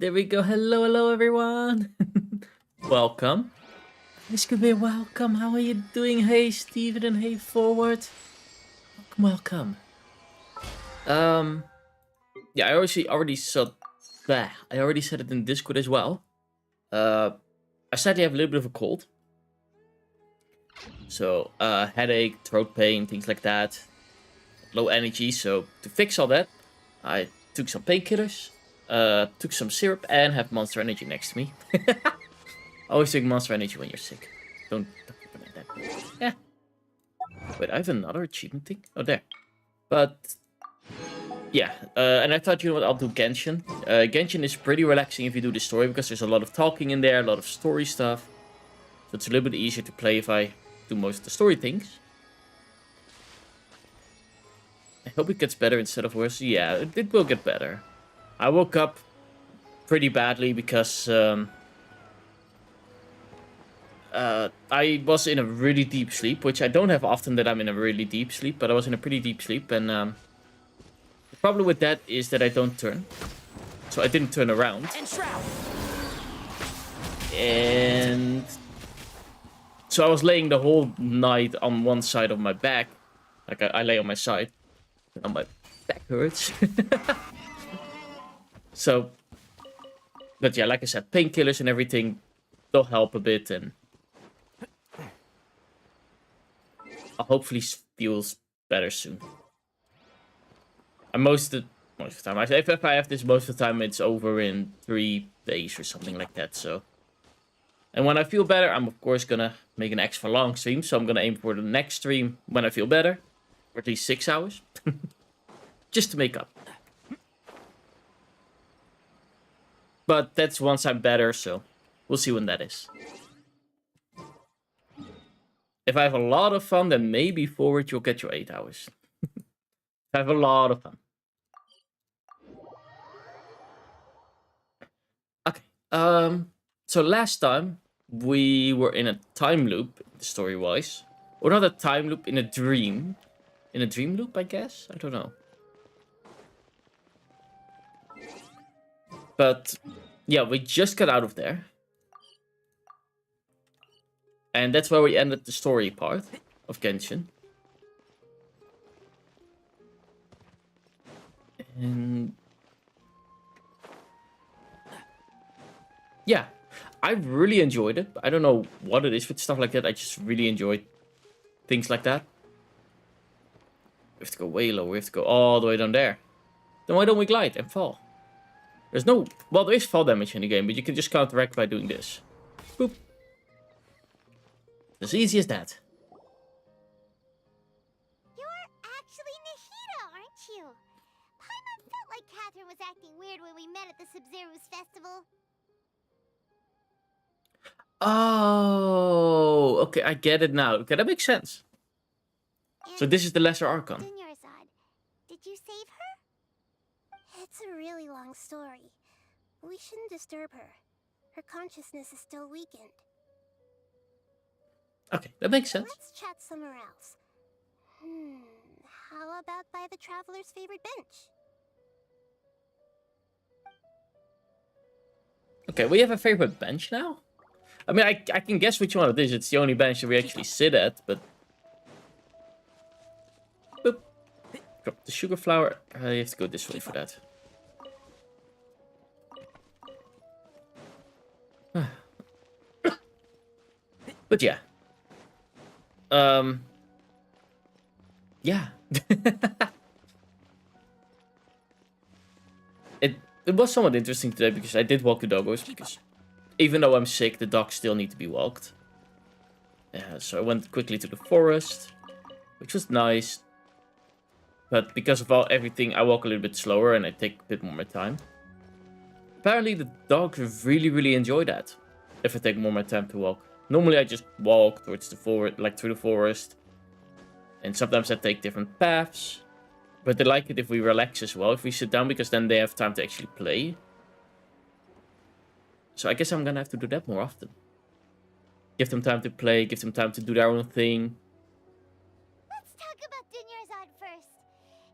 There we go. Hello, hello, everyone. Welcome. This could be welcome. How are you doing? Hey, Steven, and hey, Forward. Welcome. Yeah, I already said that. I already said it in Discord as well. I sadly have a little bit of a cold. So, headache, throat pain, things like that. Low energy. So, to fix all that, I took some painkillers, took some syrup, and have Monster Energy next to me. Always take Monster Energy when you're sick. Don't recommend that. Yeah. Wait, I have another achievement thing? Oh, there. But, yeah. And I thought, you know what, I'll do Genshin. Genshin is pretty relaxing if you do the story, because there's a lot of talking in there, a lot of story stuff. So it's a little bit easier to play if I do most of the story things. I hope it gets better instead of worse. Yeah, it will get better. I woke up pretty badly because I was in a really deep sleep, which I don't have often that I'm in a really deep sleep, but I was in a pretty deep sleep, and the problem with that is that I don't turn. So I didn't turn around. And so I was laying the whole night on one side of my back. Like I lay on my side. And my back hurts. So, but yeah, like I said, painkillers and everything, they'll help a bit, and I'll hopefully feels better soon. And most of the time, if I have this most of the time, it's over in 3 days or something like that. So, and when I feel better, I'm of course gonna make an extra long stream. So I'm gonna aim for the next stream when I feel better, or at least 6 hours, just to make up. But that's once I'm better, so we'll see when that is. If I have a lot of fun, then maybe Forward you'll get your 8 hours. If I have a lot of fun. Okay. So last time we were in a time loop, story-wise. Or not a time loop, in a dream. In a dream loop, I guess? I don't know. But yeah, we just got out of there. And that's where we ended the story part of Genshin. And yeah, I really enjoyed it. I don't know what it is with stuff like that. I just really enjoyed things like that. We have to go way low. We have to go all the way down there. Then why don't we glide and fall? There's no... Well, there is fall damage in the game, but you can just counteract by doing this. Boop. As easy as that. You're actually Nahida, aren't you? Paimon felt like Catherine was acting weird when we met at the Sub-Zero's festival. Oh, okay, I get it now. Okay, that makes sense. And So this is the Lesser Archon. Dunyarzad, did you save her? It's a really long story. We shouldn't disturb her. Her consciousness is still weakened. Okay, that makes sense. Let's chat somewhere else. How about by the Traveler's favorite bench? Okay, we have a favorite bench now? I mean, I can guess which one it is. It's the only bench that we actually sit at, but... Boop. Drop the sugar flower. You have to go this way for that. But yeah. Yeah. It was somewhat interesting today because I did walk the doggos, because even though I'm sick, the dogs still need to be walked. So I went quickly to the forest, which was nice. But because of everything, I walk a little bit slower and I take a bit more my time. Apparently the dogs really enjoy that, if I take more my time to walk. Normally I just walk towards the forest, like through the forest. And sometimes I take different paths. But they like it if we relax as well, if we sit down, because then they have time to actually play. So I guess I'm gonna have to do that more often. Give them time to play, give them time to do their own thing. Let's talk about Dunyarzad first.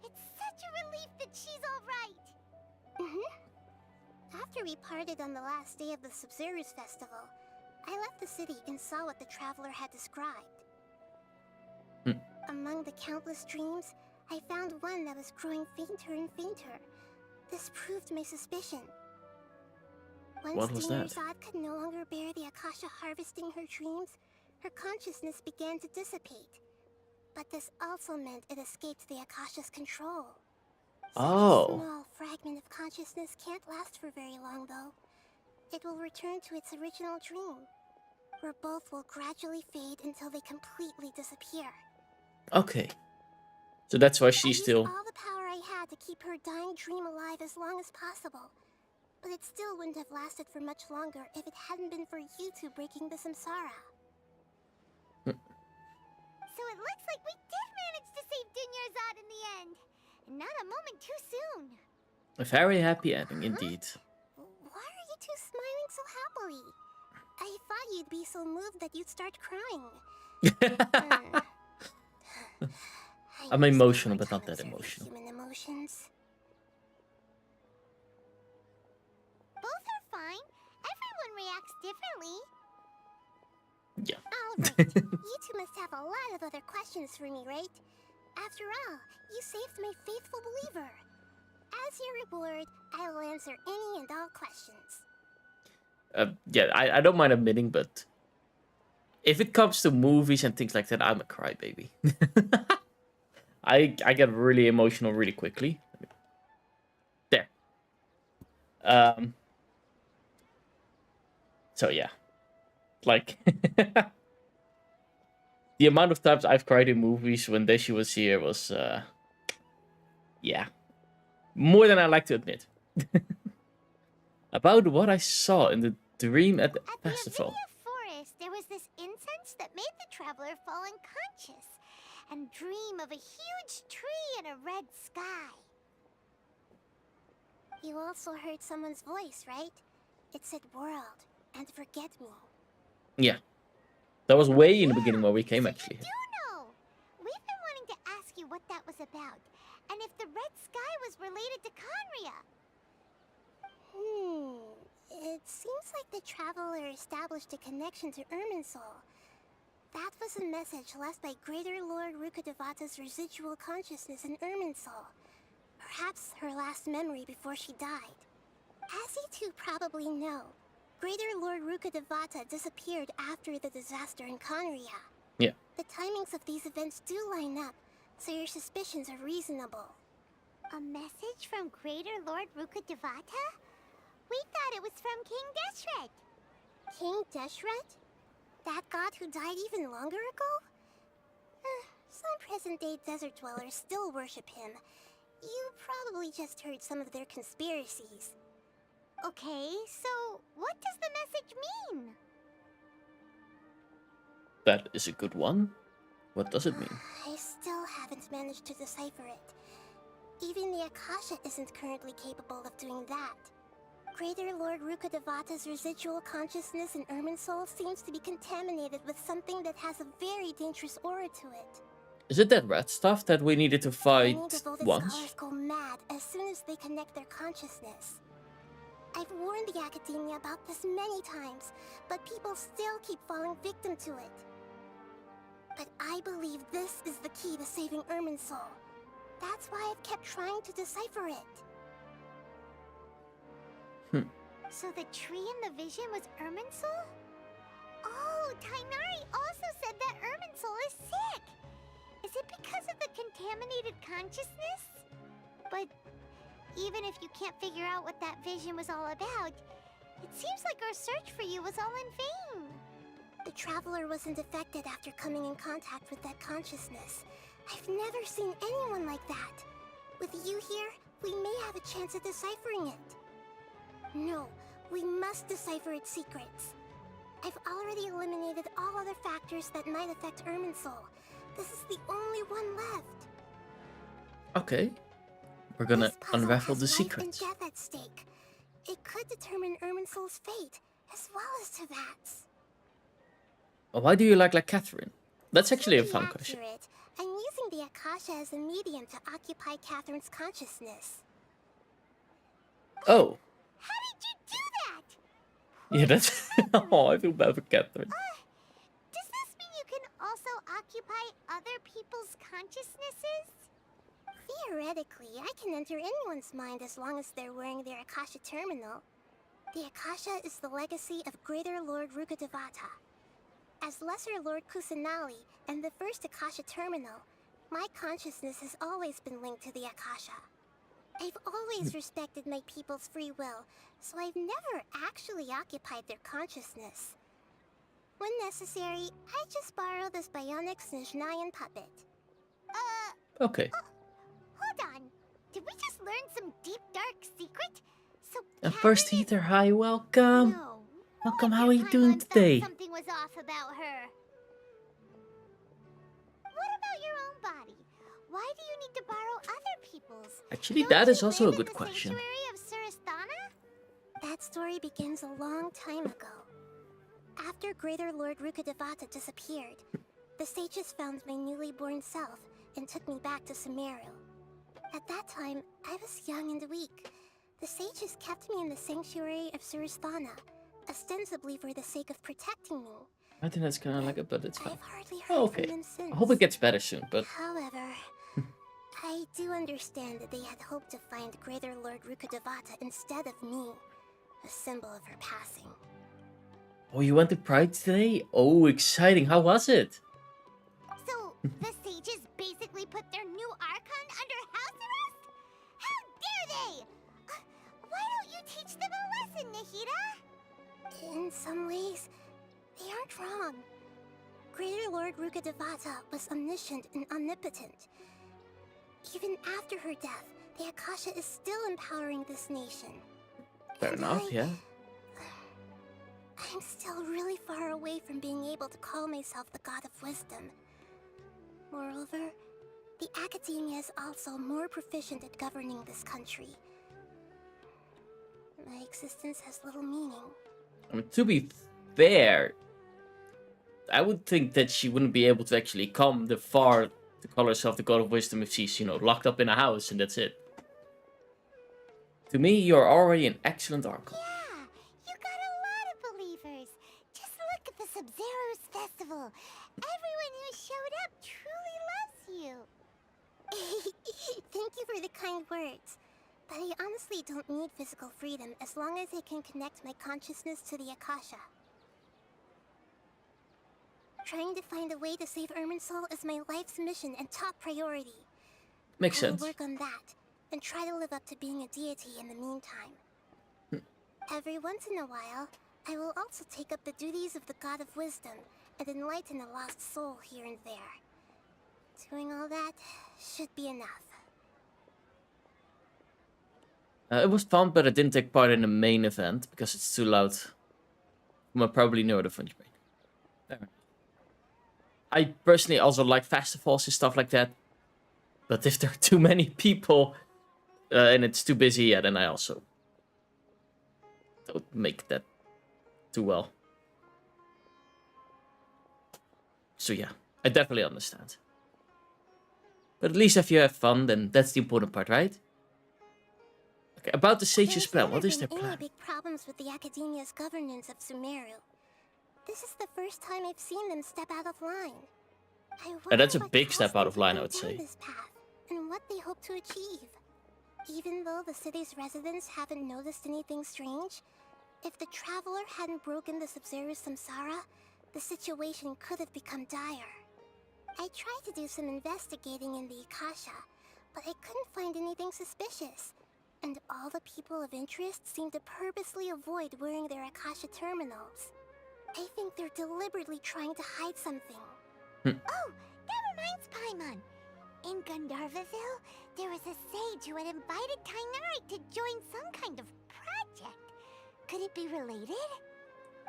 It's such a relief that she's alright. After we parted on the last day of the Subzerus festival, I left the city and saw what the traveler had described. Among the countless dreams, I found one that was growing fainter and fainter. This proved my suspicion. What was that? Zod could no longer bear the Akasha harvesting her dreams, her consciousness began to dissipate. But this also meant it escaped the Akasha's control. Such a small fragment of consciousness can't last for very long, though. It will return to its original dream, where both will gradually fade until they completely disappear. Okay. So that's why she's still... I used all the power I had to keep her dying dream alive as long as possible. But it still wouldn't have lasted for much longer if it hadn't been for you two breaking the samsara. So it looks like we did manage to save Dunyarzad in the end. And not a moment too soon. A very happy ending, indeed. Why are you two smiling so happily? I thought you'd be so moved that you'd start crying. I'm emotional, but not that emotional. Human emotions. Both are fine. Everyone reacts differently. Yeah. Alright, you two must have a lot of other questions for me, right? After all, you saved my faithful believer. As your reward, I will answer any and all questions. Yeah, I don't mind admitting, but if it comes to movies and things like that, I'm a crybaby. I get really emotional really quickly. There. So yeah, like the amount of times I've cried in movies when Daisy was here was, yeah, more than I like to admit. About what I saw in the dream at the festival. At the forest, there was this incense that made the traveler fall unconscious and dream of a huge tree and a red sky. You also heard someone's voice, right? It said world and forget me. Yeah. That was way in the beginning where we came, actually. You do know! We've been wanting to ask you what that was about, and if the red sky was related to Conria. It seems like the traveler established a connection to Irminsul. That was a message left by Greater Lord Rukkhadevata's residual consciousness in Irminsul. Perhaps her last memory before she died. As you two probably know, Greater Lord Rukkhadevata disappeared after the disaster in Conria. Yeah. The timings of these events do line up, so your suspicions are reasonable. A message from Greater Lord Rukkhadevata? We thought it was from King Deshret. King Deshret? That god who died even longer ago? Some present-day desert dwellers still worship him. You probably just heard some of their conspiracies. Okay, so what does the message mean? That is a good one. What does it mean? I still haven't managed to decipher it. Even the Akasha isn't currently capable of doing that. Greater Lord Rukkhadevata's residual consciousness in Irminsul seems to be contaminated with something that has a very dangerous aura to it. Is it that red stuff that we needed to fight Many devoted once? scholars go mad as soon as they connect their consciousness. I've warned the academia about this many times, but people still keep falling victim to it. But I believe this is the key to saving Irminsul. That's why I've kept trying to decipher it. So the tree in the vision was Irminsul? Oh, Tainari also said that Irminsul is sick! Is it because of the contaminated consciousness? But even if you can't figure out what that vision was all about, it seems like our search for you was all in vain. The traveler wasn't affected after coming in contact with that consciousness. I've never seen anyone like that. With you here, we may have a chance at deciphering it. No, we must decipher its secrets. I've already eliminated all other factors that might affect Irminsul. This is the only one left. Okay. We're gonna unravel the life secrets. and death at stake. It could determine Irminsul's fate, as well as Tevat's. Why do you like Catherine? That's actually a To be fun question. accurate, I'm using the Akasha as a medium to occupy Catherine's consciousness. Oh. How did you do Yeah, that's... Oh, I feel bad for Catherine. Does this mean you can also occupy other people's consciousnesses? Theoretically, I can enter anyone's mind as long as they're wearing their Akasha terminal. The Akasha is the legacy of Greater Lord Rukkhadevata. As Lesser Lord Kusanali and the first Akasha terminal, my consciousness has always been linked to the Akasha. I've always respected my people's free will, so I've never actually occupied their consciousness. When necessary, I just borrow this bionic Snezhnayan puppet. Okay. Hold on. Did we just learn some deep, dark secret? So And first Catherine is... heater, hi, welcome. No. Welcome, Wonder how are you doing Paimon thought today? something was off about her. What about your own body? Why do you need to borrow other people's? Actually, Don't that is you also a live in good the question. sanctuary of Surasthana? That story begins a long time ago. After Greater Lord Rukkhadevata disappeared, the sages found my newly born self and took me back to Sumeru. At that time, I was young and weak. The sages kept me in the sanctuary of Surasthana, ostensibly for the sake of protecting me. I think that's kind of like it, but it's fine. I've hardly heard Oh, okay. from them since. I hope it gets better soon, but... However, I do understand that they had hoped to find Greater Lord Rukkhadevata instead of me, a symbol of her passing. Oh, you went to Pride today? Oh, exciting. How was it? So, the sages basically put their new Archon under house arrest? How dare they! Why don't you teach them a lesson, Nahida? In some ways, they aren't wrong. Greater Lord Rukkhadevata was omniscient and omnipotent. Even after her death, the Akasha is still empowering this nation. Fair And enough, yeah. I'm still really far away from being able to call myself the God of Wisdom. Moreover, the Academia is also more proficient at governing this country. My existence has little meaning. I mean, to be fair, I would think that she wouldn't be able to actually come the far to call herself the God of Wisdom if she's, locked up in a house and that's it. To me, you're already an excellent Archon. Yeah, you got a lot of believers. Just look at the Sub-Zero's festival. Everyone who showed up truly loves you. Thank you for the kind words. But I honestly don't need physical freedom as long as I can connect my consciousness to the Akasha. Trying to find a way to save Irminsul is my life's mission and top priority. Makes I will sense. work on that, and try to live up to being a deity in the meantime. Every once in a while, I will also take up the duties of the God of Wisdom and enlighten a lost soul here and there. Doing all that should be enough. It was fun, but I didn't take part in the main event because it's too loud. I'm probably neurofunny brain. Fair enough. I personally also like festivals and stuff like that. But if there are too many people and it's too busy, yeah, then I also don't make that too well. So yeah, I definitely understand. But at least if you have fun, then that's the important part, right? Okay, about the sage's plan, what is their There's never been plan? any big problems with the Academia's governance of Sumeru. This is the first time I've seen them step out of line. I wonder That's a what big caused step them out of to line, go I would down say. this path, and what they hope to achieve. Even though the city's residents haven't noticed anything strange, if the traveler hadn't broken the Sub-Zero's samsara, the situation could have become dire. I tried to do some investigating in the Akasha, but I couldn't find anything suspicious. And all the people of interest seem to purposely avoid wearing their Akasha terminals. I think they're deliberately trying to hide something. Oh, that reminds Paimon. In Gandharvaville, there was a sage who had invited Tainari to join some kind of project. Could it be related?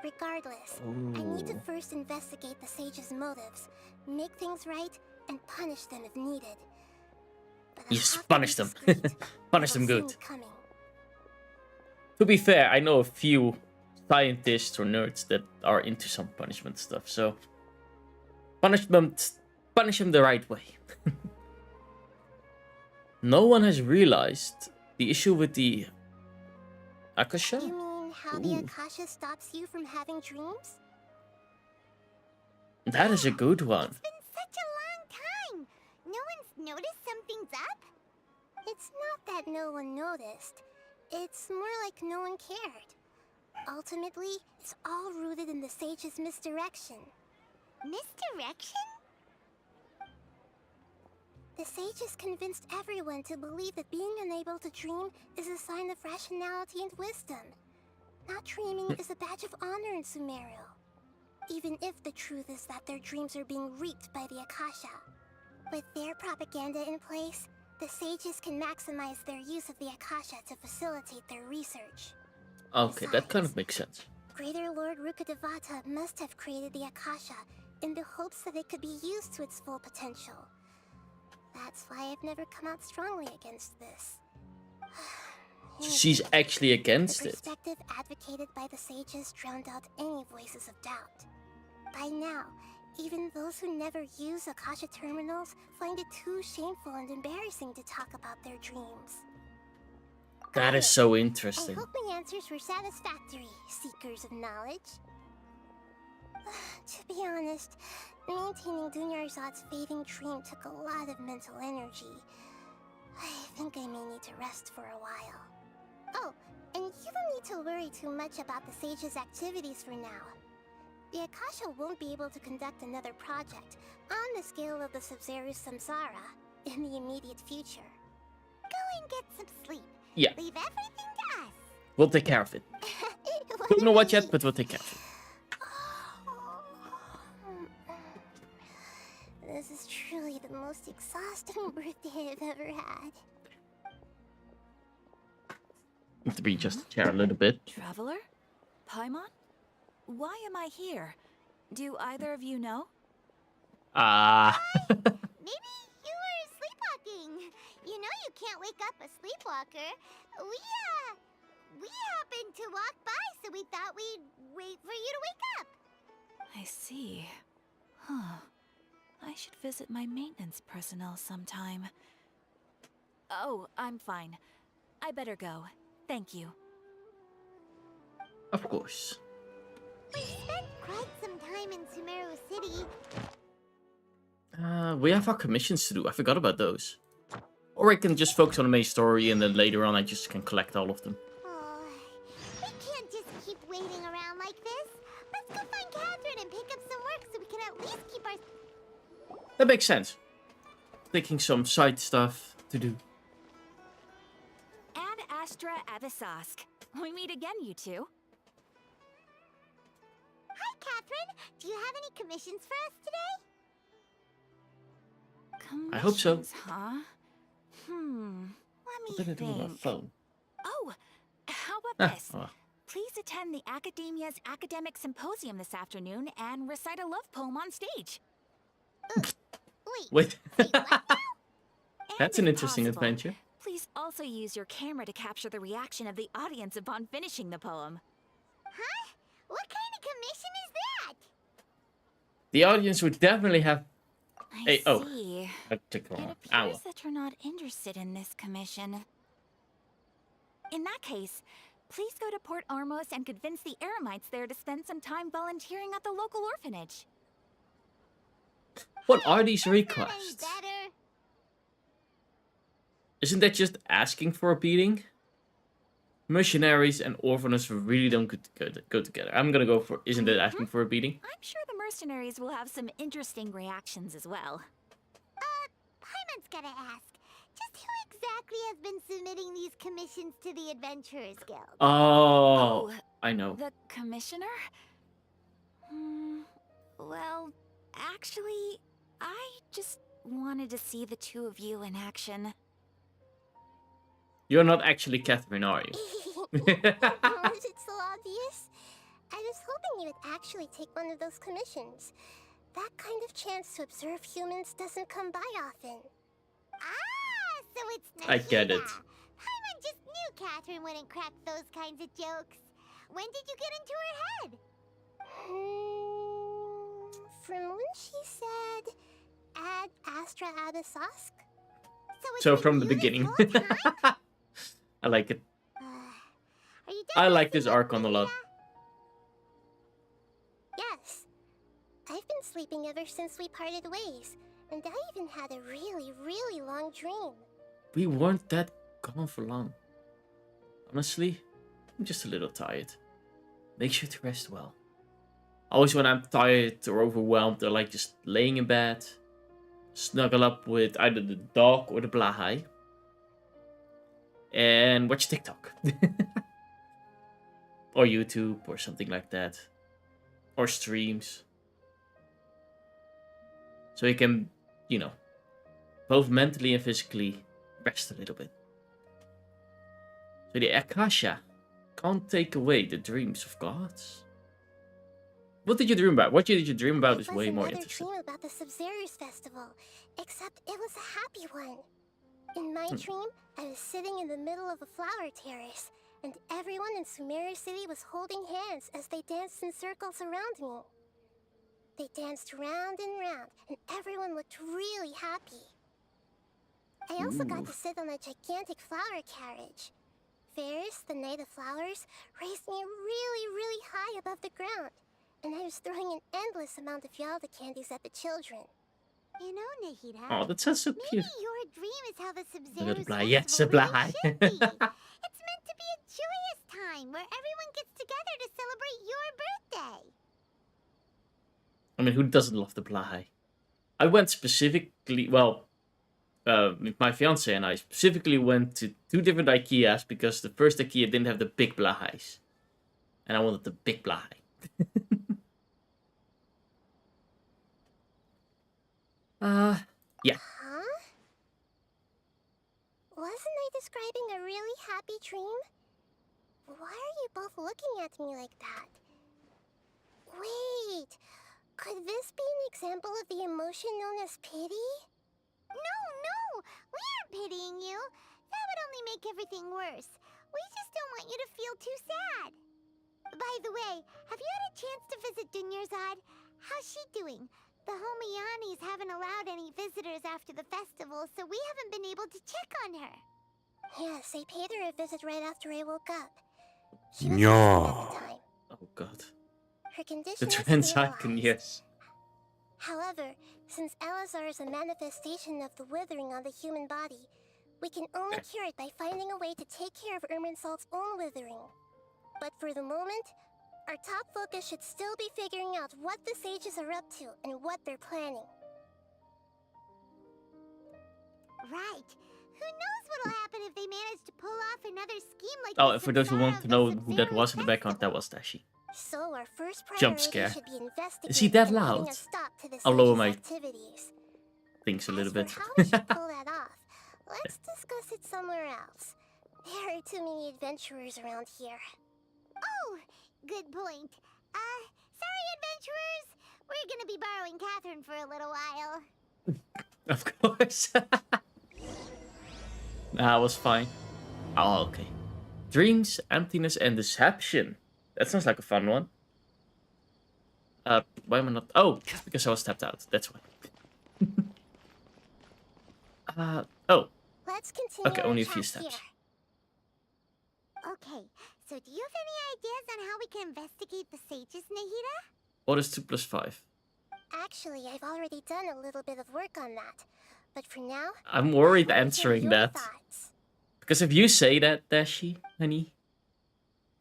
Regardless, I need to first investigate the sage's motives, make things right, and punish them if needed. But I Yes, have to punish be them. discreet. Punish They them will good. see me coming. To be fair, I know a few scientists or nerds that are into some punishment stuff, so punish them the right way. No one has realized the issue with the Akasha? You mean how the Ooh. Akasha stops you from having dreams? That is a good one. It's been such a long time. No one's noticed something's up? It's not that no one noticed. It's more like no one cared. Ultimately, it's all rooted in the sage's misdirection. Misdirection? The sages convinced everyone to believe that being unable to dream is a sign of rationality and wisdom. Not dreaming is a badge of honor in Sumeru. Even if the truth is that their dreams are being reaped by the Akasha. With their propaganda in place, the sages can maximize their use of the Akasha to facilitate their research. Okay, that kind of makes sense. Greater Lord Rukkhadevata must have created the Akasha in the hopes that it could be used to its full potential. That's why I've never come out strongly against this. So she's actually against the it. perspective advocated by the sages drowned out any voices of doubt. By now, even those who never use Akasha terminals find it too shameful and embarrassing to talk about their dreams. That is so I interesting. hope my answers were satisfactory, seekers of knowledge. To be honest, maintaining Dunyarzad's fading dream took a lot of mental energy. I think I may need to rest for a while. Oh, and you don't need to worry too much about the sage's activities for now. The Akasha won't be able to conduct another project on the scale of the Sub-Zero Samsara in the immediate future. Go and get some sleep. Yeah, Leave everything to us. we'll take care of it. Don't know what yet, but we'll take care of it. This is truly the most exhausting birthday I've ever had. Need to readjust the chair a little bit. Traveler? Paimon? Why am I here? Do either of you know? Maybe you were sleepwalking. You know you can't wake up a sleepwalker. We happened to walk by, so we thought we'd wait for you to wake up. I see. Huh. I should visit my maintenance personnel sometime. Oh, I'm fine. I better go. Thank you. Of course. We spent quite some time in Sumeru City. We have our commissions to do. I forgot about those. Or I can just focus on the main story and then later on I just can collect all of them. Oh, we can't just keep waiting around like this. Let's go find Catherine and pick up some work so we can at least keep our... That makes sense. Taking some side stuff to do. Ad Astra Avisask. We meet again, you two. Hi, Catherine. Do you have any commissions for us today? I hope so. Commissions, huh? What Let did I me do with my think. phone? Oh, how about this? Oh. Please attend the Academia's Academic Symposium this afternoon and recite a love poem on stage. Wait. Wait, what now? That's And an if interesting possible, adventure. Please also use your camera to capture the reaction of the audience upon finishing the poem. Huh? What kind of commission is that? The audience would definitely have... I Hey, oh. see. I took the It wrong appears hour. that you're not interested in this commission. In that case, please go to Port Ormos and convince the Eremites there to spend some time volunteering at the local orphanage. What are these Not any requests? better. Isn't that just asking for a beating? Mercenaries and orphanages really don't go together. I'm gonna go for... Isn't that asking for a beating? I'm sure the mercenaries will have some interesting reactions as well. Paimon's gotta ask. Just who exactly has been submitting these commissions to the Adventurers Guild? Oh, I know. The commissioner? Well, actually, I just wanted to see the two of you in action. You're not actually Catherine, are you? Was it so obvious? I was hoping you would actually take one of those commissions. That kind of chance to observe humans doesn't come by often. Ah, so it's not I get it. Paimon just knew Catherine wouldn't crack those kinds of jokes. When did you get into her head? From when she said, Ad Astra Abisask? So, it's So been from the you this beginning. whole time? I like it. Are you I like this Archon a lot. Yes. I've been sleeping ever since we parted ways, and I even had a really, really long dream. We weren't that gone for long. Honestly, I'm just a little tired. Make sure to rest well. Always when I'm tired or overwhelmed, I like just laying in bed, snuggle up with either the dog or the Blahai, and watch TikTok. Or YouTube or something like that. Or streams. So you can, you know, both mentally and physically rest a little bit. So the Akasha can't take away the dreams of gods. What did you dream about? What did you dream about is way more interesting. It was another dream about the Sub-Zero's festival, except it was a happy one. In my dream, I was sitting in the middle of a flower terrace, and everyone in Sumeru City was holding hands as they danced in circles around me. They danced round and round, and everyone looked really happy. I also got to sit on a gigantic flower carriage. Ferris, the Knight of Flowers, raised me really, really high above the ground, and I was throwing an endless amount of Yalda candies at the children. You know, Nahida, Oh, that sounds so cute. maybe your dream is how the Look Sub-Zero's at the Blahai. Yes, the festival really Blahai. should be. It's meant to be a joyous time where everyone gets together to celebrate your birthday. I mean, who doesn't love the Blahai? I went specifically, well, my fiance and I specifically went to 2 different IKEAs because the first IKEA didn't have the big Blahais. And I wanted the big Blahai. Yeah. Huh? Wasn't I describing a really happy dream? Why are you both looking at me like that? Wait, could this be an example of the emotion known as pity? No, we aren't pitying you. That would only make everything worse. We just don't want you to feel too sad. By the way, have you had a chance to visit Dunyarzad? How's she doing? The Homiyanis haven't allowed any visitors after the festival, so we haven't been able to check on her. Yes, I paid her a visit right after I woke up. She was asleep at the time. Oh god. Her condition The is trans icon, stabilized. yes. However, since Elazar is a manifestation of the withering on the human body, we can only cure it by finding a way to take care of Irminsul's own withering. But for the moment, our top focus should still be figuring out what the sages are up to and what they're planning. Right. Who knows what'll happen if they manage to pull off another scheme like Oh, the and for those who Samsara want of to the know who that Sub-Zero was in the background, Festival. that was Tashi. So our first Jump priority scare. should be investigating Is he that and putting loud? a stop to the I'll lower sages' my activities. things a little bit. As for how we should pull that off, let's discuss it somewhere else. There are too many adventurers around here. Oh, good point. Sorry, adventurers. We're gonna be borrowing Catherine for a little while. Of course. Nah, it was fine. Oh, okay. Dreams, emptiness, and deception. That sounds like a fun one. Why am I not? Oh, it's because I was tapped out. That's why. Oh. Let's continue. Okay, our only a few chat steps. here. Okay, so do you have any ideas on how we can investigate the sages, Nahida? What is 2 plus 5? Actually, I've already done a little bit of work on that. But for now, I'm worried I wanna hear answering your that. thoughts. Because if you say that, Dashi, honey,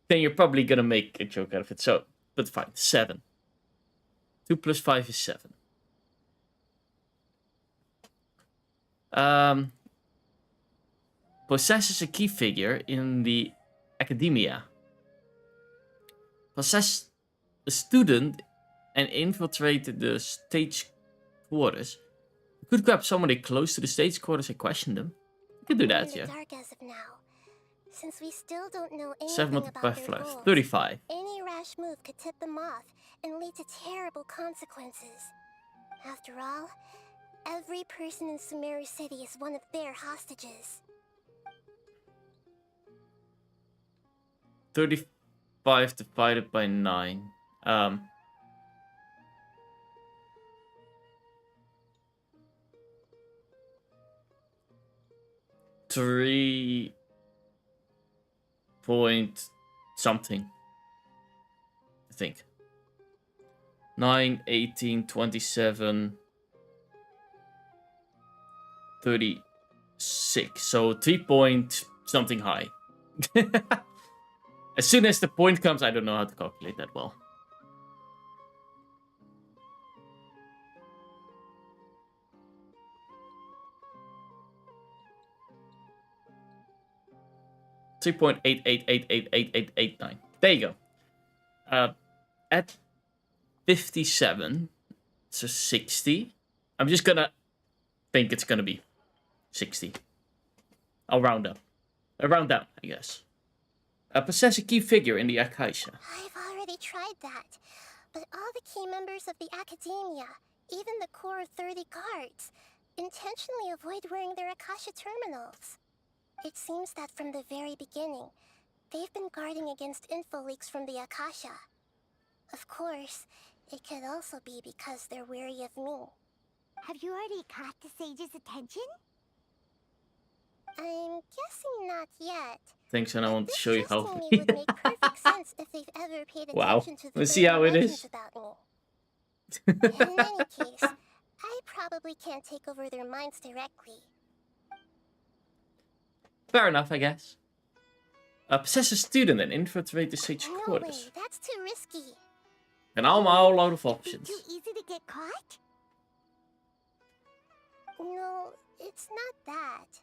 then you're probably gonna make a joke out of it. So, but fine, 7. 2 plus 5 is 7. Possesses a key figure in the academia. Possessed a student and infiltrated the stage quarters. You could grab somebody close to the stage quarters and question them. You could do We're that, in the yeah. dark as of now. Since we still don't know 7 anything multiplied by about their 5. goals, 35. any rash move could tip them off and lead to terrible consequences. After all, every person in Sumeru City is one of their hostages. 35 divided by 9. 3.2 something. I think. 9, 18, 27, 36. So 3 point something high. As soon as the point comes, I don't know how to calculate that well. $3.88888889. There you go. At 57, so 60. I'm just gonna think it's gonna be 60. I'll round up. Round down, I guess. Possess a key figure in the Acacia. I've already tried that, but all the key members of the Academia, even the core 30 guards, intentionally avoid wearing their Akasha terminals. It seems that from the very beginning, they've been guarding against info leaks from the Akasha. Of course, it could also be because they're wary of me. Have you already caught the sage's attention? I'm guessing not yet. Thanks, and I want to show you how. This would make perfect sense if they've ever paid Wow. attention to the Let's see how it legends is. about me. In any case, I probably can't take over their minds directly. Fair enough, I guess. Possess a student and infiltrate the sage No way, quarters. that's too risky. And allemaal a load of Be options. too easy to get caught? No, it's not that.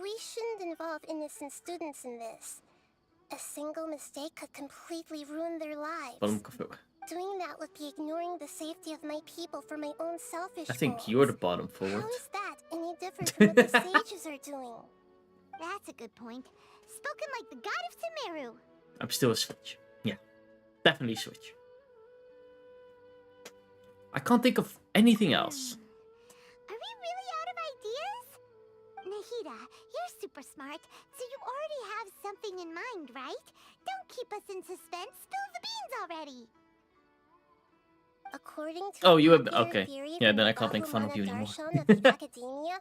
We shouldn't involve innocent students in this. A single mistake could completely ruin their lives. Doing that would be ignoring the safety of my people for my own selfish I think goals. you're the bottom forward. How is that any different from what the sages are doing? That's a good point. Spoken like the god of Sumeru. I'm still a switch. Yeah, definitely switch. I can't think of anything else. Are we really out of ideas? Nahida, you're super smart, so you already have something in mind, right? Don't keep us in suspense. Spill the beans already. According to Oh, the you have popular okay. theory Yeah, from then the I can't make fun of you anymore. Bahumana Darshan of the Academia,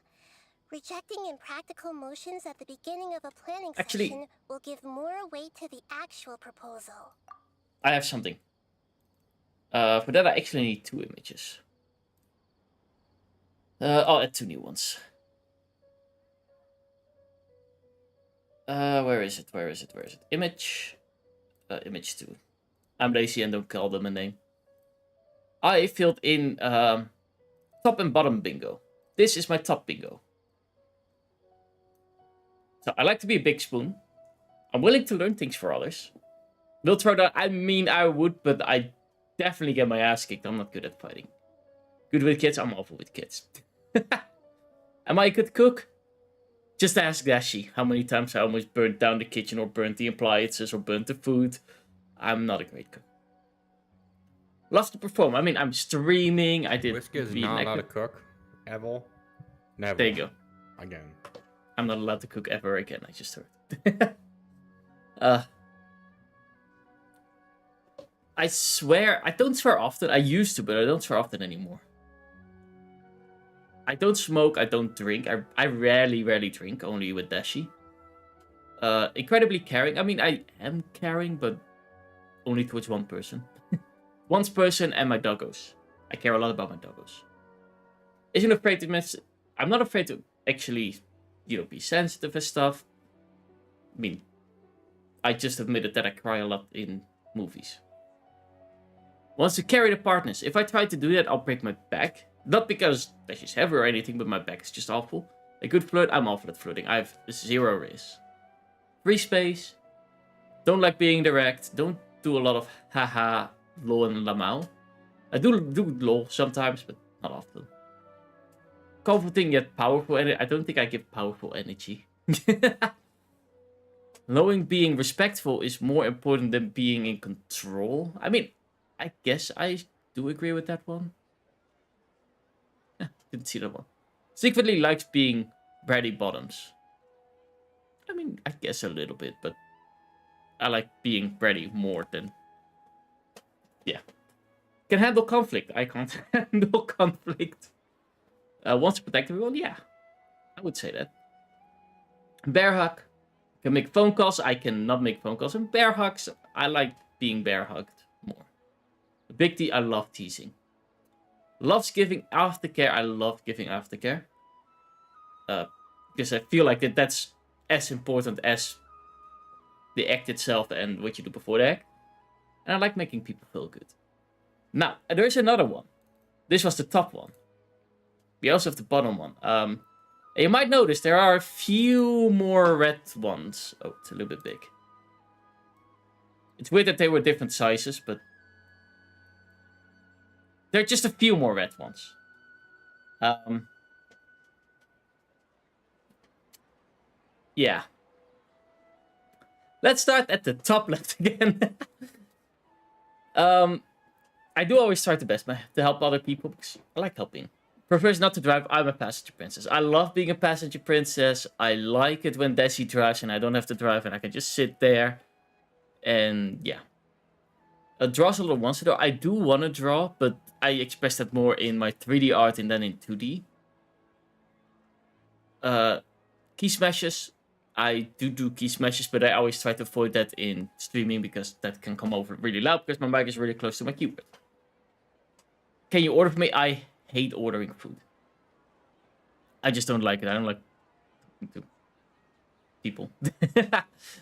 rejecting impractical motions at the beginning of a planning Actually- session will give more weight to the actual proposal. I have something. For that I actually need 2 images. I'll add 2 new ones. Where is it? Where is it? Where is it? Image. Image 2. I'm lazy and don't call them a name. I filled in top and bottom bingo. This is my top bingo. So I like to be a big spoon. I'm willing to learn things for others. Will throw that. I mean, I would, but I definitely get my ass kicked. I'm not good at fighting. Good with kids. I'm awful with kids. Am I a good cook? Just ask Dashi how many times I almost burnt down the kitchen or burnt the appliances or burnt the food. I'm not a great cook. Love to perform. I mean, I'm streaming. I did. Wisca is be not an allowed to actor. cook. Ever. Never. There you go. Again. I'm not allowed to cook ever again. I just heard. I swear, I don't swear often. I used to, but I don't swear often anymore. I don't smoke. I don't drink. I rarely drink. Only with Dashi. Incredibly caring. I mean, I am caring, but only towards one person. One person and my doggos. I care a lot about my doggos. Isn't afraid to mess. I'm not afraid to actually, be sensitive and stuff. I mean, I just admitted that I cry a lot in movies. Wants to carry the partners. If I try to do that, I'll break my back. Not because she's heavy or anything, but my back is just awful. A good flirt, I'm awful at flirting. I have 0 risk. Free space. Don't like being direct. Don't do a lot of haha, lol and lamau. I do lol sometimes, but not often. Comforting yet powerful energy. I don't think I give powerful energy. Knowing being respectful is more important than being in control. I mean, I guess I do agree with that one. Didn't see that one. Secretly likes being bratty bottoms. I mean, I guess a little bit, but I like being bratty more than... Yeah. Can handle conflict. I can't handle conflict. Wants to protect everyone? Yeah. I would say that. Bear hug. can make phone calls, I cannot make phone calls. And bear hugs, I like being bear hugged more. Big T, I love teasing. Loves giving aftercare, I love giving aftercare. Because I feel like that's as important as the act itself and what you do before the act. And I like making people feel good. Now, there's another one. This was the top one. We also have the bottom one. And you might notice there are a few more red ones. Oh, it's a little bit big. It's weird that they were different sizes, but there are just a few more red ones. Yeah. Let's start at the top left again. I do always try to best to help other people because I like helping. Prefers not to drive. I'm a passenger princess. I love being a passenger princess. I like it when Desi drives and I don't have to drive and I can just sit there. And yeah. Draws a little once though. I do want to draw, but I express that more in my 3D art and then in 2D. Key smashes. I do key smashes, but I always try to avoid that in streaming because that can come over really loud because my mic is really close to my keyboard. Can you order for me? I hate ordering food. I just don't like it. I don't like talking to people.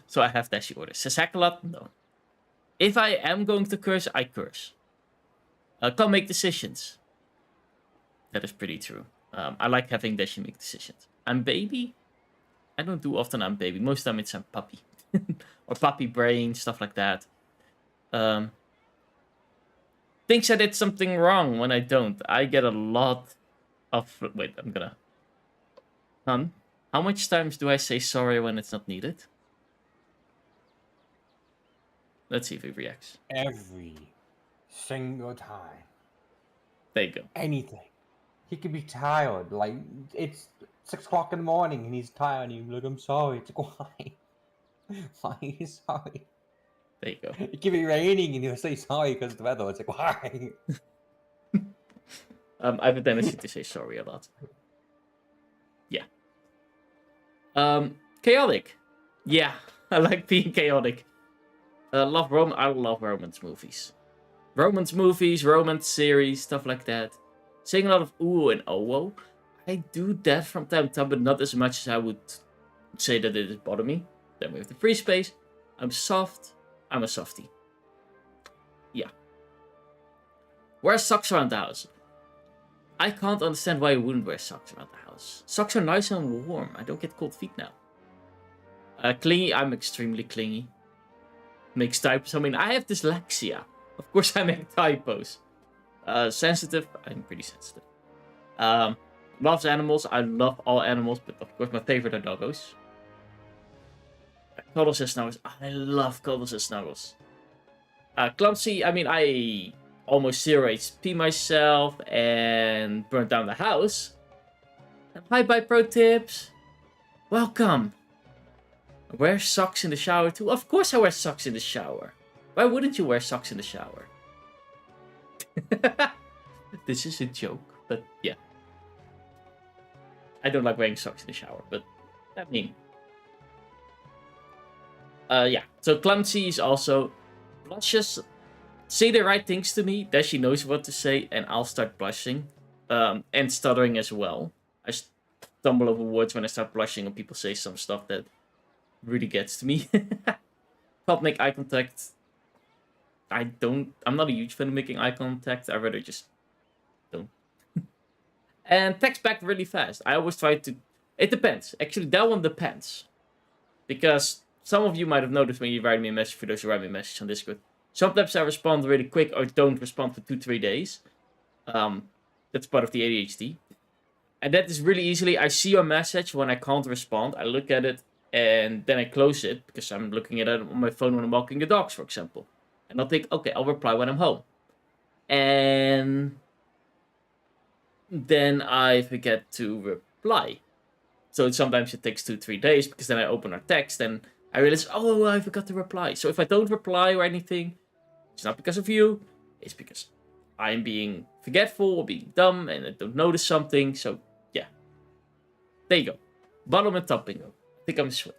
So I have Dashi orders. Sasakalot? No. If I am going to curse, I curse. Can't make decisions. That is pretty true. I like having Dashi make decisions. I'm baby? I don't do often I'm baby. Most of the time it's I'm puppy. Or puppy brain, stuff like that. Thinks I did something wrong when I don't. I get a lot of... Wait, I'm gonna... Hun, how much times do I say sorry when it's not needed? Let's see if he reacts. Every single time. There you go. Anything. He could be tired. Like, it's 6 o'clock in the morning and he's tired and you're like, I'm sorry. It's like, why? Why are you sorry? There you go. It could be raining and you'll say sorry because of the weather. It's like, why? I have a tendency to say sorry a lot. Yeah. Chaotic. Yeah, I like being chaotic. I love romance movies. Romance movies, romance series, stuff like that. Saying a lot of ooh and oh. I do that from time to time, but not as much as I would say that it is bother me. Then we have the free space. I'm soft. I'm a softie. Yeah. Wear socks around the house. I can't understand why you wouldn't wear socks around the house. Socks are nice and warm. I don't get cold feet now. Clingy. I'm extremely clingy. Makes typos. I mean, I have dyslexia. Of course I make typos. Sensitive. I'm pretty sensitive. Loves animals. I love all animals, but of course my favorite are doggos. Cuddles and snuggles. I love cuddles and snuggles. Clumsy. I mean, I almost 0 HP myself and burnt down the house. And bye pro tips. Welcome. I wear socks in the shower too. Of course I wear socks in the shower. Why wouldn't you wear socks in the shower? This is a joke, but yeah. I don't like wearing socks in the shower, but I mean... yeah, so clumsy is also blushes. Say the right things to me, that she knows what to say, and I'll start blushing. And stuttering as well. I stumble over words when I start blushing and people say some stuff that really gets to me. Can't make eye contact. I'm not a huge fan of making eye contact. I rather just don't. And text back really fast. I always try to... It depends. Actually, that one depends. Because some of you might have noticed when you write me a message, for those who write me a message on Discord. Sometimes I respond really quick or don't respond for 2-3 days. That's part of the ADHD. And that is really easily... I see your message when I can't respond. I look at it and then I close it. Because I'm looking at it on my phone when I'm walking the dogs, for example. And I'll think, okay, I'll reply when I'm home. And then I forget to reply. So sometimes it takes 2-3 days because then I open our text and I realize, oh, I forgot to reply. So if I don't reply or anything, it's not because of you. It's because I'm being forgetful or being dumb and I don't notice something. So yeah. There you go. Bottom and top bingo. I think I'm a switch.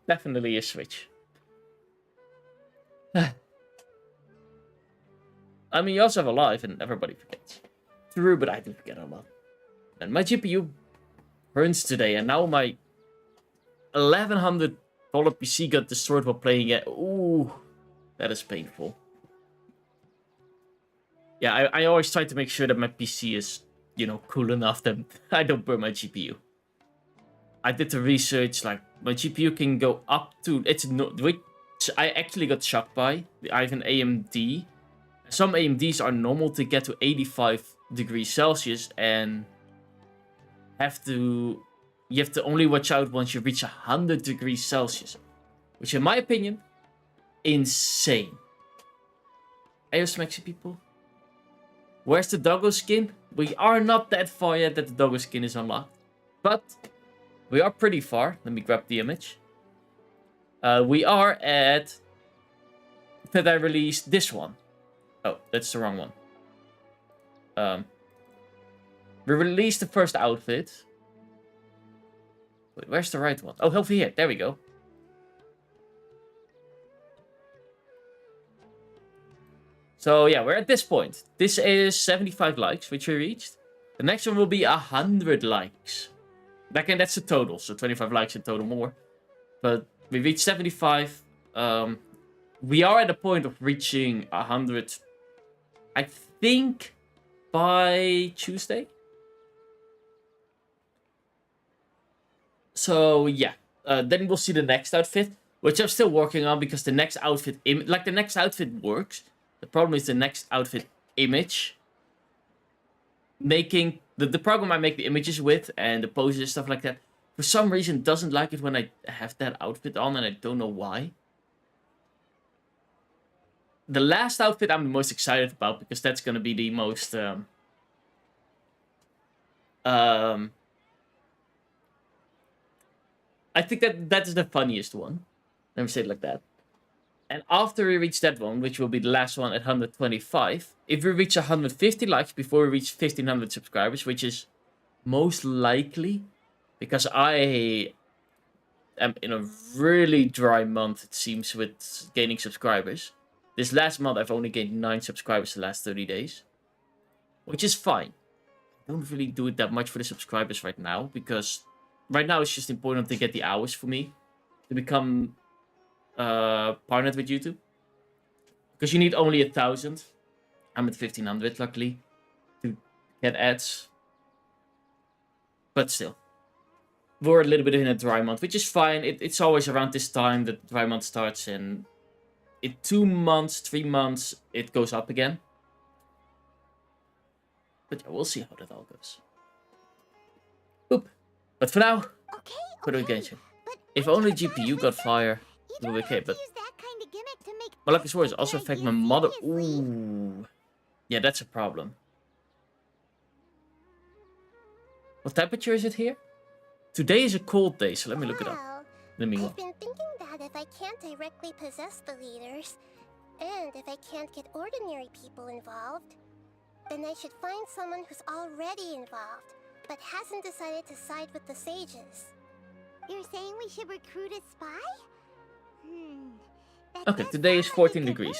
Definitely a Switch. I mean, you also have a life, and everybody forgets. True, but I do forget a lot. And my GPU burns today, and now my $1,100 PC got destroyed while playing it. Ooh, that is painful. Yeah, I always try to make sure that my PC is, you know, cool enough that I don't burn my GPU. I did the research, like, my GPU can go up to, it's not, which I actually got shocked by. I have an AMD. Some AMDs are normal to get to 85 degrees Celsius, and you have to only watch out once you reach 100 degrees Celsius. Which, in my opinion, insane. Ayo Smexy people. Where's the Doggo skin? We are not that far yet that the Doggo skin is unlocked. But we are pretty far. Let me grab the image. We are at that I released this one. Oh, that's the wrong one. We released the first outfit. Wait, where's the right one? Oh, over here. There we go. So yeah, we're at this point. This is 75 likes, which we reached. The next one will be 100 likes. Again, that's the total, so 25 likes in total more. But we reached 75. We are at the point of reaching 100, I think, by Tuesday. So yeah, then we'll see the next outfit, which I'm still working on because the next outfit, the next outfit works. The problem is the next outfit image. Making the program I make the images with and the poses and stuff like that, for some reason doesn't like it when I have that outfit on, and I don't know why. The last outfit I'm the most excited about because that's gonna be the most I think that is the funniest one. Let me say it like that. And after we reach that one, which will be the last one at 125, if we reach 150 likes before we reach 1500 subscribers, which is most likely because I am in a really dry month, it seems, with gaining subscribers. This last month, I've only gained 9 subscribers the last 30 days, which is fine. I don't really do it that much for the subscribers right now because right now it's just important to get the hours for me to become partnered with YouTube, because you need only 1,000. I'm at 1,500 luckily to get ads, but still we're a little bit in a dry month, which is fine. It's always around this time that the dry month starts, and in 2 months, 3 months it goes up again. But yeah, we'll see how that all goes. Oop. But for now, put it Genshin. If only GPU got fire, it will be okay, but my lucky swords also affect my mother. Ooh. Yeah, that's a problem. What temperature is it here? Today is a cold day, so let me look it up. Let me I've been thinking that if I can't directly possess the leaders, and if I can't get ordinary people involved, then I should find someone who's already involved, but hasn't decided to side with the sages. You're saying we should recruit a spy? Okay, today is 14 degrees.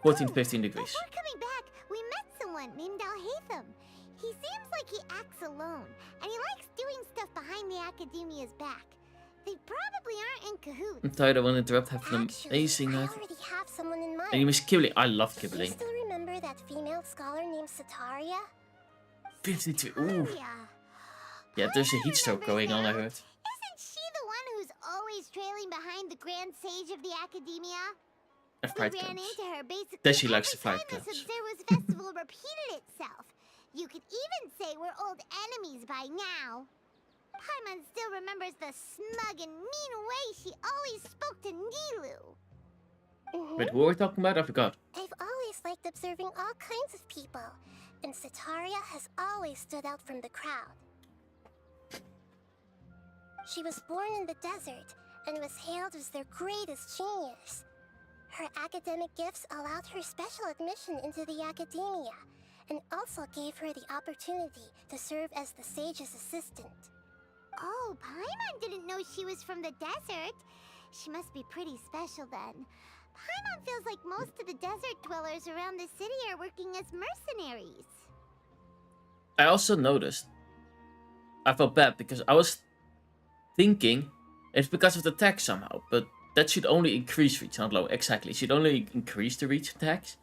14, 15 degrees. Before coming back, we met someone named Al-Haytham. He seems like he acts alone, and he likes doing stuff behind the Academia's back. They probably aren't in cahoots. I'm tired, I want to interrupt, have an amazing night. And you miss Kibling. I love Kibling. Do you still remember that female scholar named Sataria? 52, ooh. Yeah, there's a heat stroke going on, I heard. Isn't she the one who's always trailing behind the Grand Sage of the Academia? We ran clubs. into her basically That she likes every the fight time the clubs. Subzerwa's festival repeated itself. You could even say we're old enemies by now. Paimon still remembers the smug and mean way she always spoke to Nilou. Wait, what were we talking about? I forgot. I've always liked observing all kinds of people, and Sataria has always stood out from the crowd. She was born in the desert and was hailed as their greatest genius. Her academic gifts allowed her special admission into the Academia, and also gave her the opportunity to serve as the sage's assistant. Oh, Paimon didn't know she was from the desert. She must be pretty special then. Paimon feels like most of the desert dwellers around the city are working as mercenaries. I also noticed, I felt bad because I was thinking it's because of the tax somehow, but that should only increase reach, not lower. Exactly, it should only increase the reach tax.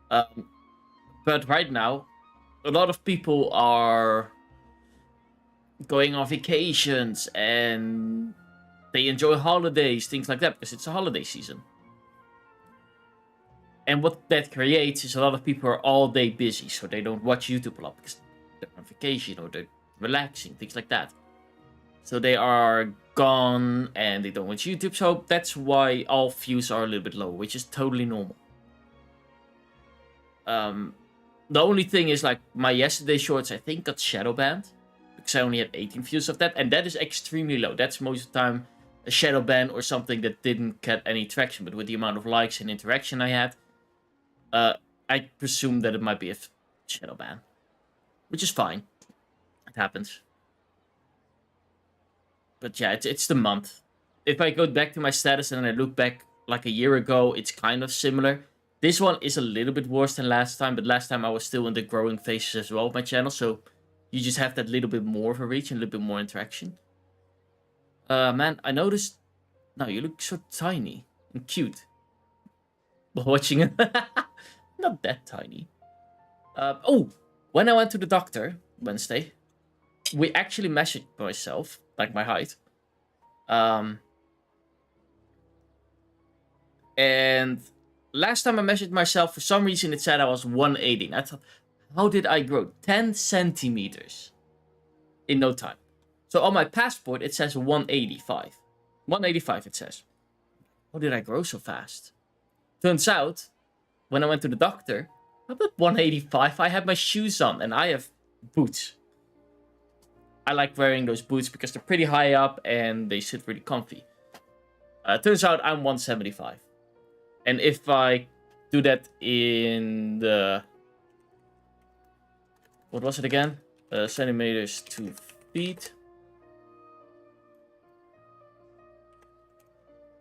But right now, a lot of people are going on vacations and they enjoy holidays, things like that, because it's a holiday season. And what that creates is a lot of people are all day busy, so they don't watch YouTube a lot because they're on vacation or they're relaxing, things like that. So they are gone and they don't watch YouTube, so that's why all views are a little bit lower, which is totally normal. The only thing is, like, my yesterday shorts, I think, got shadow banned because I only had 18 views of that, and that is extremely low. That's most of the time a shadow ban or something that didn't get any traction, but with the amount of likes and interaction I had, I presume that it might be a shadow ban, which is fine. It happens. But yeah, it's the month. If I go back to my status and I look back like a year ago, it's kind of similar. This one is a little bit worse than last time, but last time I was still in the growing phases as well of my channel, so you just have that little bit more of a reach and a little bit more interaction. Man, I noticed... No, you look so tiny and cute. Watching it. Not that tiny. Oh, when I went to the doctor Wednesday, we actually measured myself, like my height. And last time I measured myself, for some reason it said I was 180. I thought, how did I grow 10 centimeters in no time? So on my passport it says 185. 185 it says. How did I grow so fast? Turns out, when I went to the doctor, I'm not 185. I had my shoes on and I have boots. I like wearing those boots because they're pretty high up and they sit really comfy. Turns out I'm 175. And if I do that in the... What was it again? Centimeters to feet.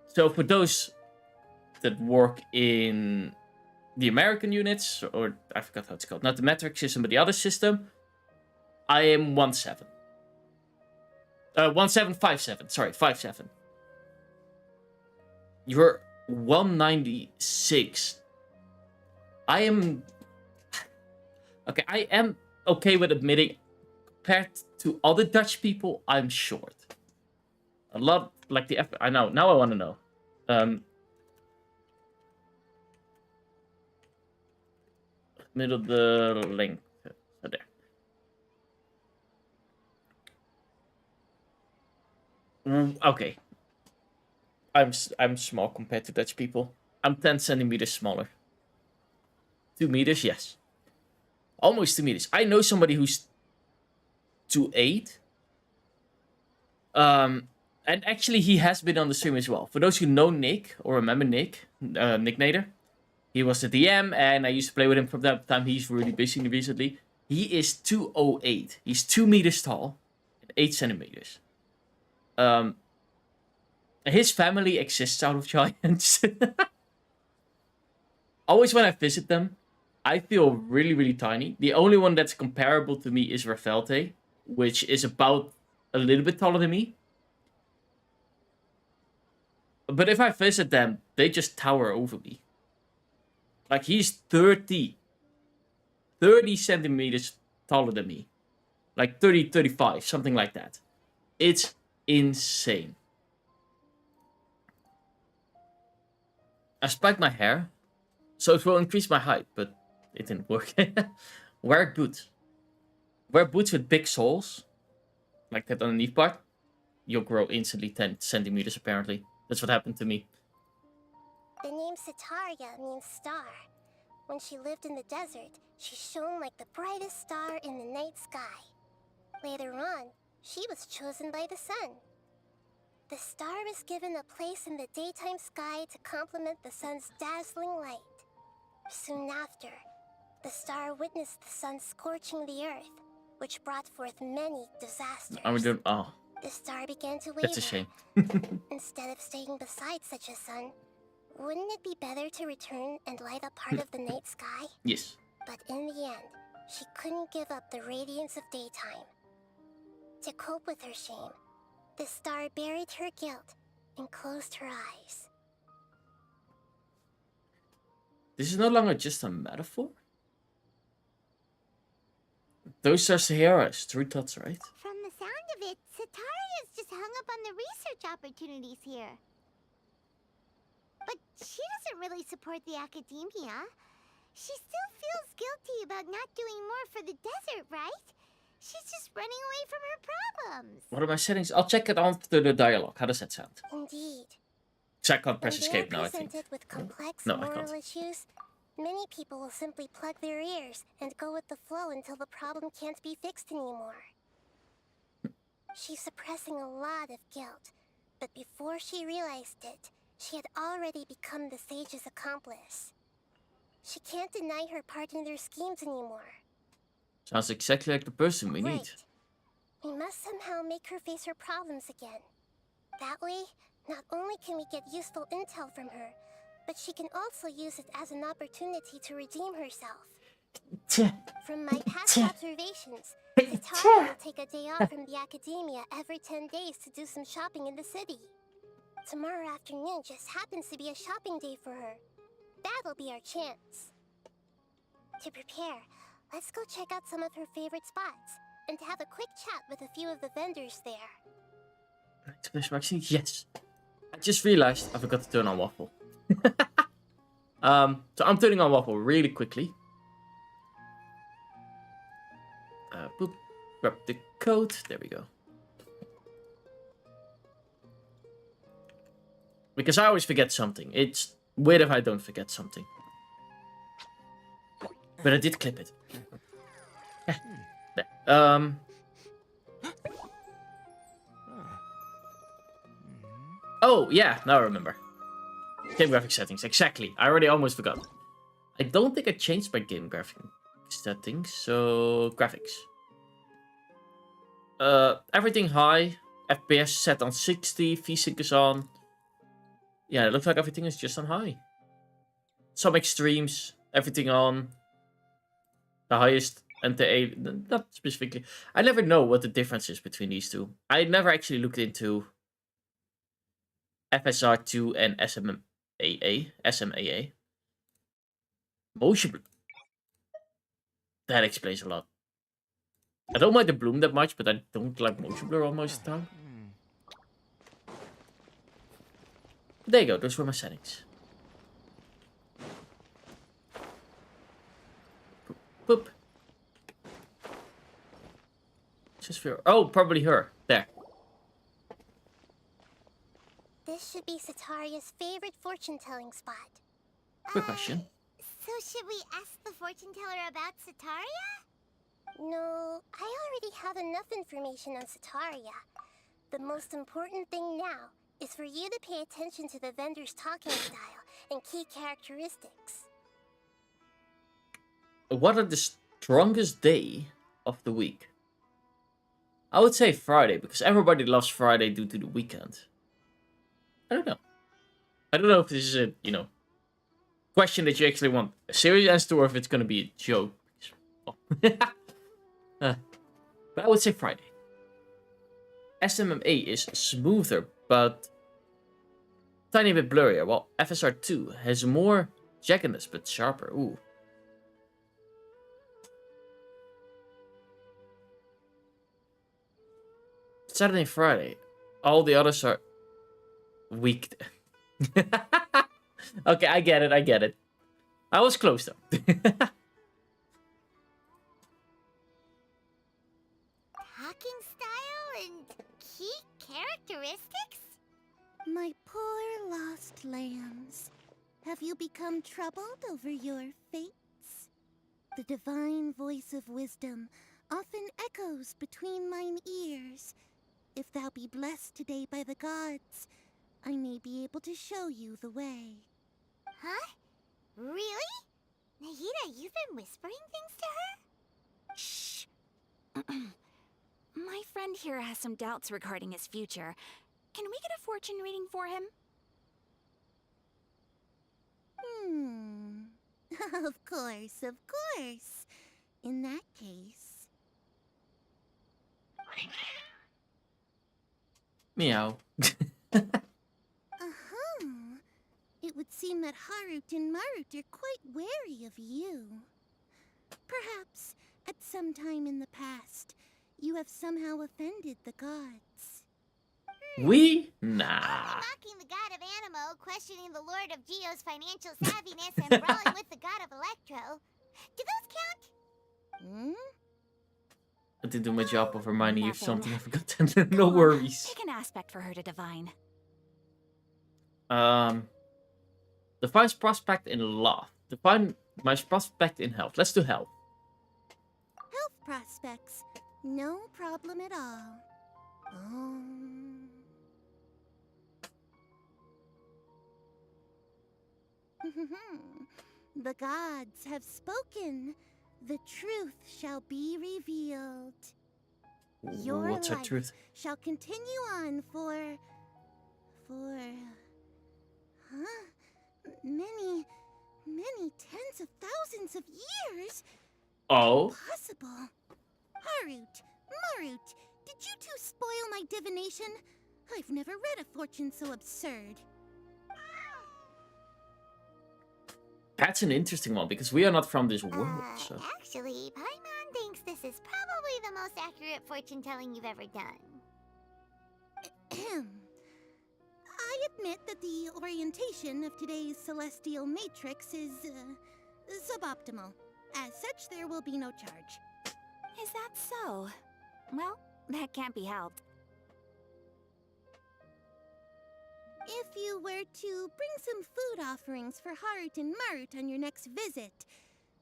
So for those that work in the American units, or I forgot how it's called, not the metric system, but the other system, I am 1.7. 1.757. Sorry, 5'7". You're 196. I am... Okay, I am okay with admitting, compared to other Dutch people, I'm short. A lot, like the... I know, now I want to know. Middle the length. So there. Okay. I'm small compared to Dutch people. I'm 10 centimeters smaller. 2 meters, yes. Almost 2 meters. I know somebody who's 2'8". And actually he has been on the stream as well. For those who know Nick, or remember Nick, Nick Nader, he was the DM, and I used to play with him from that time. He's really busy recently. He is 208. He's 2 meters tall and 8 centimeters. His family exists out of giants. Always when I visit them, I feel really, really tiny. The only one that's comparable to me is Rafelte, which is about a little bit taller than me. But if I visit them, they just tower over me. Like, he's 30 centimeters taller than me. Like 30, 35, something like that. It's insane. I spiked my hair, so it will increase my height, but it didn't work. Wear boots. Wear boots with big soles, like that underneath part. You'll grow instantly 10 centimeters, apparently. That's what happened to me. The name Sitaria means star. When she lived in the desert, she shone like the brightest star in the night sky. Later on, she was chosen by the sun. The star was given a place in the daytime sky to complement the sun's dazzling light. Soon after, the star witnessed the sun scorching the earth, which brought forth many disasters. Are we doing... Oh. The star began to waver. That's a shame. Instead of staying beside such a sun, wouldn't it be better to return and light up part of the night sky? Yes. But in the end, she couldn't give up the radiance of daytime. To cope with her shame, the star buried her guilt and closed her eyes. This is no longer just a metaphor? Those are Sahara's true thoughts, right? From the sound of it, Sataria's just hung up on the research opportunities here. But she doesn't really support the academia. She still feels guilty about not doing more for the desert, right? She's just running away from her problems. What are my settings? I'll check it after the dialogue. How does that sound? Indeed. So I can't press When escape they're now, I think. presented with complex No, I moral can't. issues, many people will simply plug their ears and go with the flow until the problem can't be fixed anymore. She's suppressing a lot of guilt, but before she realized it, she had already become the sage's accomplice. She can't deny her part in their schemes anymore. Sounds exactly like the person we need. Right. We must somehow make her face her problems again. That way, not only can we get useful intel from her, but she can also use it as an opportunity to redeem herself. From my past observations, Sataria will take a day off from the academia every 10 days to do some shopping in the city. Tomorrow afternoon just happens to be a shopping day for her. That'll be our chance. To prepare, let's go check out some of her favorite spots and have a quick chat with a few of the vendors there. Yes. I just realized I forgot to turn on Waffle. So I'm turning on Waffle really quickly. Boop. Grab the code. There we go. Because I always forget something. It's weird if I don't forget something. But I did clip it. There. Oh, yeah, now I remember. Game graphic settings, exactly. I already almost forgot. I don't think I changed my game graphic settings, so graphics. Everything high. FPS set on 60, VSync is on. Yeah, it looks like everything is just on high. Some extremes, everything on. The highest and the A, not specifically. I never know what the difference is between these two. I never actually looked into FSR2 and SMAA. Motion blur. That explains a lot. I don't mind the bloom that much, but I don't like motion blur almost the time. There you go, those were my settings. Boop. Just for... Oh, probably her. There. This should be Sataria's favorite fortune-telling spot. Quick question. So should we ask the fortune teller about Sataria? No, I already have enough information on Sataria. The most important thing now is for you to pay attention to the vendor's talking style and key characteristics. What are the strongest day of the week? I would say Friday, because everybody loves Friday due to the weekend. I don't know. I don't know if this is a, question that you actually want a serious answer to, or if it's going to be a joke. Oh. But I would say Friday. SMMA is smoother, but tiny bit blurrier, while FSR2 has more jaggedness, but sharper. Ooh. Saturday and Friday. All the others are weak. Okay, I get it. I was close though. Talking style and key characteristics? My poor lost lambs, have you become troubled over your fates? The divine voice of wisdom often echoes between mine ears. If thou be blessed today by the gods, I may be able to show you the way. Huh? Really? Nahida, you've been whispering things to her? Shh! My friend here has some doubts regarding his future. Can we get a fortune reading for him? Of course, of course. In that case... Meow. Uh-huh. It would seem that Harut and Marut are quite wary of you. Perhaps, at some time in the past, you have somehow offended the gods. We? Only Nah. mocking the god of Animo, questioning the lord of Geo's financial savviness, and brawling with the god of Electro. Do those count? Hmm? I did do my job of reminding you of Nothing. something I forgot. No worries. Pick an aspect for her to divine. Define prospect in love. Define my prospect in health. Let's do health. Health prospects. No problem at all. The gods have spoken. The truth shall be revealed. Your What's our life truth? shall continue on for many tens of thousands of years. Oh. Possible. Harut, Marut, did you two spoil my divination? I've never read a fortune so absurd. That's an interesting one because we are not from this world. So. Actually, Paimon thinks this is probably the most accurate fortune telling you've ever done. I admit that the orientation of today's celestial matrix is suboptimal. As such, there will be no charge. Is that so? Well, that can't be helped. If you were to bring some food offerings for Harut and Marut on your next visit,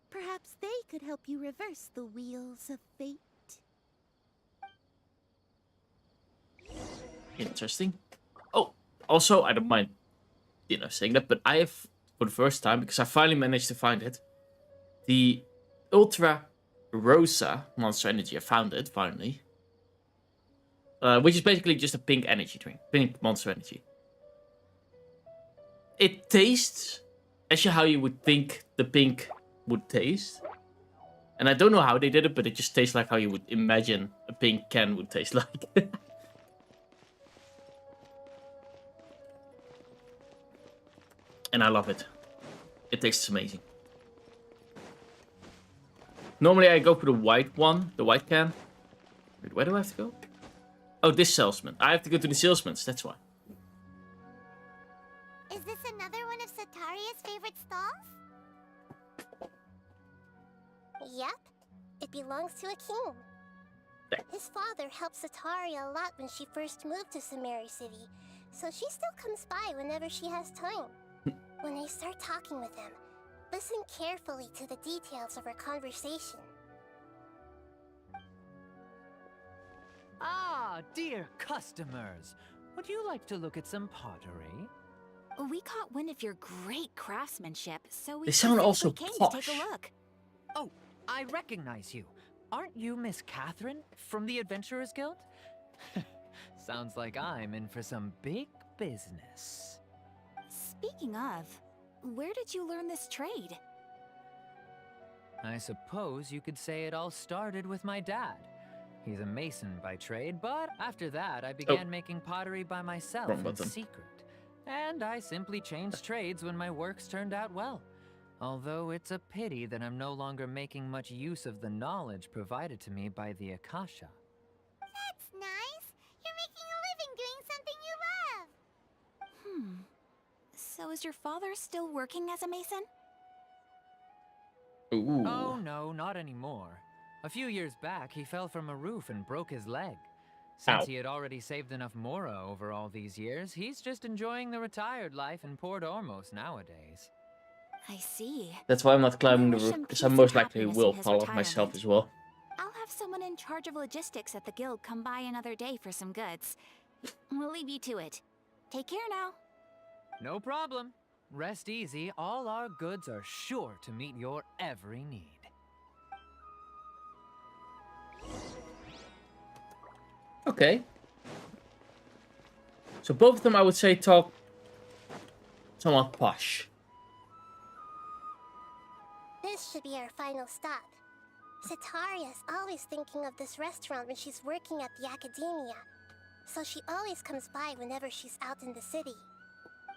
perhaps they could help you reverse the wheels of fate. Interesting. Oh, also, I don't mind, saying that, but I have, for the first time, because I finally managed to find it, the Ultra Rosa Monster Energy. I found it, finally. Which is basically just a pink energy drink. Pink Monster Energy. It tastes actually how you would think the pink would taste. And I don't know how they did it, but it just tastes like how you would imagine a pink can would taste like. And I love it. It tastes amazing. Normally I go for the white one, the white can. Wait, where do I have to go? Oh, this salesman. I have to go to the salesman's, that's why. Is this another one of Sataria's favorite stalls? Yep. It belongs to a king. There. His father helped Sataria a lot when she first moved to Samari City, so she still comes by whenever she has time. When I start talking with him, listen carefully to the details of our conversation. Ah, dear customers. Would you like to look at some pottery? We caught wind of your great craftsmanship, so we They sound also specifically came posh. to take a look. Oh, I recognize you. Aren't you Miss Catherine from the Adventurers Guild? Sounds like I'm in for some big business. Speaking of, where did you learn this trade? I suppose you could say it all started with my dad. He's a mason by trade, but after that I began making pottery by myself Wrong in button. secret. And I simply changed trades when my works turned out well. Although it's a pity that I'm no longer making much use of the knowledge provided to me by the Akasha. That's nice. You're making a living doing something you love. So is your father still working as a mason? Ooh. Oh no, not anymore. A few years back, he fell from a roof and broke his leg. Since Ow. he had already saved enough Mora over all these years, he's just enjoying the retired life in Port Ormos nowadays. I see. That's why I'm not climbing the wish roof, him because peace I and most likely happiness will in his fall off myself retirement. as well. I'll have someone in charge of logistics at the guild come by another day for some goods. We'll leave you to it. Take care now. No problem. Rest easy, all our goods are sure to meet your every need. Okay. So both of them, I would say, talk somewhat posh. This should be our final stop. Sataria's always thinking of this restaurant when she's working at the academia. So she always comes by whenever she's out in the city.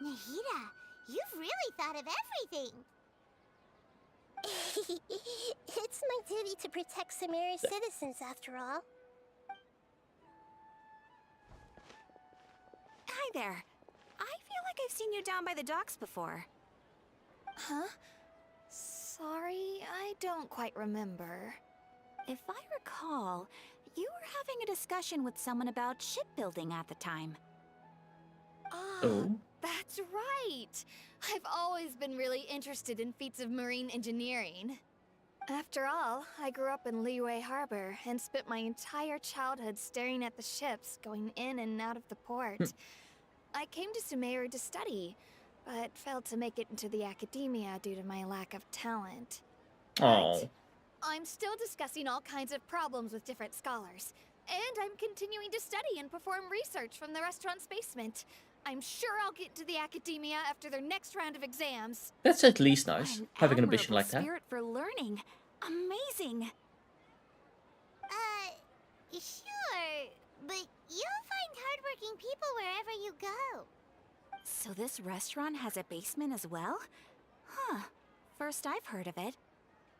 Nahida, you've really thought of everything. It's my duty to protect Samaria's citizens, after all. Hi there. I feel like I've seen you down by the docks before. Huh? Sorry, I don't quite remember. If I recall, you were having a discussion with someone about shipbuilding at the time. Oh. That's right! I've always been really interested in feats of marine engineering. After all, I grew up in Liyue Harbor and spent my entire childhood staring at the ships going in and out of the port. I came to Sumeru to study, but failed to make it into the academia due to my lack of talent. Oh. But I'm still discussing all kinds of problems with different scholars, and I'm continuing to study and perform research from the restaurant's basement. I'm sure I'll get to the academia after their next round of exams. That's at least nice, having an ambition admirable like that. Spirit for learning. Amazing. Sure, but you'll find hardworking people wherever you go. So this restaurant has a basement as well? Huh. First I've heard of it.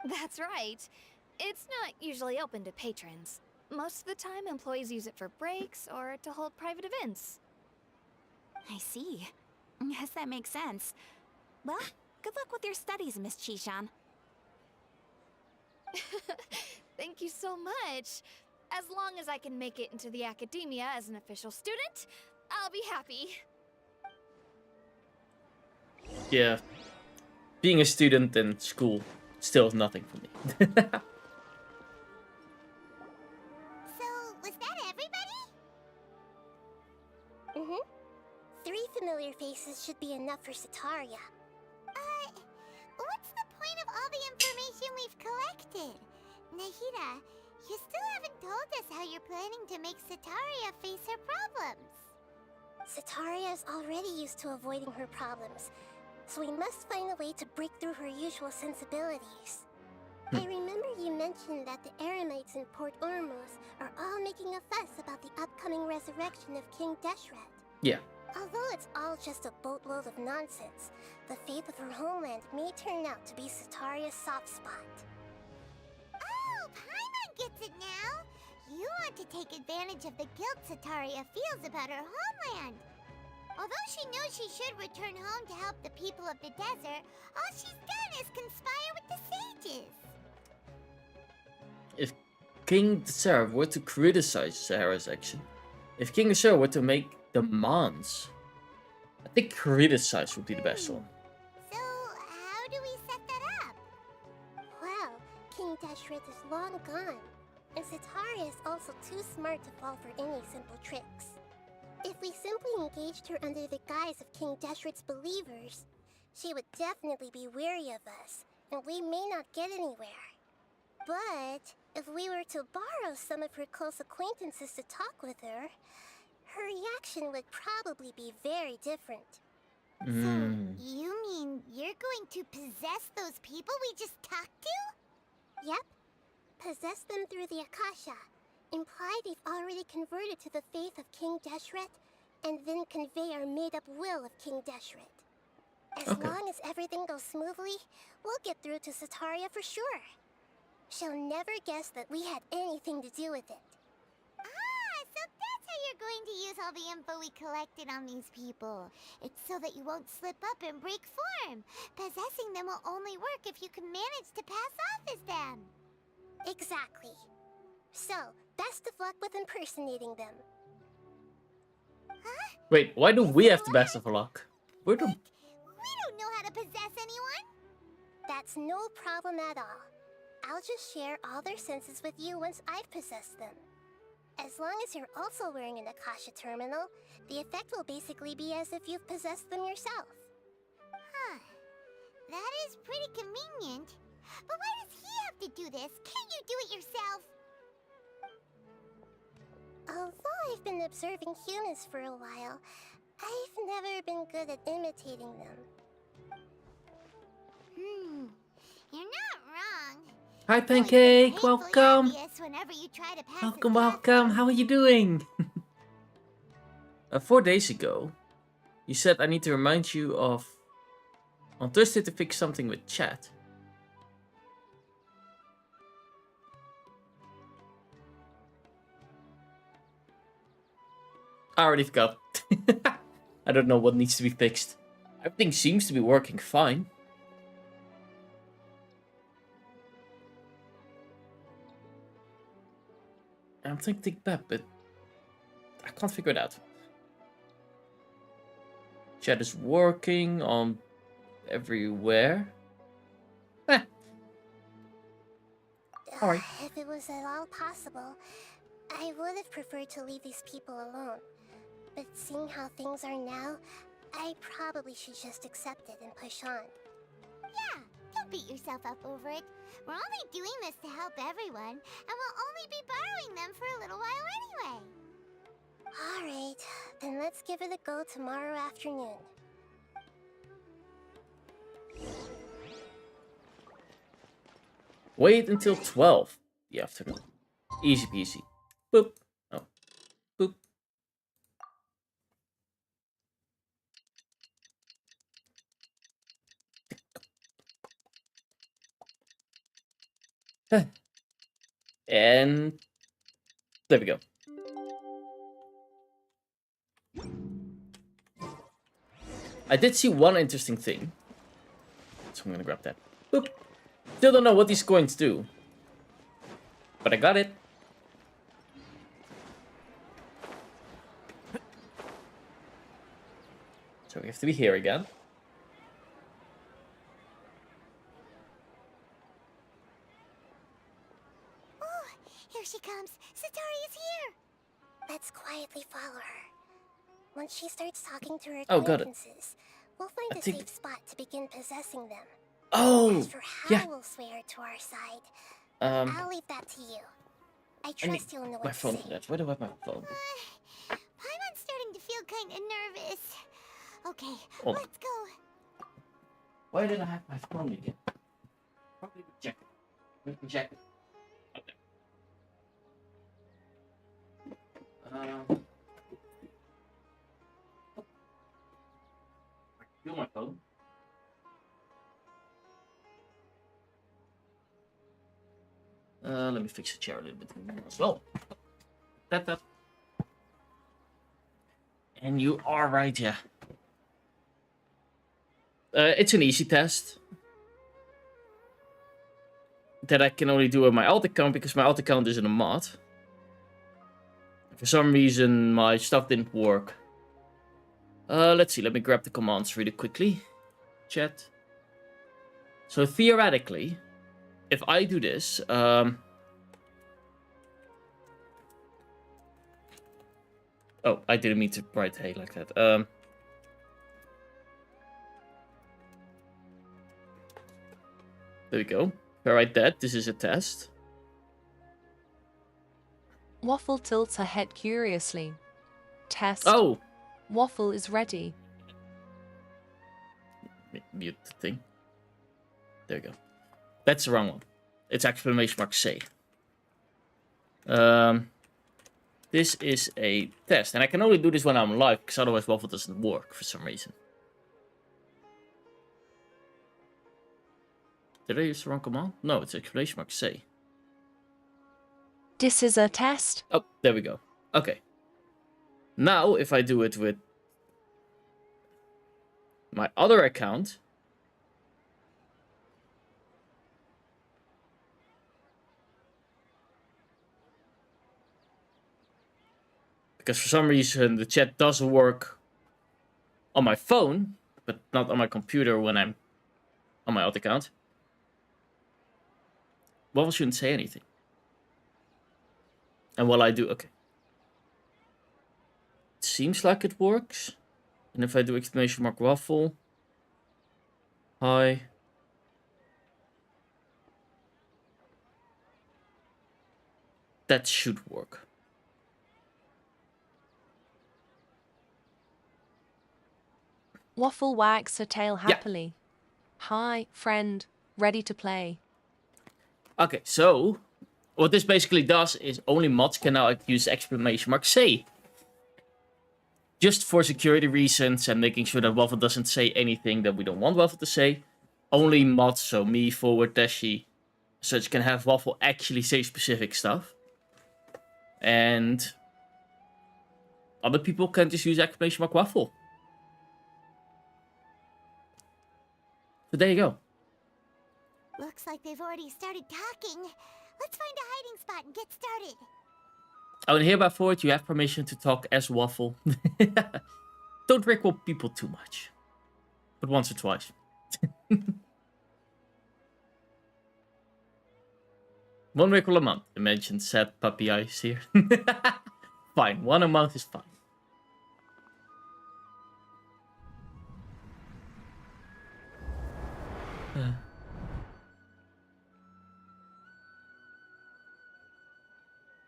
That's right. It's not usually open to patrons. Most of the time, employees use it for breaks or to hold private events. I see. Yes, that makes sense. Well, good luck with your studies, Miss Chishan. Thank you so much. As long as I can make it into the academia as an official student, I'll be happy. Yeah. Being a student in school still is nothing for me. So, was that everybody? Mm-hmm. 3 familiar faces should be enough for Sataria. What's the point of all the information we've collected? Nahida, you still haven't told us how you're planning to make Sataria face her problems. Sataria is already used to avoiding her problems, so we must find a way to break through her usual sensibilities. I remember you mentioned that the Eremites in Port Ormuz are all making a fuss about the upcoming resurrection of King Deshret. Yeah. Although it's all just a boatload of nonsense, the fate of her homeland may turn out to be Sataria's soft spot. Oh, Paimon gets it now! You want to take advantage of the guilt Sataria feels about her homeland. Although she knows she should return home to help the people of the desert, all she's done is conspire with the sages. If King Sarah were to criticize Sarah's action, if King Sarah were to make demands, I think criticize would be the best one. So, how do we set that up? Well, King Deshret is long gone, and Sataria is also too smart to fall for any simple tricks. If we simply engaged her under the guise of King Deshret's believers, she would definitely be weary of us, and we may not get anywhere. But if we were to borrow some of her close acquaintances to talk with her, her reaction would probably be very different. You mean you're going to possess those people we just talked to? Yep. Possess them through the Akasha. Imply they've already converted to the faith of King Deshret, and then convey our made-up will of King Deshret. As long as everything goes smoothly, we'll get through to Sataria for sure. She'll never guess that we had anything to do with it. Ah, so that's how you're going to use all the info we collected on these people. It's so that you won't slip up and break form. Possessing them will only work if you can manage to pass off as them. Exactly. So, best of luck with impersonating them. Huh? Wait, why do we have the best of luck? We're the... We don't know how to possess anyone. That's no problem at all. I'll just share all their senses with you once I've possessed them. As long as you're also wearing an Akasha terminal, the effect will basically be as if you've possessed them yourself. Huh. That is pretty convenient. But why does he have to do this? Can't you do it yourself? Although I've been observing humans for a while, I've never been good at imitating them. You're not wrong. Hi, Though it's Pancake. painfully Welcome. obvious whenever you try to pass Welcome, as welcome. Genshin. How are you doing? 4 days ago, you said I need to remind you of on Thursday to fix something with chat. I already forgot. I don't know what needs to be fixed. Everything seems to be working fine. I'm thinking back, but I can't figure it out. Chat is working on everywhere. Alright. If it was at all possible, I would have preferred to leave these people alone. But seeing how things are now, I probably should just accept it and push on. Yeah, don't beat yourself up over it. We're only doing this to help everyone, and we'll only be borrowing them for a little while anyway. Alright, then let's give it a go tomorrow afternoon. Wait until 12 the afternoon. Easy peasy. Boop. Oh. Boop. And there we go. I did see one interesting thing. So I'm gonna grab that. Boop. Still don't know what these coins do. But I got it. So we have to be here again. Oh, here she comes. Satori is here. Let's quietly follow her. Once she starts talking to her Oh, got it. acquaintances, we'll find I a think- safe spot to begin possessing them. Oh, As for how yeah. we'll sway her to our side, Um, I'll leave that to you. I I need trust you'll know my what to phone say. for that. Where do I have my phone? Paimon's starting to feel kind of nervous. Okay, Hold on. let's go. Why did I have my phone again? Probably the jacket. With the jacket. Okay. I can feel my phone. Let me fix the chair a little bit as well. That. And you are right, yeah. It's an easy test. That I can only do on my alt account because my alt account isn't a mod. For some reason, my stuff didn't work. Let's see, let me grab the commands really quickly. Chat. So theoretically, if I do this, oh, I didn't mean to write hey like that. There we go. If I write that, this is a test. Waffle tilts her head curiously. Test. Oh! Waffle is ready. Mute the thing. There we go. That's the wrong one. It's exclamation mark say. This is a test. And I can only do this when I'm live, because otherwise Waffle doesn't work for some reason. Did I use the wrong command? No, it's exclamation mark say. This is a test. Oh, there we go. Okay. Now, if I do it with my other account, because for some reason the chat does work on my phone, but not on my computer when I'm on my alt account. Waffle shouldn't say anything. And while I do, okay. It seems like it works. And if I do exclamation mark Waffle, hi. That should work. Waffle wags her tail happily. Hi, friend. Ready to play. Okay, so what this basically does is only mods can now use exclamation mark say. Just for security reasons and making sure that Waffle doesn't say anything that we don't want Waffle to say. Only mods, so me, Forward, Dashi, such can have Waffle actually say specific stuff. And other people can just use exclamation mark Waffle. So there you go. Looks like they've already started talking. Let's find a hiding spot and get started. Oh, and hereby forward, you have permission to talk as Waffle. Don't rickle people too much. But once or twice. One rickle a month. Imagine sad puppy eyes here. Fine, one a month is fine.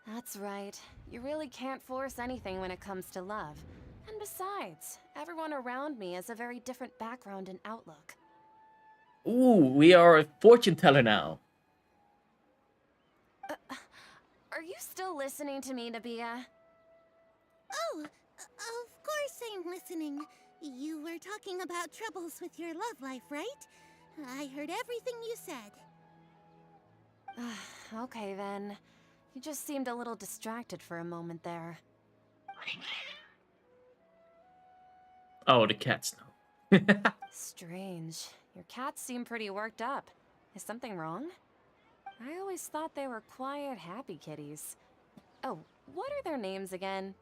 That's right. You really can't force anything when it comes to love. And besides, everyone around me has a very different background and outlook. Ooh, we are a fortune teller now. Are you still listening to me, Nabia? Oh, of course I'm listening. You were talking about troubles with your love life, right? I heard everything you said. Okay then. You just seemed a little distracted for a moment there. Oh, the cats know. Strange. Your cats seem pretty worked up. Is something wrong? I always thought they were quiet, happy kitties. Oh, what are their names again?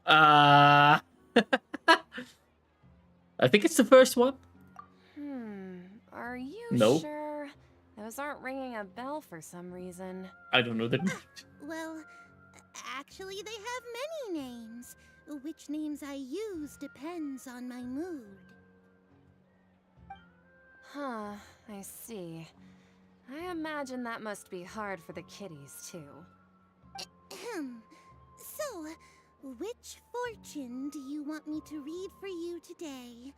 I think it's the first one. Are you No. sure? Those aren't ringing a bell for some reason. I don't know the name. Well, actually they have many names. Which names I use depends on my mood. Huh, I see. I imagine that must be hard for the kitties, too. So, which fortune do you want me to read for you today?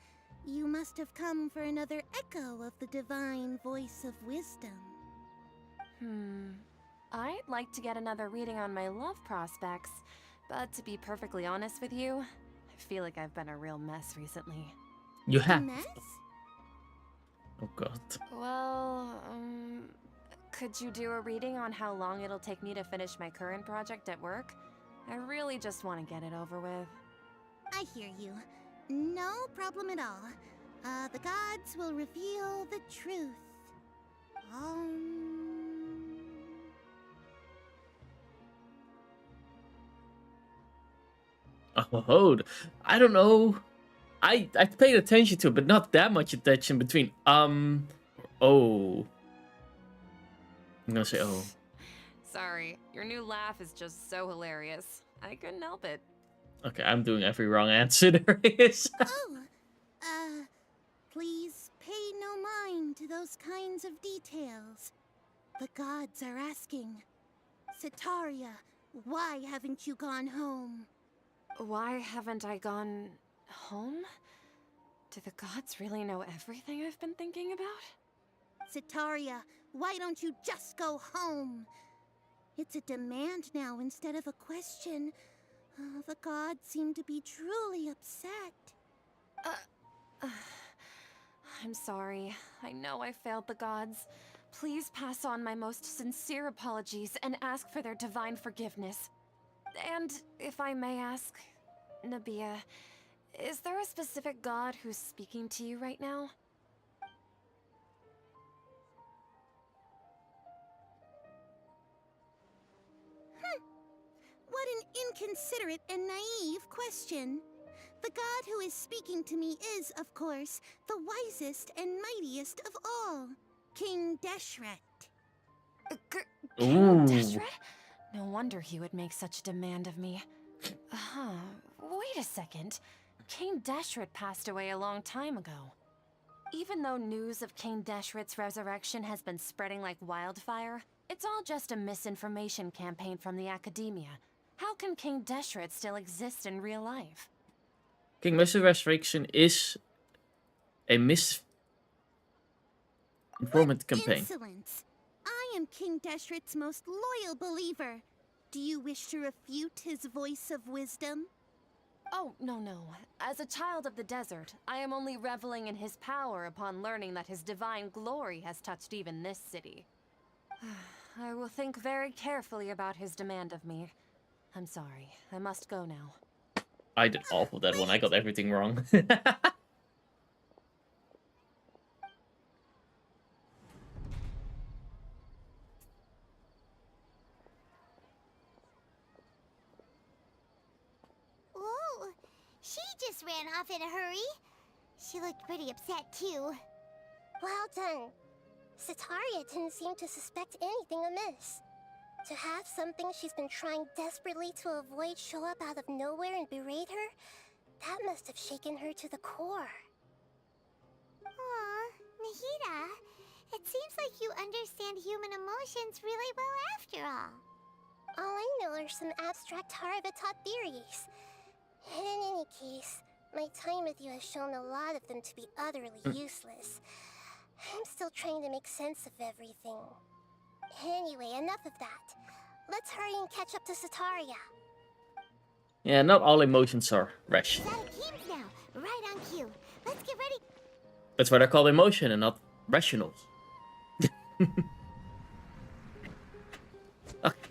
You must have come for another echo of the divine voice of wisdom. I'd like to get another reading on my love prospects, but to be perfectly honest with you, I feel like I've been a real mess recently. You have. Mess? Oh god. Well, could you do a reading on how long it'll take me to finish my current project at work? I really just want to get it over with. I hear you. No problem at all. The gods will reveal the truth. Oh, I don't know. I paid attention to it, but not that much attention between oh. I'm gonna say oh. Sorry, your new laugh is just so hilarious. I couldn't help it. Okay, I'm doing every wrong answer there is. Please pay no mind to those kinds of details. The gods are asking, Setaria, why haven't you gone home? Why haven't I gone home? Do the gods really know everything I've been thinking about? Setaria, why don't you just go home? It's a demand now instead of a question. The gods seem to be truly upset. I'm sorry. I know I failed the gods. Please pass on my most sincere apologies and ask for their divine forgiveness. And if I may ask, Nabia, is there a specific god who's speaking to you right now? What an inconsiderate and naive question. The god who is speaking to me is, of course, the wisest and mightiest of all, King Deshret. King Deshret? No wonder he would make such a demand of me. Wait a second. King Deshret passed away a long time ago. Even though news of King Deshret's resurrection has been spreading like wildfire, it's all just a misinformation campaign from the academia. How can King Deshret still exist in real life? King Mr. Restoration is a misinformant campaign. Insolence! I am King Deshret's most loyal believer. Do you wish to refute his voice of wisdom? Oh, no. As a child of the desert, I am only reveling in his power upon learning that his divine glory has touched even this city. I will think very carefully about his demand of me. I'm sorry. I must go now. I did awful that one. I got everything wrong. Whoa, she just ran off in a hurry. She looked pretty upset too. Well done. Sataria didn't seem to suspect anything amiss. To have something she's been trying desperately to avoid show up out of nowhere and berate her, that must have shaken her to the core. Aw, Nahida, it seems like you understand human emotions really well after all. All I know are some abstract Harava-taught theories. In any case, my time with you has shown a lot of them to be utterly useless. I'm still trying to make sense of everything. Anyway, enough of that. Let's hurry and catch up to Sataria. Yeah, not all emotions are rational. That Akeem's now, right on cue. Let's get ready. That's why they're called emotion and not rationals. Okay.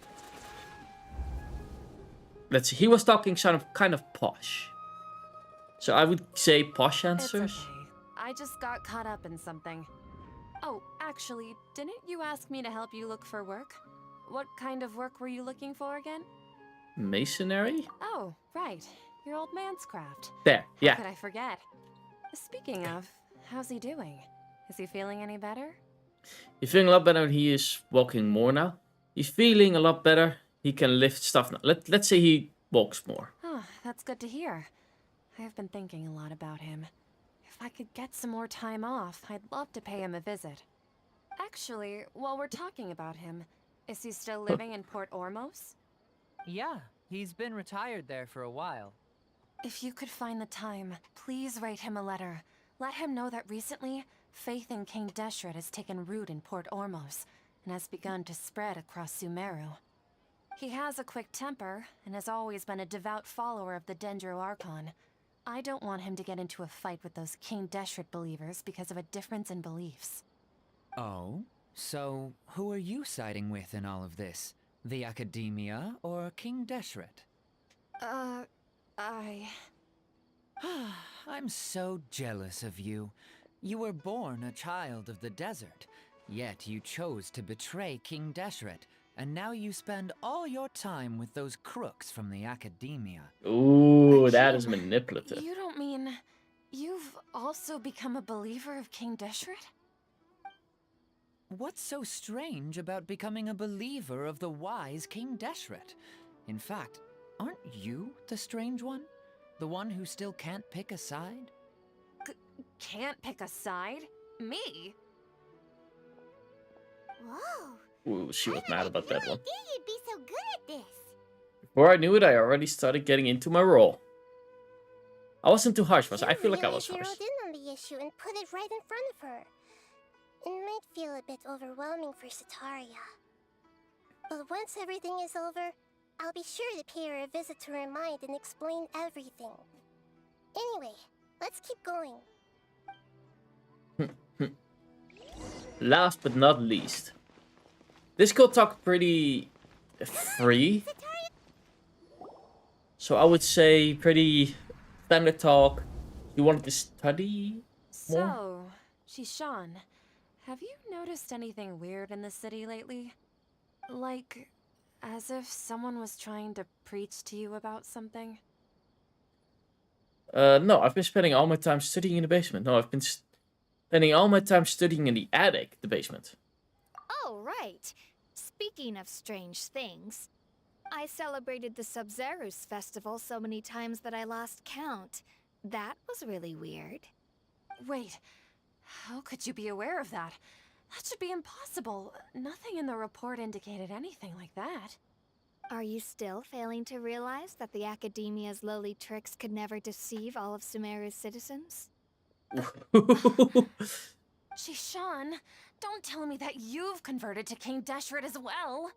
Let's see. He was talking kind of posh. So I would say posh answers. It's okay. I just got caught up in something. Oh, actually, didn't you ask me to help you look for work? What kind of work were you looking for again? Masonry? Oh, right. Your old man's craft. There, yeah. How could I forget? Speaking of, how's he doing? Is he feeling any better? He's feeling a lot better. He is walking more now. He's feeling a lot better. He can lift stuff now. Let's say he walks more. Oh, that's good to hear. I have been thinking a lot about him. If I could get some more time off, I'd love to pay him a visit. Actually, while we're talking about him, is he still living in Port Ormos? Yeah, he's been retired there for a while. If you could find the time, please write him a letter. Let him know that recently, faith in King Deshret has taken root in Port Ormos and has begun to spread across Sumeru. He has a quick temper and has always been a devout follower of the Dendro Archon. I don't want him to get into a fight with those King Deshret believers because of a difference in beliefs. Oh? So, who are you siding with in all of this? The Academia or King Deshret? I'm so jealous of you. You were born a child of the desert, yet you chose to betray King Deshret, and now you spend all your time with those crooks from the Academia. Ooh, that is manipulative. You don't mean you've also become a believer of King Deshret? What's so strange about becoming a believer of the wise King Deshret? In fact, aren't you the strange one? The one who still can't pick a side? Can't pick a side? Me? Whoa. Ooh, she was mad about that one. I knew you'd be so good at this. Before I knew it, I already started getting into my role. I wasn't too harsh, was I? I feel like I was harsh. Zeroed in on the issue and put it right in front of her. It might feel a bit overwhelming for Sataria. But once everything is over, I'll be sure to pay her a visit to her mind and explain everything. Anyway, let's keep going. Last but not least. This girl talked pretty free. So I would say pretty standard talk. You wanted to study more? So, Shishan, have you noticed anything weird in the city lately? Like, as if someone was trying to preach to you about something? No, I've been spending all my time studying in the basement. No, I've been spending all my time studying in the attic, the basement. Oh, right. Speaking of strange things, I celebrated the Sub-Zerus festival so many times that I lost count. That was really weird. Wait, how could you be aware of that? That should be impossible. Nothing in the report indicated anything like that. Are you still failing to realize that the Academia's lowly tricks could never deceive all of Sumeru's citizens? Shishan, don't tell me that you've converted to King Deshret as well.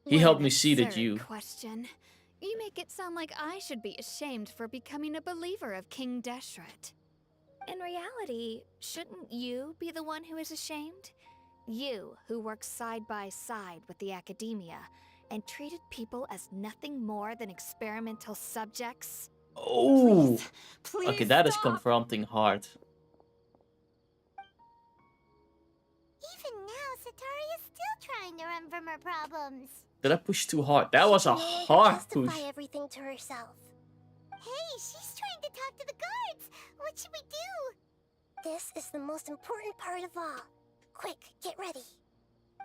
He What helped an me see that absurd you... question. You make it sound like I should be ashamed for becoming a believer of King Deshret. In reality, shouldn't you be the one who is ashamed? You, who works side by side with the Academia, and treated people as nothing more than experimental subjects? Oh! Please Okay, that is stop. confronting hard. Even now, Sataria's still trying to run from her problems. Did I push too hard? That was She a can no longer hard justify push. everything to herself. Hey, she's trying to talk to the guards. What should we do? This is the most important part of all. Quick, get ready.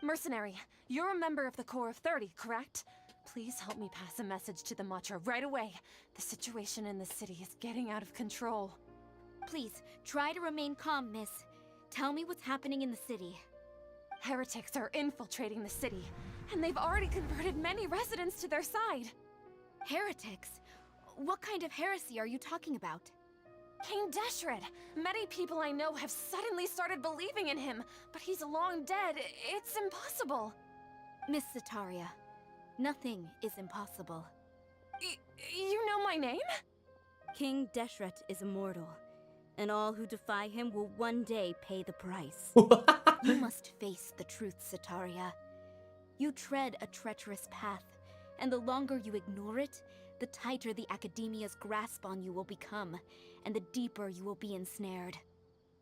Mercenary, you're a member of the Corps of 30, correct? Please help me pass a message to the Matcha right away. The situation in the city is getting out of control. Please, try to remain calm, miss. Tell me what's happening in the city. Heretics are infiltrating the city, and they've already converted many residents to their side. Heretics? What kind of heresy are you talking about? King Deshret! Many people I know have suddenly started believing in him, but he's long dead. It's impossible. Miss Sataria, nothing is impossible. You know my name? King Deshret is immortal, and all who defy him will one day pay the price. You must face the truth, Sataria. You tread a treacherous path, and the longer you ignore it, the tighter the Academia's grasp on you will become, and the deeper you will be ensnared.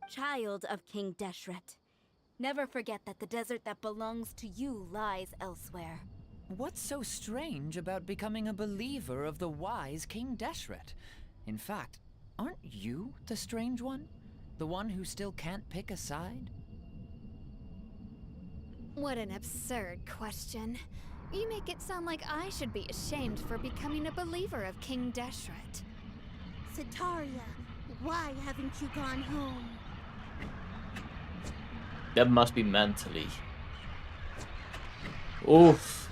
Child of King Deshret, never forget that the desert that belongs to you lies elsewhere. What's so strange about becoming a believer of the wise King Deshret? In fact, aren't you the strange one? The one who still can't pick a side? What an absurd question. You make it sound like I should be ashamed for becoming a believer of King Deshret. Sataria, why haven't you gone home? That must be mentally. Oof.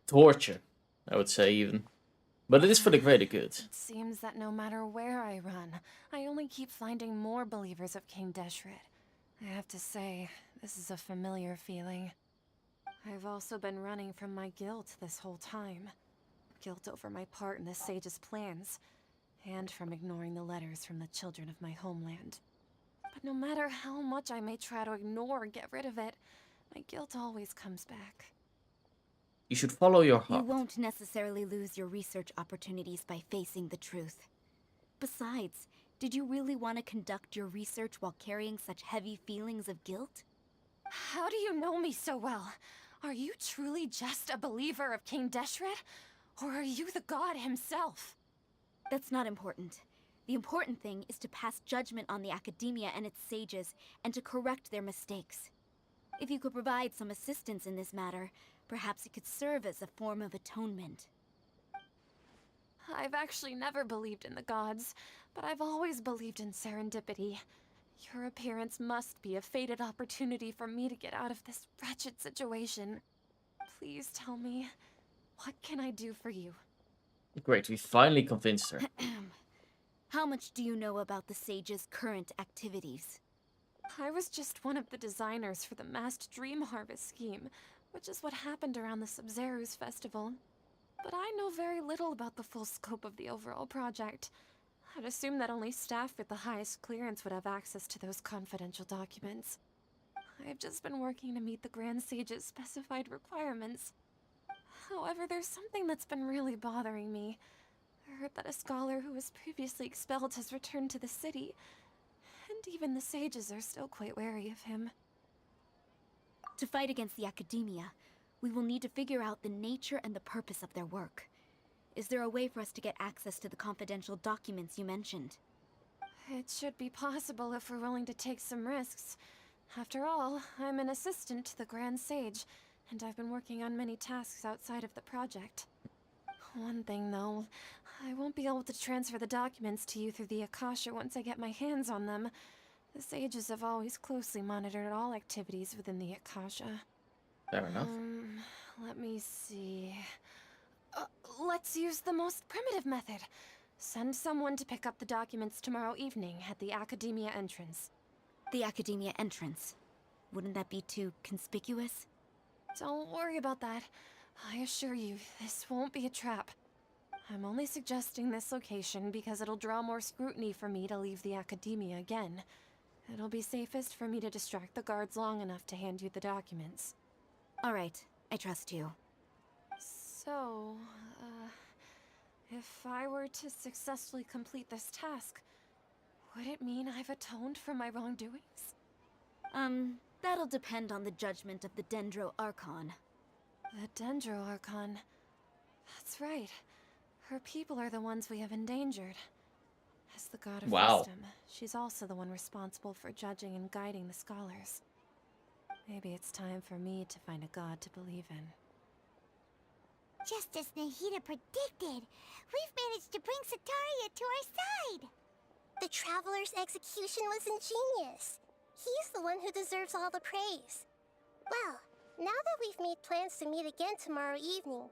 Torture, I would say even. But it is for the greater good. It seems that no matter where I run, I only keep finding more believers of King Deshret. I have to say, this is a familiar feeling. I've also been running from my guilt this whole time. Guilt over my part in the Sage's plans, and from ignoring the letters from the children of my homeland. But no matter how much I may try to ignore or get rid of it, my guilt always comes back. You should follow your heart. You won't necessarily lose your research opportunities by facing the truth. Besides, did you really want to conduct your research while carrying such heavy feelings of guilt? How do you know me so well? Are you truly just a believer of King Deshret? Or are you the god himself? That's not important. The important thing is to pass judgment on the Academia and its sages, and to correct their mistakes. If you could provide some assistance in this matter, perhaps it could serve as a form of atonement. I've actually never believed in the gods, but I've always believed in serendipity. Your appearance must be a fated opportunity for me to get out of this wretched situation. Please tell me, what can I do for you? Great, we finally convinced her. How much do you know about the sage's current activities? I was just one of the designers for the masked dream harvest scheme, which is what happened around the Sub-Zeru's festival. But I know very little about the full scope of the overall project. I'd assume that only staff with the highest clearance would have access to those confidential documents. I've just been working to meet the Grand Sage's specified requirements. However, there's something that's been really bothering me. I heard that a scholar who was previously expelled has returned to the city, and even the sages are still quite wary of him. To fight against the Academia, we will need to figure out the nature and the purpose of their work. Is there a way for us to get access to the confidential documents you mentioned? It should be possible if we're willing to take some risks. After all, I'm an assistant to the Grand Sage, and I've been working on many tasks outside of the project. One thing, though, I won't be able to transfer the documents to you through the Akasha once I get my hands on them. The sages have always closely monitored all activities within the Akasha. Fair enough. Let me see. Let's use the most primitive method. Send someone to pick up the documents tomorrow evening at the Academia entrance. The Academia entrance. Wouldn't that be too conspicuous? Don't worry about that. I assure you, this won't be a trap. I'm only suggesting this location because it'll draw more scrutiny for me to leave the Academia again. It'll be safest for me to distract the guards long enough to hand you the documents. All right, I trust you. So, if I were to successfully complete this task, would it mean I've atoned for my wrongdoings? That'll depend on the judgment of the Dendro Archon. The Dendro Archon. That's right. Her people are the ones we have endangered. As the god of wisdom, she's also the one responsible for judging and guiding the scholars. Maybe it's time for me to find a god to believe in. Just as Nahida predicted, we've managed to bring Sataria to our side! The Traveler's execution was ingenious. He's the one who deserves all the praise. Well, now that we've made plans to meet again tomorrow evening,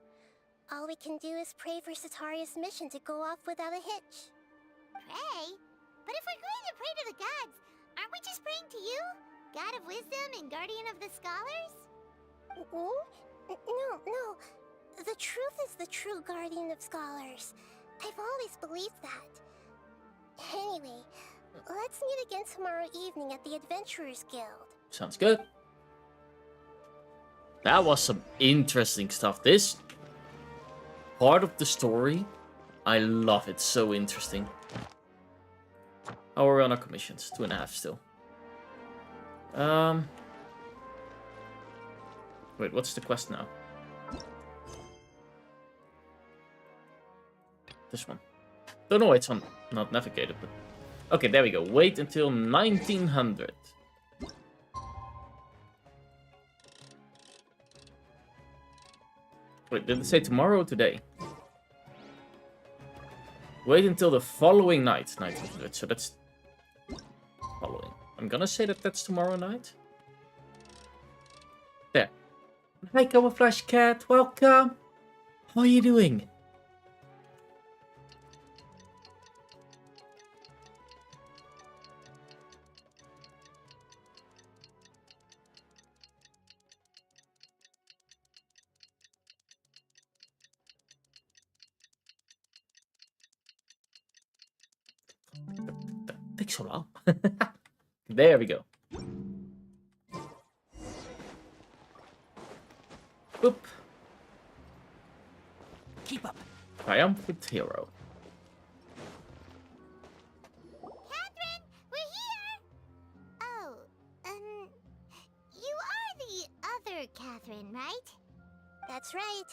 all we can do is pray for Sataria's mission to go off without a hitch. Pray? But if we're going to pray to the gods, aren't we just praying to you? God of wisdom and guardian of the scholars? No. The truth is the true guardian of scholars. I've always believed that. Anyway, let's meet again tomorrow evening at the Adventurers Guild. Sounds good. That was some interesting stuff. This part of the story, I love it. So interesting. How are we on our commissions? 2.5 still. Wait, what's the quest now? This one. Don't know why it's not navigated, but... Okay, there we go. Wait until 1900. Wait, did it say tomorrow or today? Wait until the following night, 1900. So that's... following. I'm gonna say that that's tomorrow night. There. Hi, Camouflage Cat. Welcome. How are you doing? That takes so long. There we go. Boop. Keep up. Triumphant hero. Catherine, we're here! Oh, you are the other Catherine, right? That's right.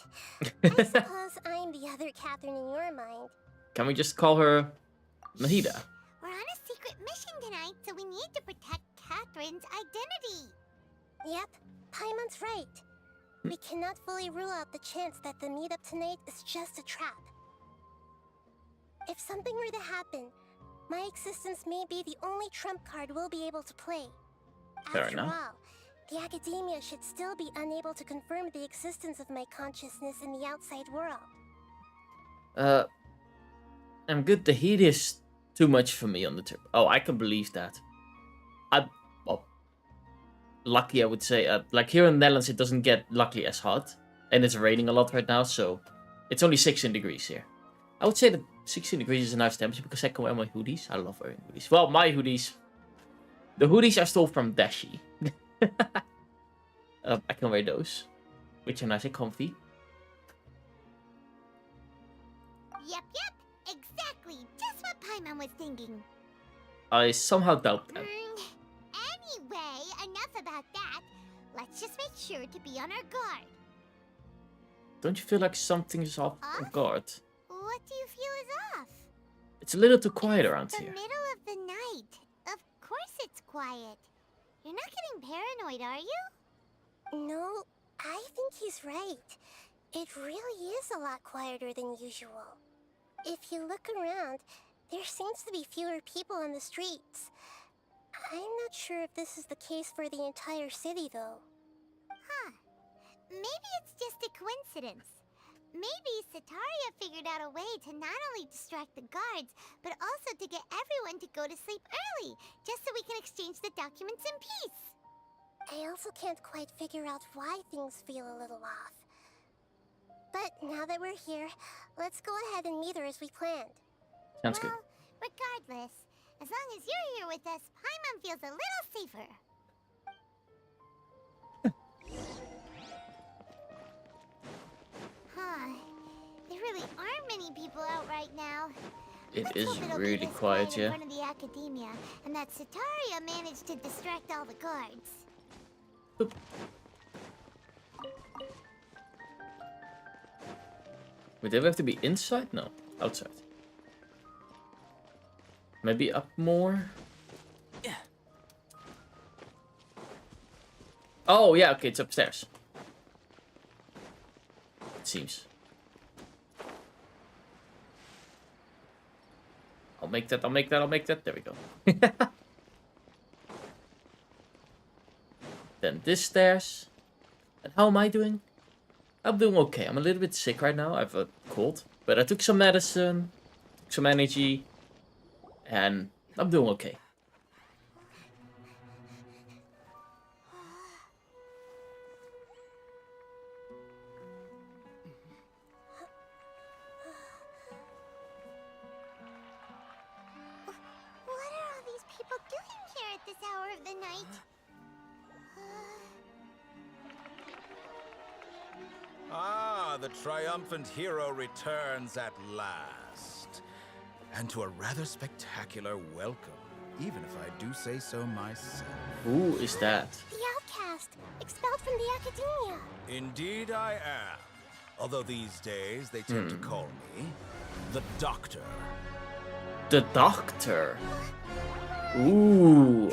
I suppose I'm the other Catherine in your mind. Can we just call her Nahida? We're on a secret mission tonight, so we need to protect Catherine's identity. Yep, Paimon's right. We cannot fully rule out the chance that the meetup tonight is just a trap. If something were to happen, my existence may be the only trump card we'll be able to play. Fair After enough. all, the Academia should still be unable to confirm the existence of my consciousness in the outside world. I'm good. The heat is too much for me on the trip. Oh, I can believe that. Well, lucky I would say. Like here in the Netherlands, it doesn't get luckily as hot, and it's raining a lot right now, so it's only 16 degrees here. I would say that 16 degrees is a nice temperature because I can wear my hoodies. I love wearing hoodies. Well, my hoodies. The hoodies I stole from Dashi. I can wear those, which are nice and comfy. Yep, exactly. Just what Paimon was thinking. I somehow doubt that. Anyway, enough about that. Let's just make sure to be on our guard. Don't you feel like something is off guard? What do you feel is off? It's a little too quiet around The here. middle of the night. Of course it's quiet. You're not getting paranoid, are you? No, I think he's right. It really is a lot quieter than usual. If you look around, there seems to be fewer people on the streets. I'm not sure if this is the case for the entire city, though. Huh. Maybe it's just a coincidence. Maybe Sataria figured out a way to not only distract the guards, but also to get everyone to go to sleep early, just so we can exchange the documents in peace. I also can't quite figure out why things feel a little off. But now that we're here, let's go ahead and meet her as we planned. Sounds good. Regardless, as long as you're here with us, Paimon feels a little safer. Huh. There really aren't many people out right now. It Let's is hope it'll be really this quiet, in yeah. front of the academia, and that Sataria managed to distract all the guards. Boop. Wait, do we have to be inside? No, outside. Maybe up more? Yeah. Oh, yeah, okay, it's upstairs. It seems. I'll make that, I'll make that, I'll make that. There we go. Then this stairs. And how am I doing? I'm doing okay. I'm a little bit sick right now. I have a cold. But I took some medicine, took some energy, and I'm doing okay. What are all these people doing here at this hour of the night? Ah, the triumphant hero returns at last. And to a rather spectacular welcome, even if I do say so myself. Who is that? The outcast, expelled from the academia. Indeed I am. Although these days they tend to call me the Doctor. The Doctor. Ooh.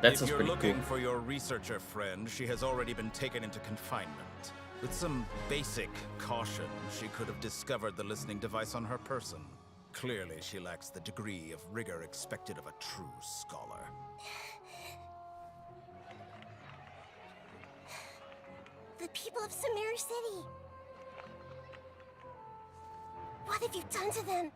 That If sounds you're pretty looking cool. for your researcher friend, she has already been taken into confinement. With some basic caution, she could have discovered the listening device on her person. Clearly, she lacks the degree of rigor expected of a true scholar. The people of Samir City. What have you done to them?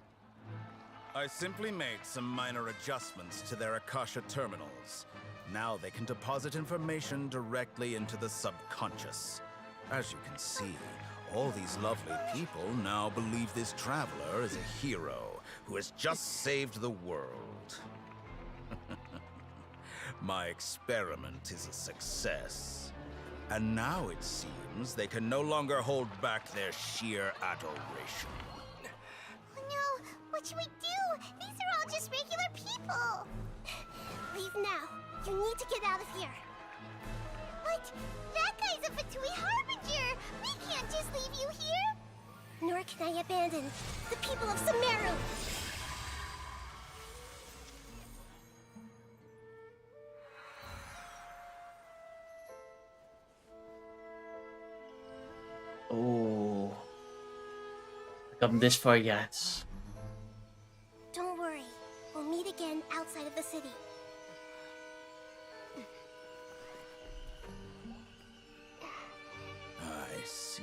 I simply made some minor adjustments to their Akasha terminals. Now they can deposit information directly into the subconscious. As you can see, all these lovely people now believe this traveler is a hero who has just saved the world. My experiment is a success. And now it seems they can no longer hold back their sheer adoration. Oh no, what should we do? These are all just regular people. Leave now. You need to get out of here. What? That guy's a Vtuber Harbinger! We can't just leave you here! Nor can I abandon the people of Sumeru. Oh. I got this far yet. Don't worry. We'll meet again outside of the city. I see.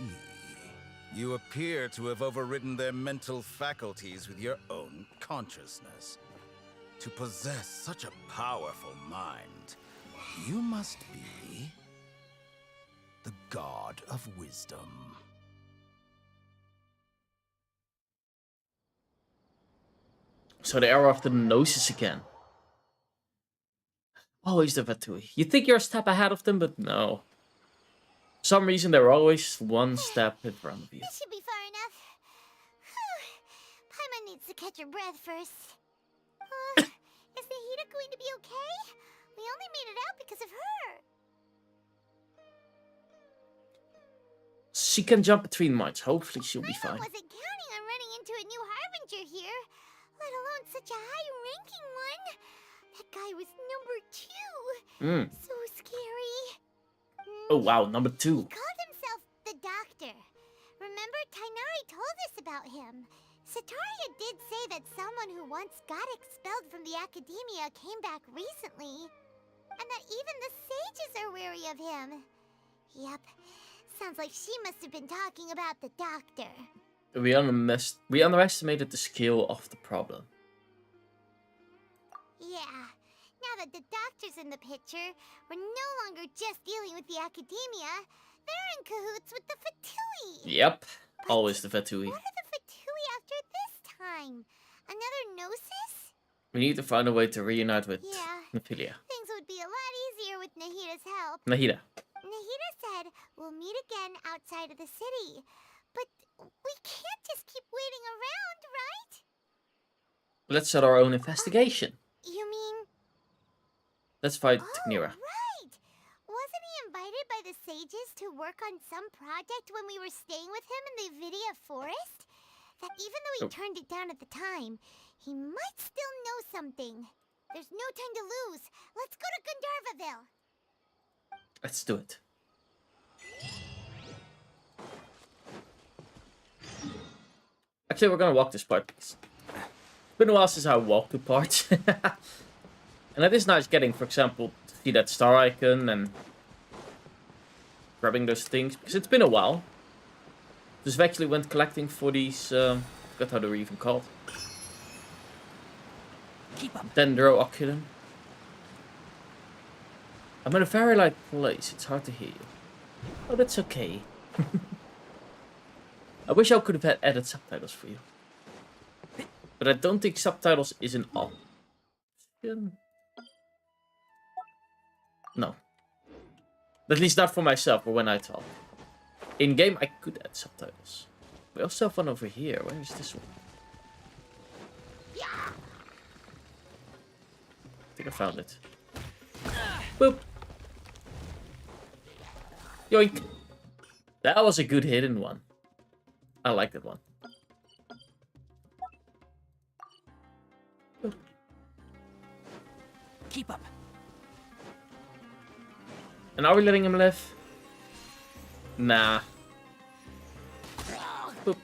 You appear to have overridden their mental faculties with your own consciousness. To possess such a powerful mind, you must be the god of wisdom. So they are after the noses again. Always the Vtuber. You think you're a step ahead of them, but no. For some reason, they're always one step in front of you. This should be far enough. Paimon needs to catch her breath first. Is Nahida going to be okay? We only made it out because of her. She can jump between minds. Hopefully she'll be Paimon fine. wasn't counting on running into a new Harbinger here, let alone such a high-ranking one. That guy was number 2. So scary. Oh wow, number 2. He called himself the Doctor. Remember, Tainari told us about him. Sataria did say that someone who once got expelled from the academia came back recently. And that even the sages are wary of him. Yep. Sounds like she must have been talking about the doctor. We underestimated the scale of the problem. Yeah. Now that the doctor's in the picture, we're no longer just dealing with the academia. They're in cahoots with the Fatui. Yep. Always the Fatui. What are the Fatui after this time? Another Gnosis? We need to find a way to reunite with Nephilia. Things would be a lot easier with Nahida's help. Nahida. Nahida said we'll meet again outside of the city. But we can't just keep waiting around, right? Let's start our own investigation. You mean... Let's fight Nira. Right! Wasn't he invited by the sages to work on some project when we were staying with him in the Vidia forest? That even though he turned it down at the time, he might still know something. There's no time to lose. Let's go to Gandharvaville. Let's do it. Actually, we're gonna walk this part because it's been a while since I walked the part. And it is nice getting, for example, to see that star icon and grabbing those things, because it's been a while. Just actually went collecting for these, I forgot how they were even called. Keep up. Dendrooculum. I'm in a very light place, it's hard to hear you. Oh, that's okay. I wish I could have had added subtitles for you. But I don't think subtitles is an option. No. At least not for myself or when I talk. In game, I could add subtitles. We also have one over here. Where is this one? I think I found it. Boop. Yoink. That was a good hidden one. I like that one. Boop. Keep up. And are we letting him live? Nah. Boop.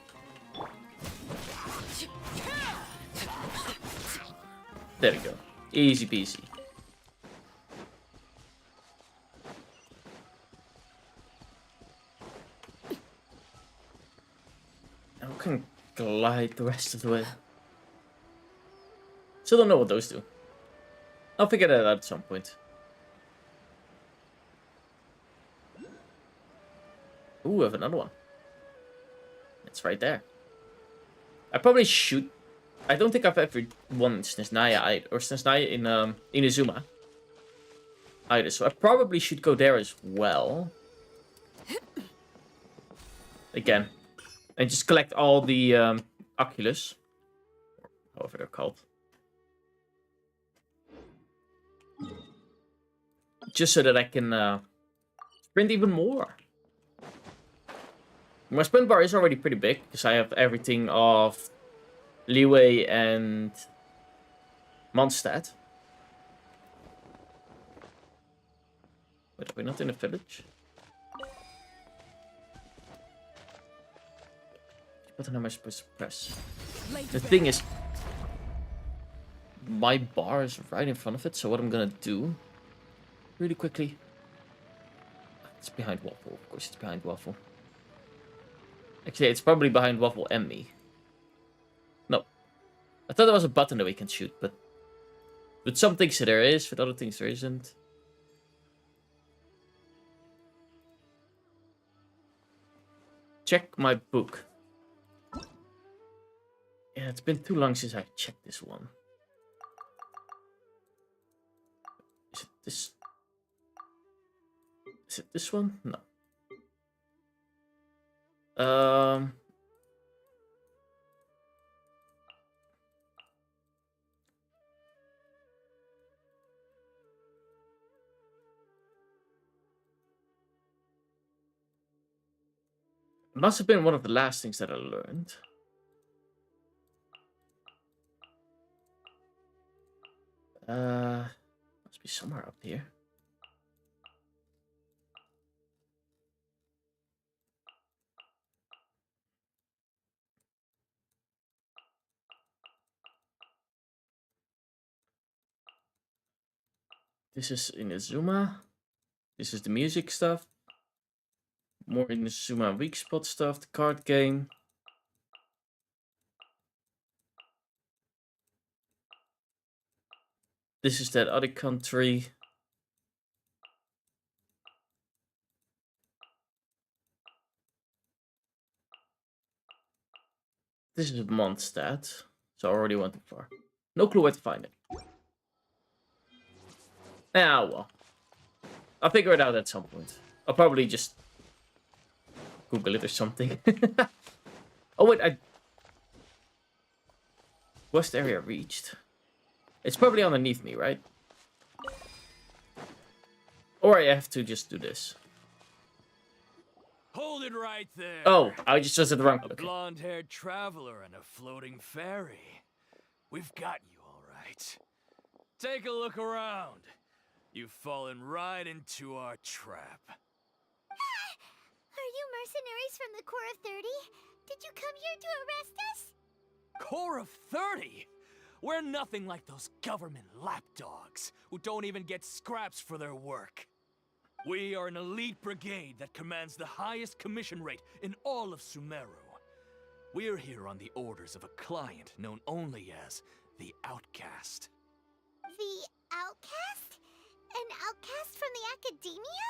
There we go. Easy peasy. Now we can glide the rest of the way. Still don't know what those do. I'll figure that out at some point. Ooh, I have another one. It's right there. I probably should. I don't think I've ever won Snezhnaya either, or Snezhnaya in Inazuma either, so I probably should go there as well. Again. And just collect all the Oculus. However they're called. Just so that I can sprint even more. My sprint bar is already pretty big, because I have everything of Leeway and Mondstadt. Wait, are we not in a village? What button am I supposed to press? The thing is, my bar is right in front of it, so what I'm gonna do, really quickly, it's behind Waffle, of course it's behind Waffle. Actually, it's probably behind Waffle and me. No. I thought there was a button that we can shoot, but with some things there is, with other things there isn't. Check my book. Yeah, it's been too long since I checked this one. Is it this? Is it this one? No. It must have been one of the last things that I learned. Must be somewhere up here. This is Inazuma. This is the music stuff. More Inazuma weak spot stuff. The card game. This is that other country. This is Mondstadt. So I already went too far. No clue where to find it. Ah, well. I'll figure it out at some point. I'll probably just Google it or something. Oh, wait, West area reached. It's probably underneath me, right? Or I have to just do this. Hold it right there. Oh, I just at the wrong A click. blonde-haired traveler and a floating fairy. We've got you all right. Take a look around. You've fallen right into our trap. Are you mercenaries from the Corps of 30? Did you come here to arrest us? Corps of 30? We're nothing like those government lapdogs who don't even get scraps for their work. We are an elite brigade that commands the highest commission rate in all of Sumeru. We're here on the orders of a client known only as the Outcast. The outcast? An outcast from the academia?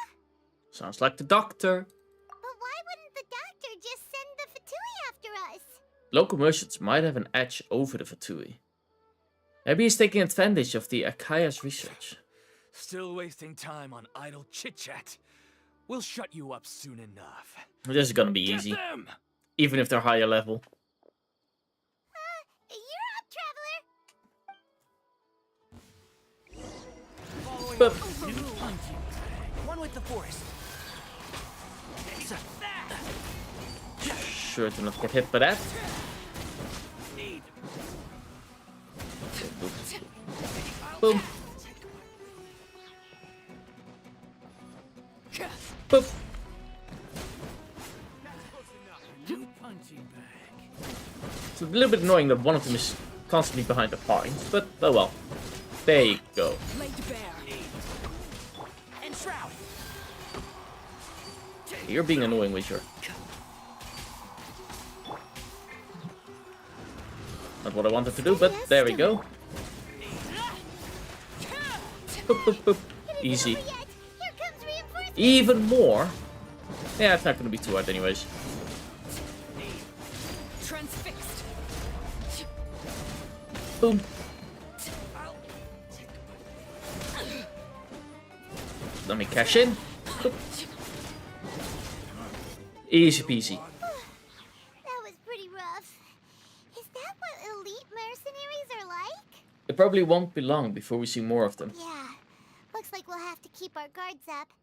Sounds like the doctor. But why wouldn't the doctor just send the Fatui after us? Local merchants might have an edge over the Fatui. Maybe he's taking advantage of the Akaya's research. Still wasting time on idle chit-chat. We'll shut you up soon enough. This is gonna be Get easy. them! Even if they're higher level. You're up, traveler! But One with the forest. sure to not get hit by that. Boom. Boop. It's a little bit annoying that one of them is constantly behind the pines, but oh well. There you go. You're being annoying with your... Not what I wanted to do, but there we go. Boop, boop, boop. Easy. Even more? Yeah, it's not going to be too hard anyways. Transfixed. Boom. Let me cash in. Boop. Easy peasy. That was pretty rough. Is that what elite mercenaries are like? It probably won't be long before we see more of them. Yeah. Looks like we'll have to keep our guards up.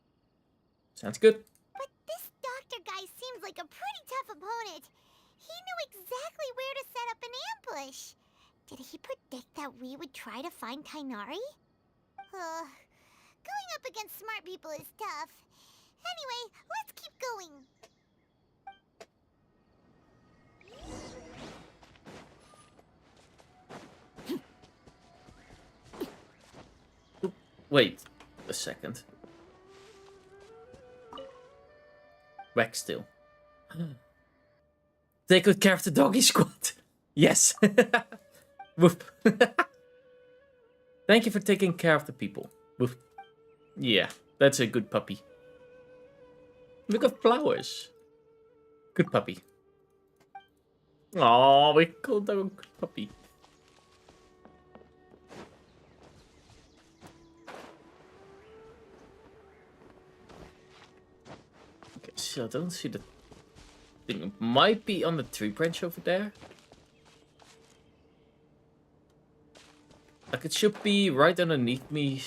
Sounds good. But this doctor guy seems like a pretty tough opponent. He knew exactly where to set up an ambush. Did he predict that we would try to find Tainari? Going up against smart people is tough. Anyway, let's keep going. Wait a second. Wax still. Take good care of the doggy squad. Yes. Woof. Thank you for taking care of the people. Woof. Yeah, that's a good puppy. Look at flowers. Good puppy. Oh, we called that a good puppy. Okay, so I don't see the thing. It might be on the tree branch over there. Like it should be right underneath me.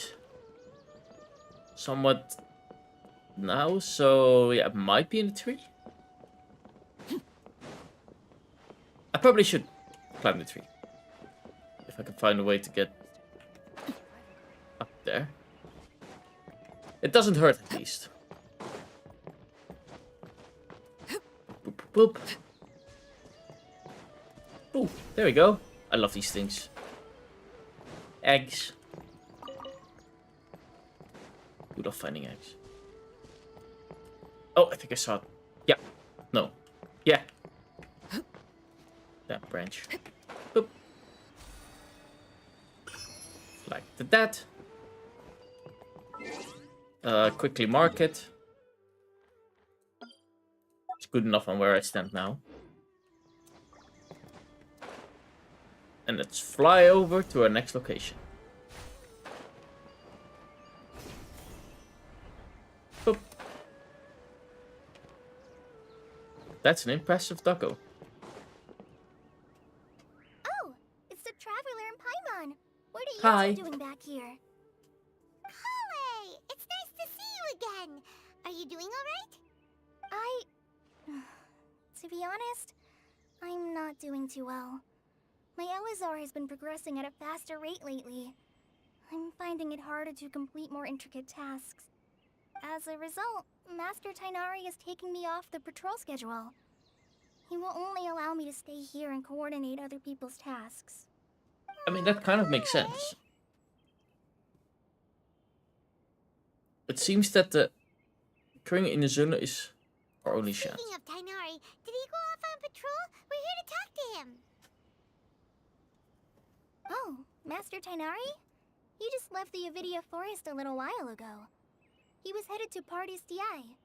Somewhat now, so yeah, it might be in the tree. I probably should climb the tree. If I can find a way to get up there. It doesn't hurt at least. Boop, boop, boop. Ooh, there we go. I love these things. Eggs. love finding eggs. Oh, I think I saw it. Yeah. No. Yeah. That branch. Boop. Like that. Quickly mark it. It's good enough on where I stand now. And let's fly over to our next location. Boop. That's an impressive Doggo. Oh, it's the Traveler and Paimon. What are you Hi. two doing back here? Holly, it's nice to see you again. Are you doing all right? To be honest, I'm not doing too well. My Elazar has been progressing at a faster rate lately. I'm finding it harder to complete more intricate tasks. As a result, Master Tighnari is taking me off the patrol schedule. He will only allow me to stay here and coordinate other people's tasks. I mean, that kind of makes sense. It seems that the Kring in the zone is our only chance. Speaking of Tighnari, did he go off on patrol? We're here to talk to him. Oh, Master Tighnari? He just left the Avidia Forest a little while ago. He was headed to Paws. He left?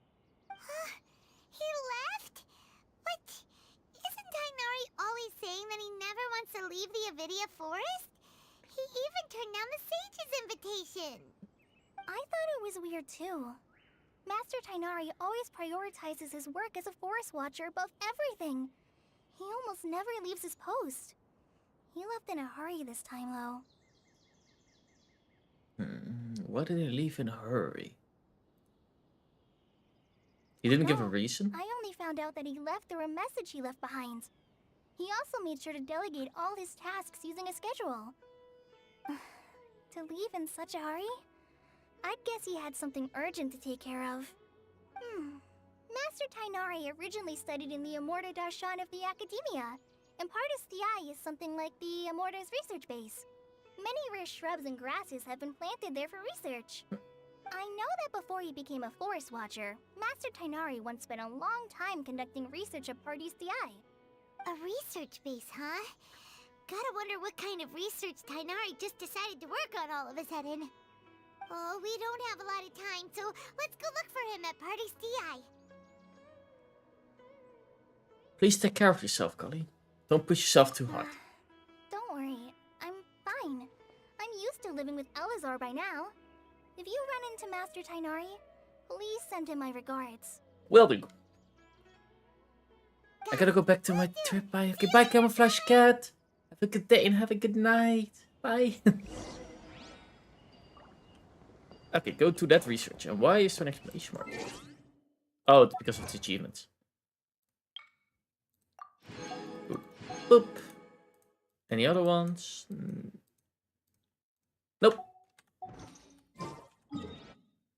What? Isn't Tighnari always saying that he never wants to leave the Avidia Forest? He even turned down the Sage's invitation. I thought it was weird too. Master Tighnari always prioritizes his work as a forest watcher above everything. He almost never leaves his post. He left in a hurry this time, though. Why did he leave in a hurry? He didn't give a reason? I only found out that he left through a message he left behind. He also made sure to delegate all his tasks using a schedule. To leave in such a hurry? I'd guess he had something urgent to take care of. Master Tighnari originally studied in the Amorta Darshan of the Academia, and Paws is something like the Amorta's research base. Many rare shrubs and grasses have been planted there for research. I know that before he became a forest watcher, Master Tighnari once spent a long time conducting research at Paws. A research base, huh? Gotta wonder what kind of research Tighnari just decided to work on all of a sudden. Oh, we don't have a lot of time, so let's go look for him at Paws. Please take care of yourself, Colleen. Don't push yourself too hard. Don't worry, I'm fine. I'm used to living with Elazar by now. If you run into Master Tighnari, please send him my regards. Will do. I gotta go back to my trip. Bye. Okay, bye, Camouflage Cat. Have a good day and have a good night. Bye. Okay, go to that research. And why is there an exclamation mark? Oh, it's because of the achievements. Boop. Boop. Any other ones? Nope.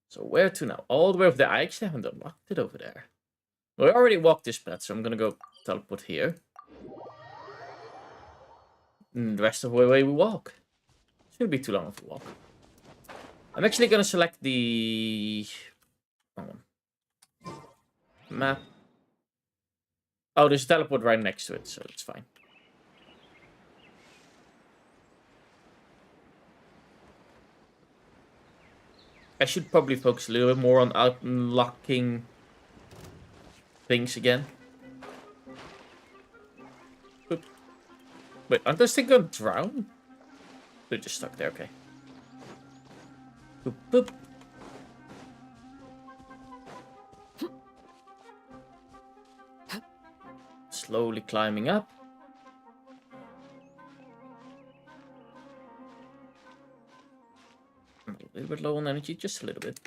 So where to now? All the way over there. I actually haven't unlocked it over there. We already walked this path, so I'm gonna go teleport here. And the rest of the way we walk. Shouldn't be too long of a walk. I'm actually gonna select the map. Oh, there's a teleport right next to it, so it's fine. I should probably focus a little bit more on unlocking things again. Boop. Wait, aren't those things gonna drown? They're just stuck there, okay. Boop, boop. Slowly climbing up. A little bit low on energy, just a little bit.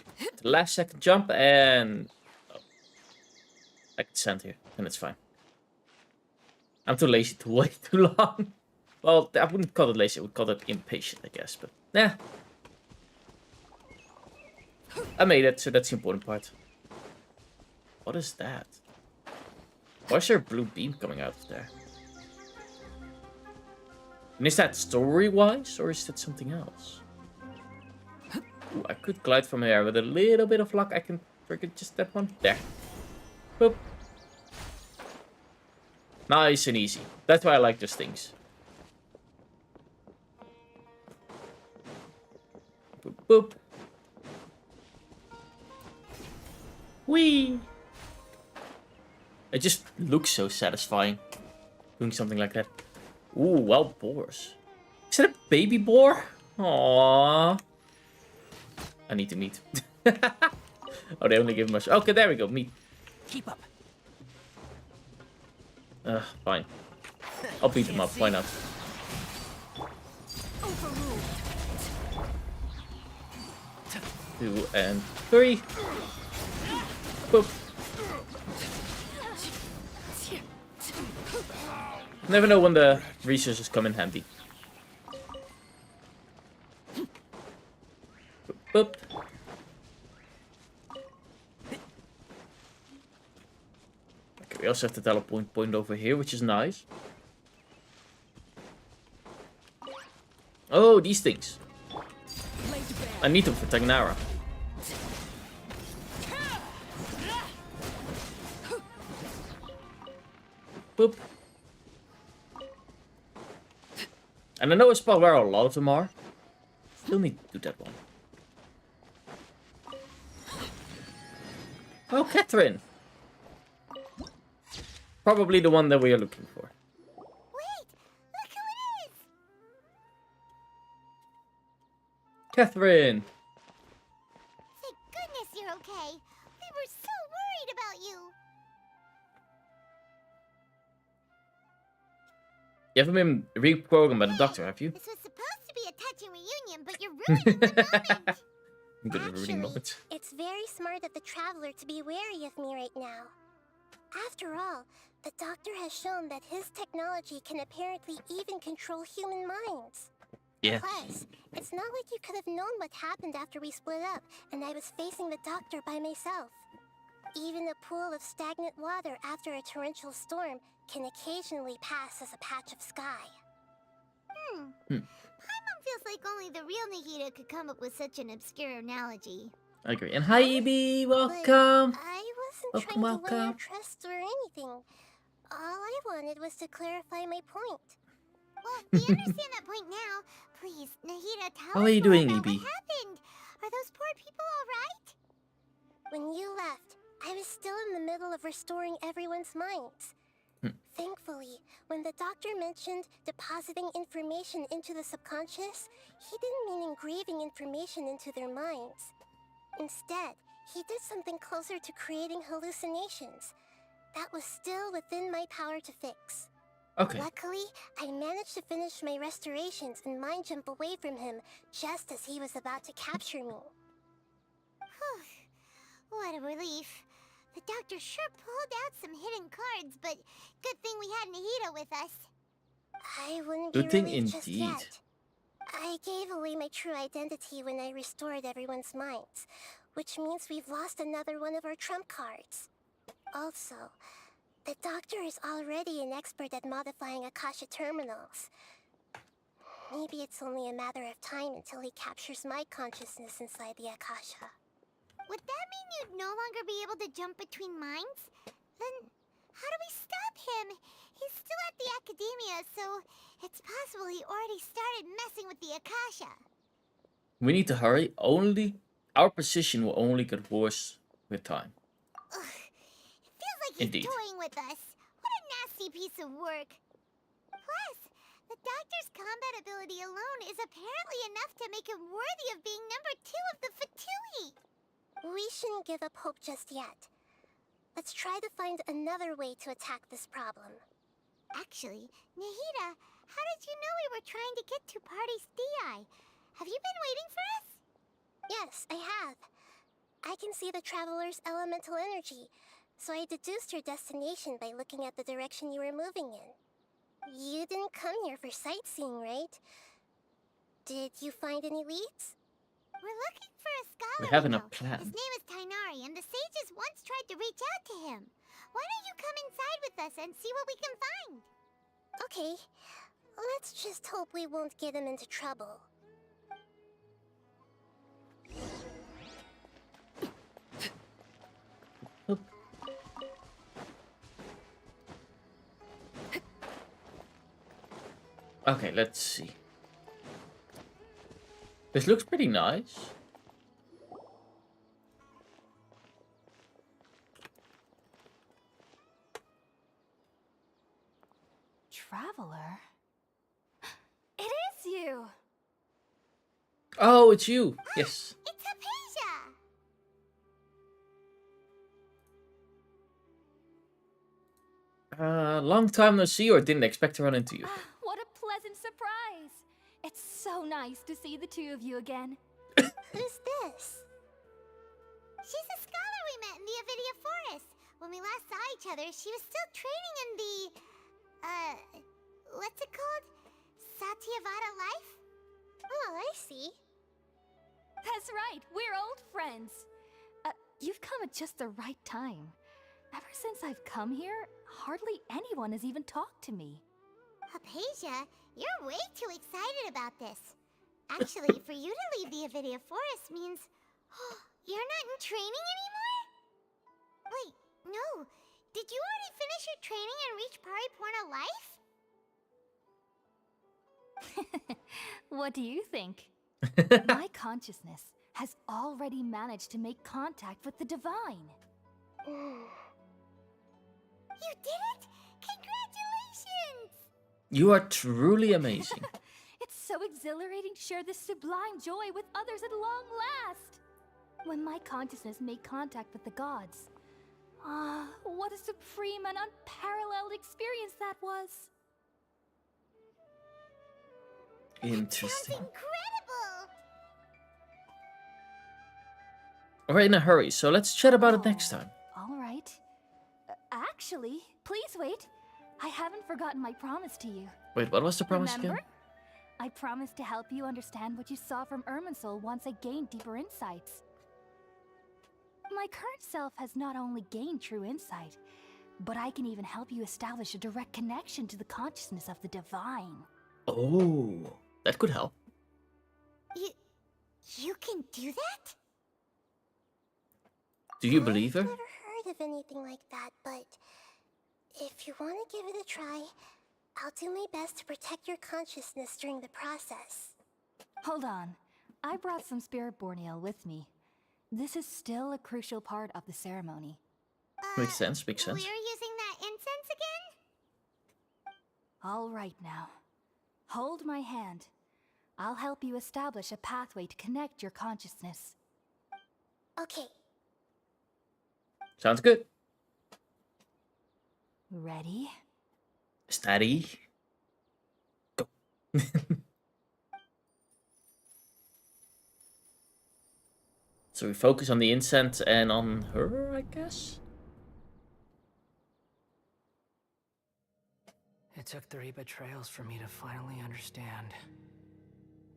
The last second jump and... Oh. I can stand here, and it's fine. I'm too lazy to wait too long. Well, I wouldn't call it lazy, I would call it impatient, I guess, but... Nah. I made it, so that's the important part. What is that? Why is there a blue beam coming out of there? And is that story-wise, or is that something else? Ooh, I could glide from here. With a little bit of luck, I can trigger just that one. There. Boop. Nice and easy. That's why I like those things. Boop, boop. Whee! It just looks so satisfying. Doing something like that. Ooh, wild boars. Is that a baby boar? Aww. I need to meet. Oh, they only give much. Okay, there we go. Meat. Keep up. Fine. I'll beat them up. Why not? 2 and 3. Boop. Never know when the resources come in handy. Boop, boop. Okay, we also have the teleport point over here, which is nice. Oh, these things. I need them for Tagnara. Boop. And I know a spot where a lot of them are. Still need to do that one. Oh, Catherine! Probably the one that we are looking for. Wait! Look who it is! Catherine! Thank goodness you're okay. We were so worried about you. You haven't been reprogrammed by the doctor, have you? This was supposed to be a touching reunion, but you're ruining the moment. I'm good at ruining moments. It's very smart of the traveler to be wary of me right now. After all, the doctor has shown that his technology can apparently even control human minds. Yeah. Plus, it's not like you could have known what happened after we split up and I was facing the doctor by myself. Even a pool of stagnant water after a torrential storm can occasionally pass as a patch of sky. Paimon feels like only the real Nahida could come up with such an obscure analogy. I agree. And hi, Ibi! Welcome! But I wasn't trying to win your trust or anything. All I wanted was to clarify my point. Well, we understand that point now. Please, Nahida, tell How us are you more doing, about Ibi? what happened. Are those poor people alright? When you left, I was still in the middle of restoring everyone's minds. Thankfully, when the doctor mentioned depositing information into the subconscious, he didn't mean engraving information into their minds. Instead, he did something closer to creating hallucinations. That was still within my power to fix. Okay. Luckily, I managed to finish my restorations and mind jump away from him just as he was about to capture me. What a relief. The doctor sure pulled out some hidden cards, but good thing we had Nahida with us. I wouldn't Good be thing relieved just indeed. yet. I gave away my true identity when I restored everyone's minds, which means we've lost another one of our trump cards. Also, the doctor is already an expert at modifying Akasha terminals. Maybe it's only a matter of time until he captures my consciousness inside the Akasha. Would that mean you'd no longer be able to jump between minds? Then how do we stop him? He's still at the academia, so it's possible he already started messing with the Akasha. We need to hurry. Our position will only get worse with time. Ugh. It feels like he's Indeed. toying with us. What a nasty piece of work. Plus, the doctor's combat ability alone is apparently enough to make him worthy of being number 2 of the Fatui. We shouldn't give up hope just yet. Let's try to find another way to attack this problem. Actually, Nahida, how did you know we were trying to get to Party's DI? Have you been waiting for us? Yes, I have. I can see the traveler's elemental energy, so I deduced your destination by looking at the direction you were moving in. You didn't come here for sightseeing, right? Did you find any leads? We're looking for a scholar. We have know. enough plan. His name is Tainari, and the sages once tried to reach out to him. Why don't you come inside with us and see what we can find? Okay, let's just hope we won't get him into trouble. Okay, let's see. This looks pretty nice. Traveler? It is you! Oh, it's you. Yes. It's Hypatia! Long time no see, or didn't expect to run into you. What a pleasant surprise! It's so nice to see the two of you again. Who's this? She's a scholar we met in the Avidia Forest. When we last saw each other, she was still training in the... what's it called? Satyavada life? Oh, I see. That's right, we're old friends. You've come at just the right time. Ever since I've come here, hardly anyone has even talked to me. Hypatia, you're way too excited about this. Actually, for you to leave the Avidia Forest means... you're not in training anymore? Wait, no. Did you already finish your training and reach Pariporna life? What do you think? My consciousness has already managed to make contact with the divine. You did it! Congratulations! You are truly amazing. It's so exhilarating to share this sublime joy with others at long last. When my consciousness made contact with the gods. What a supreme and unparalleled experience that was. Interesting. Incredible! We're in a hurry, so let's chat about it next time. All right. Actually, please wait. I haven't forgotten my promise to you. Wait, what was the promise Remember? again? I promised to help you understand what you saw from Irminsul once I gained deeper insights. My current self has not only gained true insight, but I can even help you establish a direct connection to the consciousness of the divine. Oh, that could help. You can do that? Do you believe her? I've never heard of anything like that, but if you want to give it a try, I'll do my best to protect your consciousness during the process. Hold on. I brought some spirit borneal with me. This is still a crucial part of the ceremony. Makes sense, makes sense. We're using that incense again? All right now. Hold my hand. I'll help you establish a pathway to connect your consciousness. Okay. Sounds good. Ready? Steady. Go. So we focus on the incense and on her, I guess? It took 3 betrayals for me to finally understand.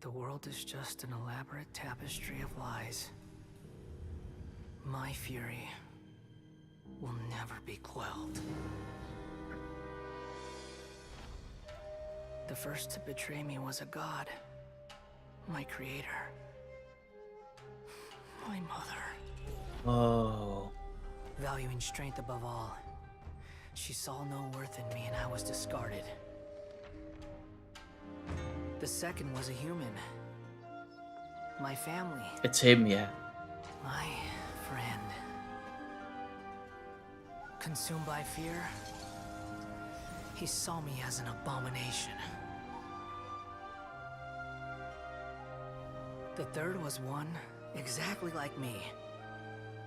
The world is just an elaborate tapestry of lies. My fury will never be quelled. The first to betray me was a god. My creator. My mother. Oh. Valuing strength above all, she saw no worth in me and I was discarded. The second was a human. My family. It's him, yeah. My friend. Consumed by fear, he saw me as an abomination. The third was one exactly like me.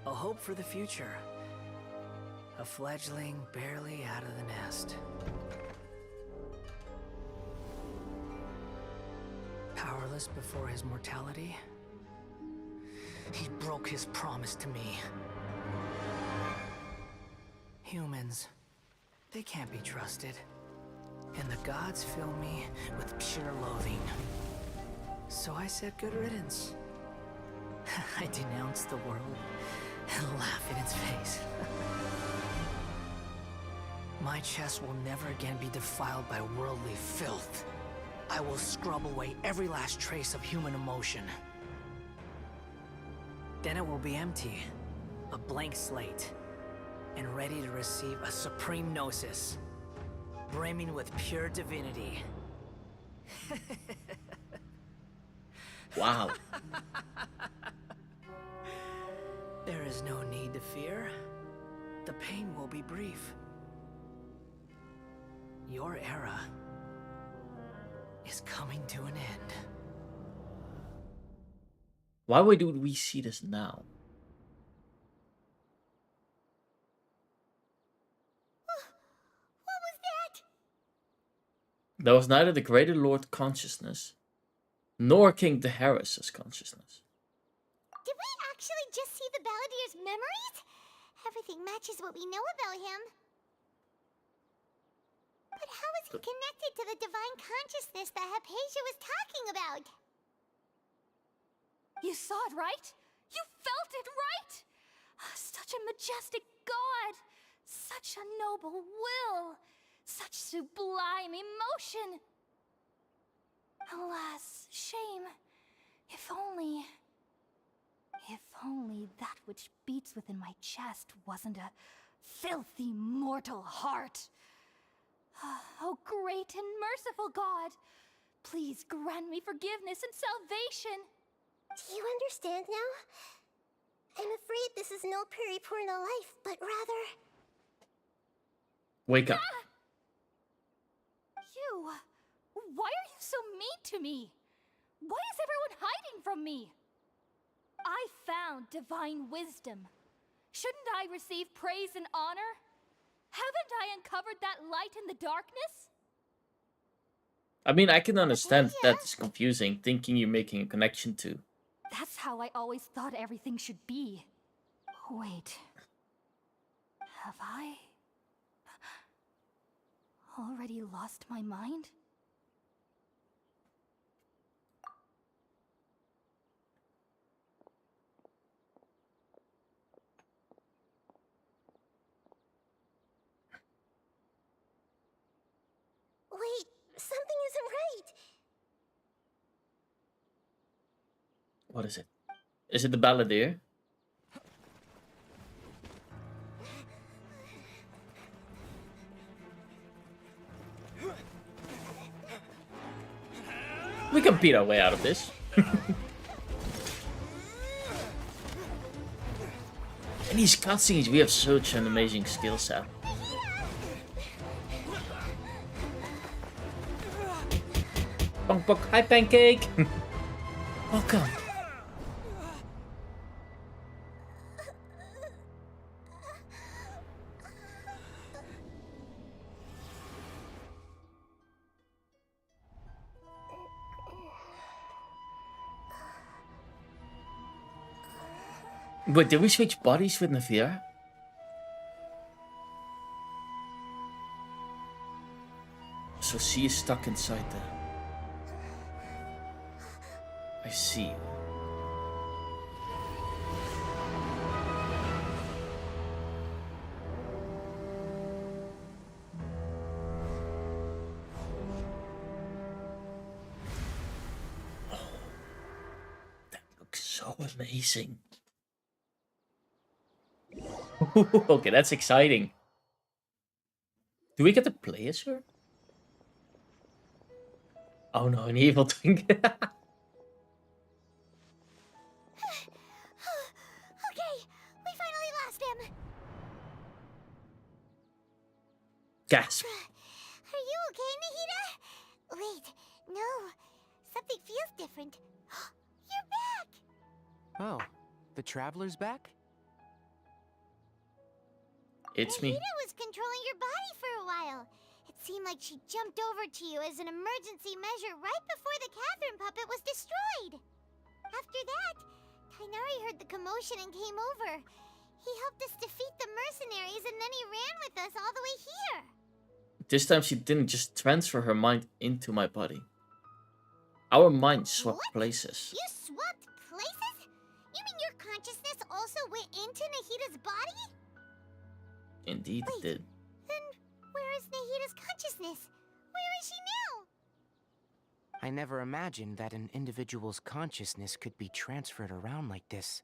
A hope for the future. A fledgling barely out of the nest. Powerless before his mortality, he broke his promise to me. Humans, they can't be trusted. And the gods fill me with pure loathing. So I said good riddance. I denounced the world and laugh in its face. My chest will never again be defiled by worldly filth. I will scrub away every last trace of human emotion. Then it will be empty, a blank slate, and ready to receive a supreme gnosis, brimming with pure divinity. Wow. There is no need to fear. The pain will be brief. Your era is coming to an end. Why would we see this now? What was that? There was neither the Greater Lord consciousness, nor King Daharis's consciousness. Did we actually just see the Balladier's memories? Everything matches what we know about him. But how is he connected to the divine consciousness that Hypatia was talking about? You saw it, right? You felt it, right? Such a majestic god! Such a noble will! Such sublime emotion! Alas, shame. If only that which beats within my chest wasn't a filthy mortal heart. Oh, great and merciful God, please grant me forgiveness and salvation. Do you understand now? I'm afraid this is no Puripurna life, but rather... Wake up. You! Why are you so mean to me? Why is everyone hiding from me? I found divine wisdom. Shouldn't I receive praise and honor? Haven't I uncovered that light in the darkness? I mean, I can understand that is confusing, thinking you're making a connection to. That's how I always thought everything should be. Wait. Have I already lost my mind? Wait, something isn't right. What is it? Is it the Balladeer? We can beat our way out of this. In these cutscenes, we have such an amazing skill set. Bonk bonk, hi pancake! Welcome. Wait, did we switch bodies with Navira? So she is stuck inside there. I see. Oh, that looks so amazing. Okay, that's exciting. Do we get to play as her? Oh no, an evil twink. Okay, we finally lost him. Gasp. Are you okay, Nahida? Wait, no. Something feels different. You're back! Oh, the Traveler's back? It's me. Nahida was controlling your body for a while. It seemed like she jumped over to you as an emergency measure right before the Catherine puppet was destroyed. After that, Tighnari heard the commotion and came over. He helped us defeat the mercenaries and then he ran with us all the way here. This time she didn't just transfer her mind into my body. Our minds swapped places. You swapped places? You mean your consciousness also went into Nahida's body? Indeed it did. Then where is Nahida's consciousness? Where is she now? I never imagined that an individual's consciousness could be transferred around like this.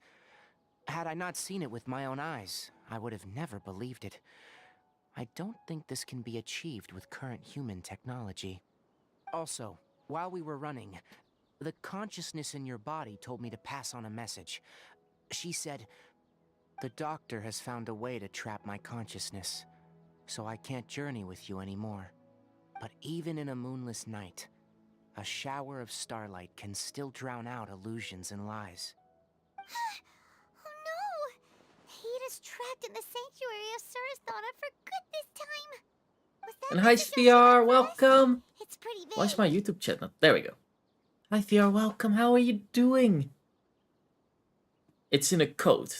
Had I not seen it with my own eyes, I would have never believed it. I don't think this can be achieved with current human technology. Also, While we were running, the consciousness in your body told me to pass on a message. She said, "The doctor has found a way to trap my consciousness, so I can't journey with you anymore. But even in a moonless night, a shower of starlight can still drown out illusions and lies." Oh no! Hida's trapped in the sanctuary of Surasthana for good this time. Was that And hi message your VR, shot welcome. first? It's pretty vague. Why is my YouTube chat not? There we go. Hi VR, welcome. How are you doing? It's in a code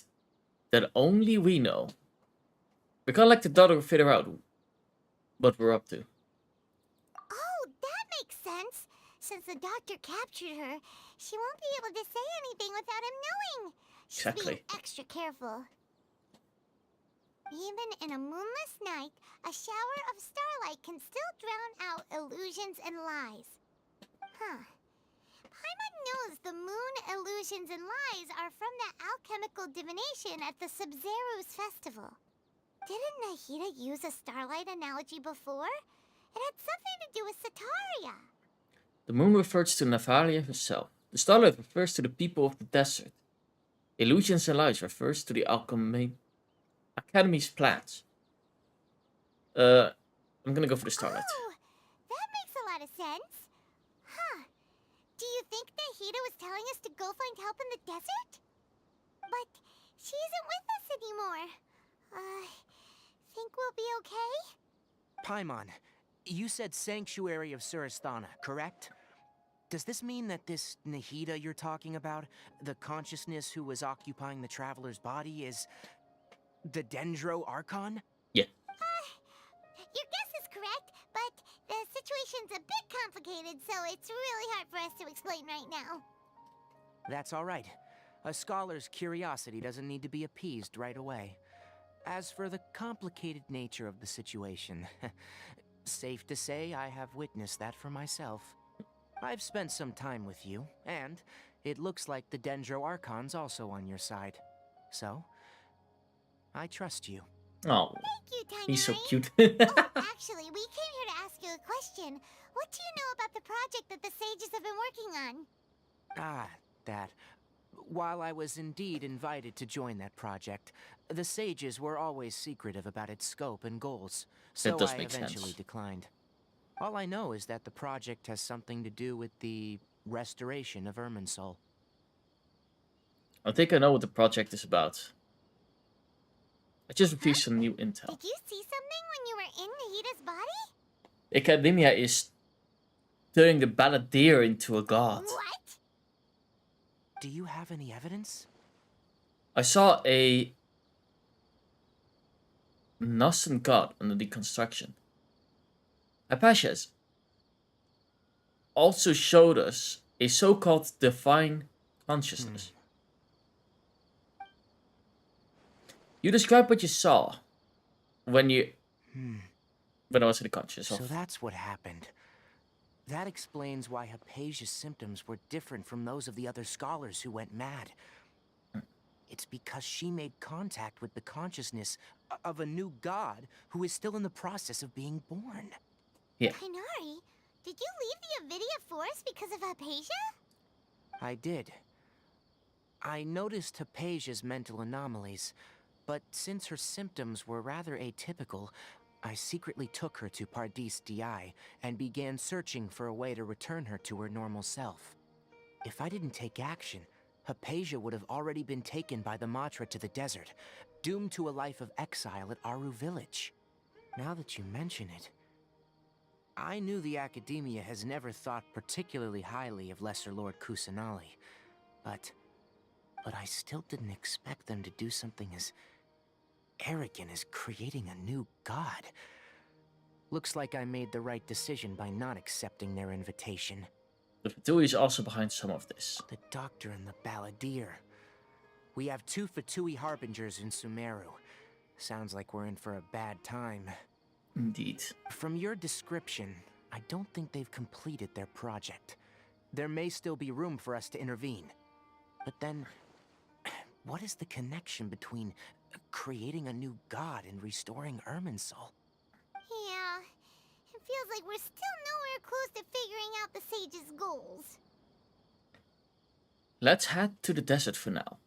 that only we know. We're gonna let the daughter figure out what we're up to. Oh, that makes sense. Since the doctor captured her, she won't be able to say anything without him knowing. She's Exactly. being extra careful. Even in a moonless night, a shower of starlight can still drown out illusions and lies. Huh. Paimon knows the moon illusions and lies are from the alchemical divination at the Sub-Zero's festival. Didn't Nahida use a starlight analogy before? It had something to do with Sataria. The moon refers to Navalia herself. The starlight refers to the people of the desert. Illusions and lies refers to the alchemy academy's plans. I'm gonna go for the starlight. Oh, that makes a lot of sense. Huh. Do you think Nahida was telling us to go find help in the desert? But she isn't with us anymore. Think we'll be okay? Paimon, you said Sanctuary of Surasthana, correct? Does this mean that this Nahida you're talking about, the consciousness who was occupying the traveler's body, is the Dendro Archon? Yeah. Your guess is correct, but the situation's a bit complicated, so it's really hard for us to explain right now. That's all right. A scholar's curiosity doesn't need to be appeased right away. As for the complicated nature of the situation, safe to say I have witnessed that for myself. I've spent some time with you, and it looks like the Dendro Archon's also on your side. So, I trust you. Oh, thank you, Tainari. He's so cute. Actually, we came here to ask you a question. What do you know about the project that the sages have been working on? Ah, that. While I was indeed invited to join that project, the sages were always secretive about its scope and goals, so I eventually declined. All I know is that the project has something to do with the restoration of Irminsul. I think I know what the project is about. I just received some new intel. Did you see something when you were in Nahida's body? Academia is turning the balladeer into a god. What? Do you have any evidence? I saw a nascent god under the construction. Hypatia's also showed us a so-called divine consciousness. You described what you saw when I was in the conscious. So that's what happened. That explains why Hypatia's symptoms were different from those of the other scholars who went mad. It's because she made contact with the consciousness of a new god who is still in the process of being born. Yeah. Tainari, did you leave the Avidia Forest because of Hypatia? I did. I noticed Hypatia's mental anomalies, but since her symptoms were rather atypical, I secretly took her to Pardis DI and began searching for a way to return her to her normal self. If I didn't take action, Hypatia would have already been taken by the Matra to the desert, doomed to a life of exile at Aru Village. Now that you mention it, I knew the Academia has never thought particularly highly of Lesser Lord Kusanali, but I still didn't expect them to do something as arrogant as creating a new god. Looks like I made the right decision by not accepting their invitation. The Fatui is also behind some of this. The Doctor and the Balladeer. We have 2 Fatui Harbingers in Sumeru. Sounds like we're in for a bad time. Indeed. From your description, I don't think they've completed their project. There may still be room for us to intervene. But then, what is the connection between creating a new god and restoring Irminsul? Yeah, it feels like we're still nowhere close to figuring carrying out the sage's goals. Let's head to the desert for now.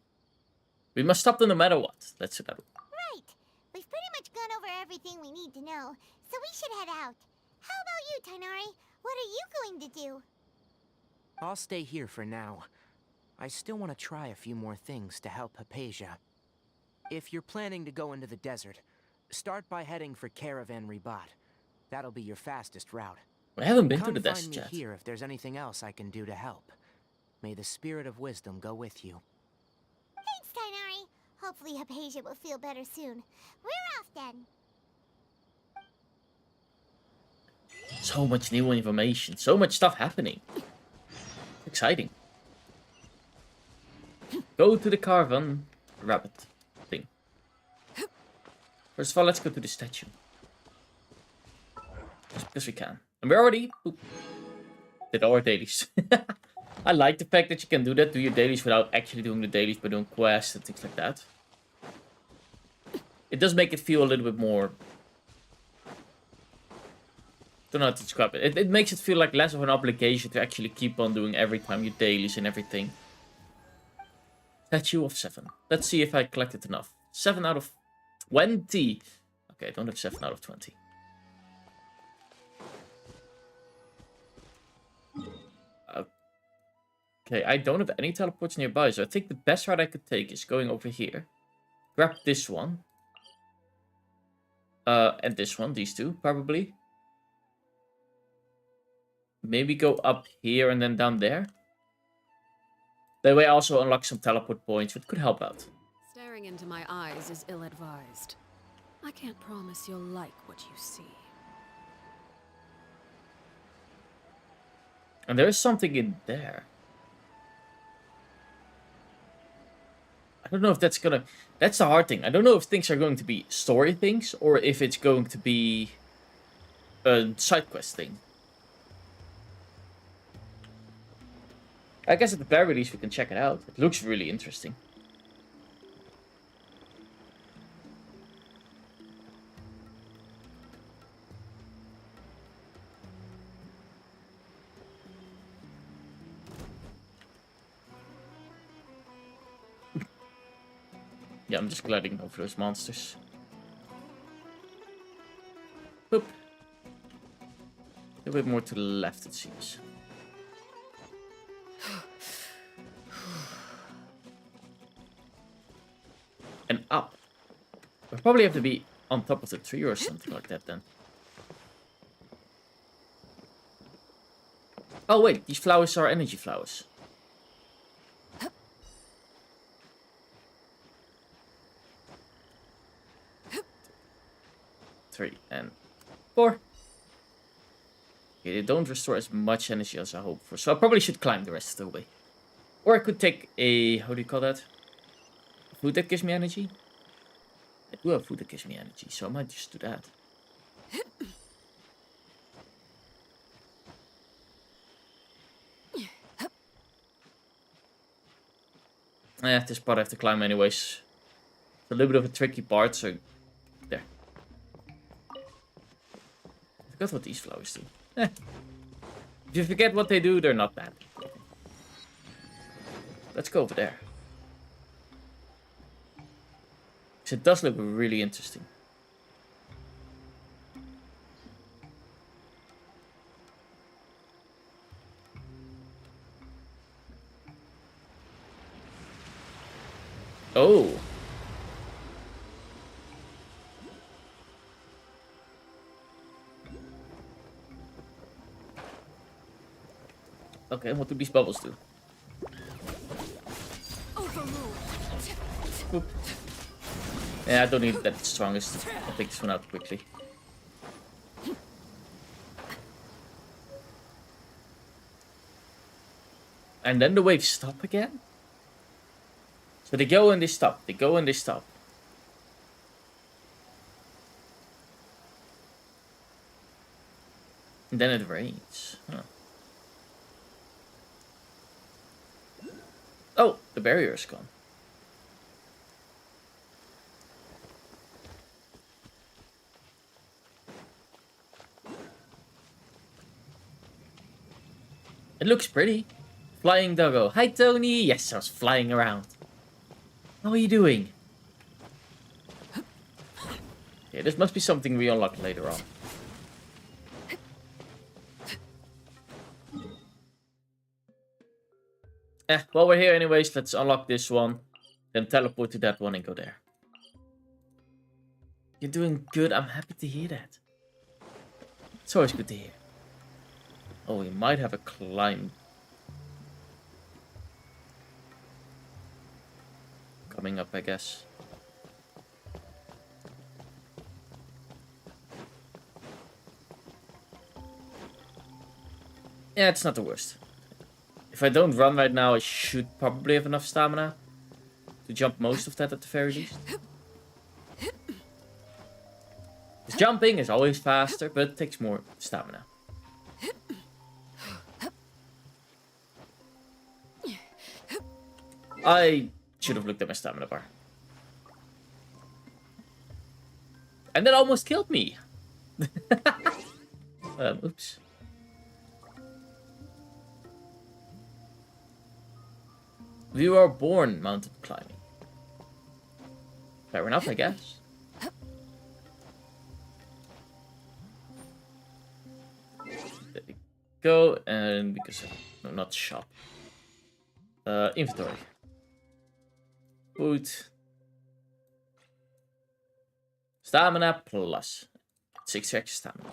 We must stop them no matter what. Let's do that. Right. We've pretty much gone over everything we need to know, so we should head out. How about you, Tighnari? What are you going to do? I'll stay here for now. I still want to try a few more things to help Hypatia. If you're planning to go into the desert, start by heading for Caravan Ribat. That'll be your fastest route. I haven't been to Come the find desert me yet. here if there's anything else I can do to help. May the spirit of wisdom go with you. Thanks, Tighnari. Hopefully Hypatia will feel better soon. We're off then. So much new information. So much stuff happening. Exciting. Go to the caravan rabbit thing. First of all, let's go to the statue. Just because we can. And we already did our dailies. I like the fact that you can do that, do your dailies without actually doing the dailies, but doing quests and things like that. It does make it feel a little bit more... Don't know how to describe it. It makes it feel like less of an obligation to actually keep on doing every time your dailies and everything. Statue of 7. Let's see if I collected enough. 7 out of 20. Okay, I don't have 7 out of 20. Okay, I don't have any teleports nearby, so I think the best route I could take is going over here. Grab this one. And this one, these two, probably. Maybe go up here and then down there. That way I also unlock some teleport points, which could help out. Staring into my eyes is ill-advised. I can't promise you'll like what you see. And there is something in there. I don't know if that's gonna... That's the hard thing. I don't know if things are going to be story things, or if it's going to be a side quest thing. I guess at the very least we can check it out. It looks really interesting. Yeah, I'm just gliding over those monsters. Boop. A bit more to the left, it seems. And up. We'll probably have to be on top of the tree or something like that then. Oh wait, these flowers are energy flowers. 3 and 4. Okay, they don't restore as much energy as I hope for, so I probably should climb the rest of the way. Or I could take a, how do you call that? Food that gives me energy? I do have food that gives me energy, so I might just do that. This part I have to climb anyways. It's a little bit of a tricky part, so... There. I forgot what these flowers do. If you forget what they do, they're not bad. Let's go over there. Because it does look really interesting. Oh. Okay, what do these bubbles do? Oop. Yeah, I don't need that strongest. I'll take this one out quickly. And then the waves stop again? So they go and they stop. They go and they stop. And then it rains. Huh. Oh, the barrier is gone. It looks pretty. Flying Doggo. Hi, Tony. Yes, I was flying around. How are you doing? Yeah, this must be something we unlock later on. While we're here anyways, let's unlock this one. Then teleport to that one and go there. You're doing good. I'm happy to hear that. It's always good to hear. Oh, we might have a climb coming up, I guess. Yeah, it's not the worst. If I don't run right now, I should probably have enough stamina to jump most of that at the very least. Because jumping is always faster, but it takes more stamina. I should have looked at my stamina bar. And that almost killed me. Oops. We were born mountain climbing. Fair enough, I guess. There we go, and because no, not shop. Inventory. Food. Stamina plus 6 extra stamina.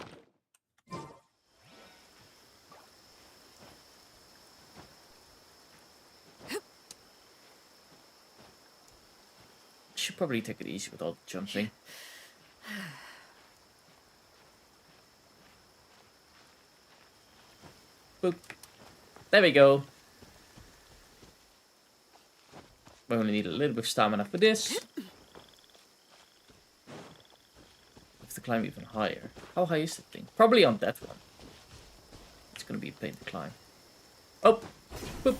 Should probably take it easy with all the jumping. Boop. There we go. We only need a little bit of stamina for this. Have to climb even higher. How high is the thing? Probably on that one. It's gonna be a pain to climb. Oh! Boop.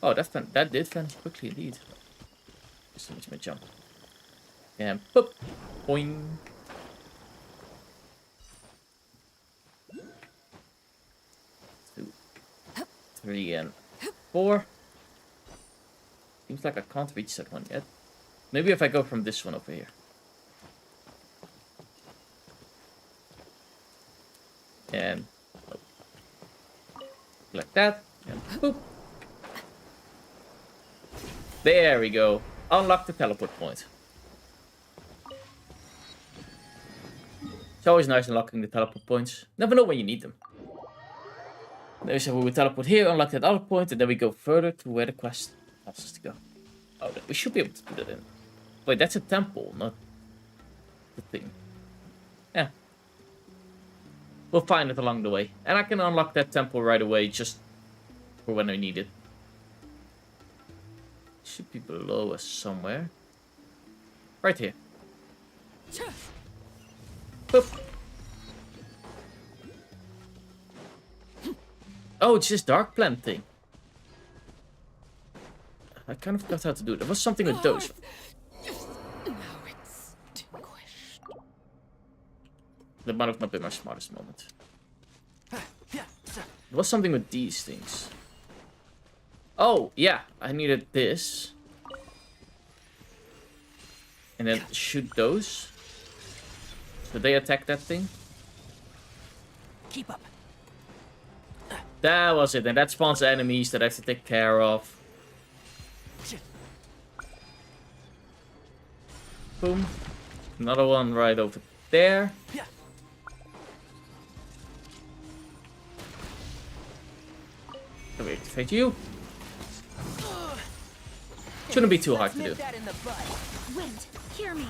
Oh, that did vanish quickly indeed. Just so much my jump. And boop! Boing! 2, 3, and 4. Seems like I can't reach that one yet. Maybe if I go from this one over here. And oh. Like that. And boop! There we go. Unlock the teleport point. It's always nice unlocking the teleport points. Never know when you need them. There we we teleport here, unlock that other point, and then we go further to where the quest tells us to go. Oh, we should be able to put it in. Wait, that's a temple, not the thing. Yeah. We'll find it along the way. And I can unlock that temple right away, just for when I need it. Should be below us somewhere. Right here. Boop. Oh, it's this dark plant thing. I kind of forgot how to do it. There was something with those. That might have not been my smartest moment. There was something with these things. Oh, yeah. I needed this. And then shoot those. So they attack that thing. Keep up. That was it. And that spawns enemies that I have to take care of. Boom. Another one right over there. Can we activate you? Shouldn't be too hard to do. Wind, hear me.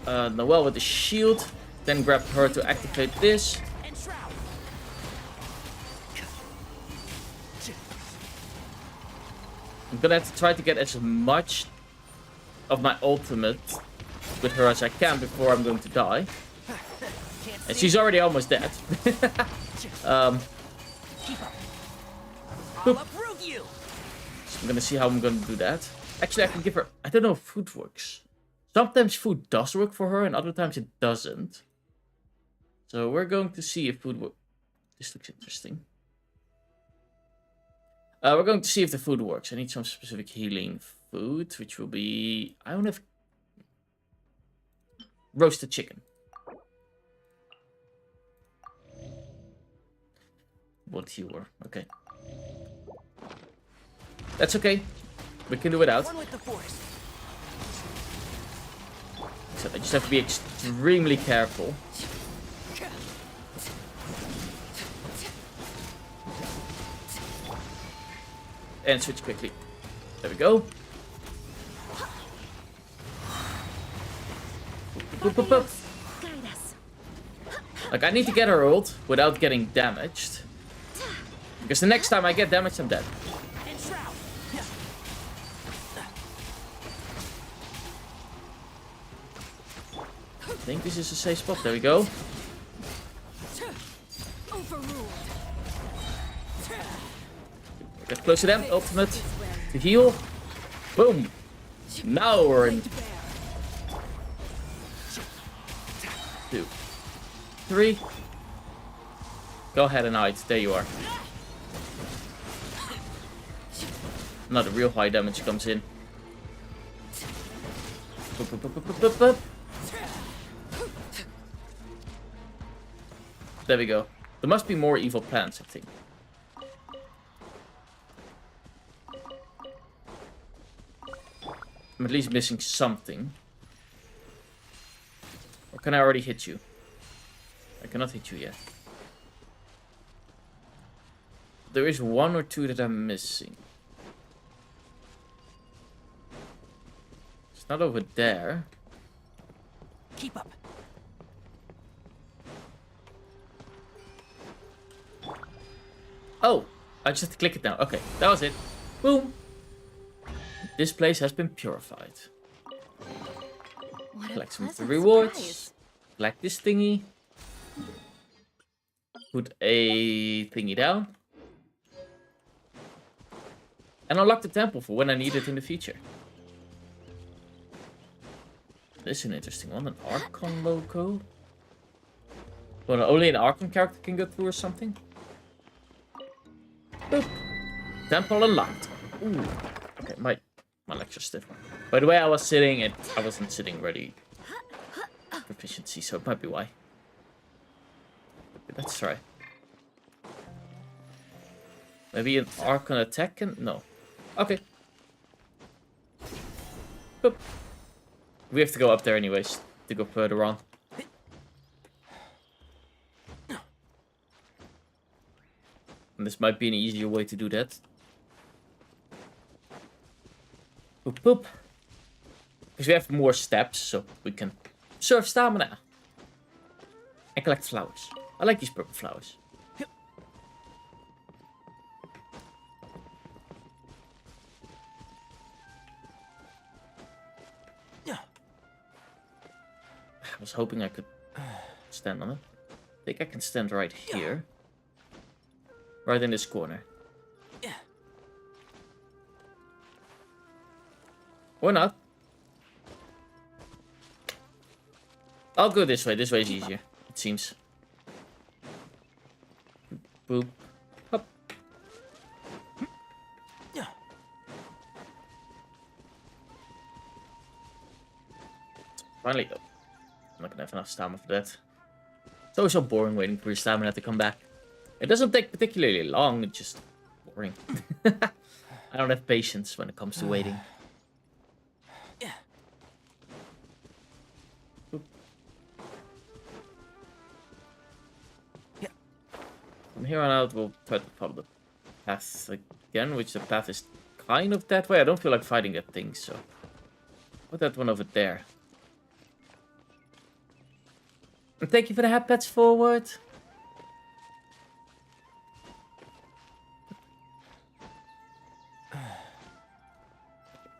Noelle with the shield. Then grab her to activate this. I'm gonna have to try to get as much of my ultimate with her as I can before I'm going to die. And she's already almost dead. I'm gonna see how I'm gonna do that. Actually, I can give her... I don't know if food works. Sometimes food does work for her, and other times it doesn't. So we're going to see if food works. This looks interesting. We're going to see if the food works. I need some specific healing food, which will be... I don't have... roasted chicken. What you were. Okay. That's okay. We can do without. So I just have to be extremely careful. And switch quickly. There we go. Boop, boop, boop. Like, I need to get her ult without getting damaged. Because the next time I get damaged, I'm dead. I think this is a safe spot. There we go. Get close to them. Ultimate to heal. Boom. Now we're in. 2, 3. Go ahead and hide. There you are. Now the real high damage comes in. Boop, boop, boop, boop, boop, boop. There we go. There must be more evil plants, I think. I'm at least missing something. Or can I already hit you? I cannot hit you yet. There is 1 or 2 that I'm missing. It's not over there. Keep up. Oh, I just have to click it now. Okay, that was it. Boom. This place has been purified. Collect some of the rewards. Collect this thingy. Put a thingy down. And unlock the temple for when I need it in the future. This is an interesting one. An Archon logo. Well, only an Archon character can go through or something. Boop. Temple unlocked. Ooh. Okay, my lecture's stiff. By the way, I wasn't sitting ready. Proficiency, so it might be why. Let's try. Maybe an Archon attack can... No. Okay. Boop. We have to go up there anyways, to go further on. And this might be an easier way to do that. Boop, boop. Because we have more steps, so we can serve stamina. And collect flowers. I like these purple flowers. I was hoping I could stand on it. I think I can stand right here. Right in this corner. Or not. I'll go this way. This way is easier, it seems. Boop. Hop. Finally. Oh. I'm not gonna have enough stamina for that. It's always so boring waiting for your stamina to come back. It doesn't take particularly long, it's just boring. I don't have patience when it comes to waiting. Boop. From here on out, we'll try to follow the path again, which the path is kind of that way. I don't feel like fighting that thing, so... Put that one over there. And thank you for the hat pets forward.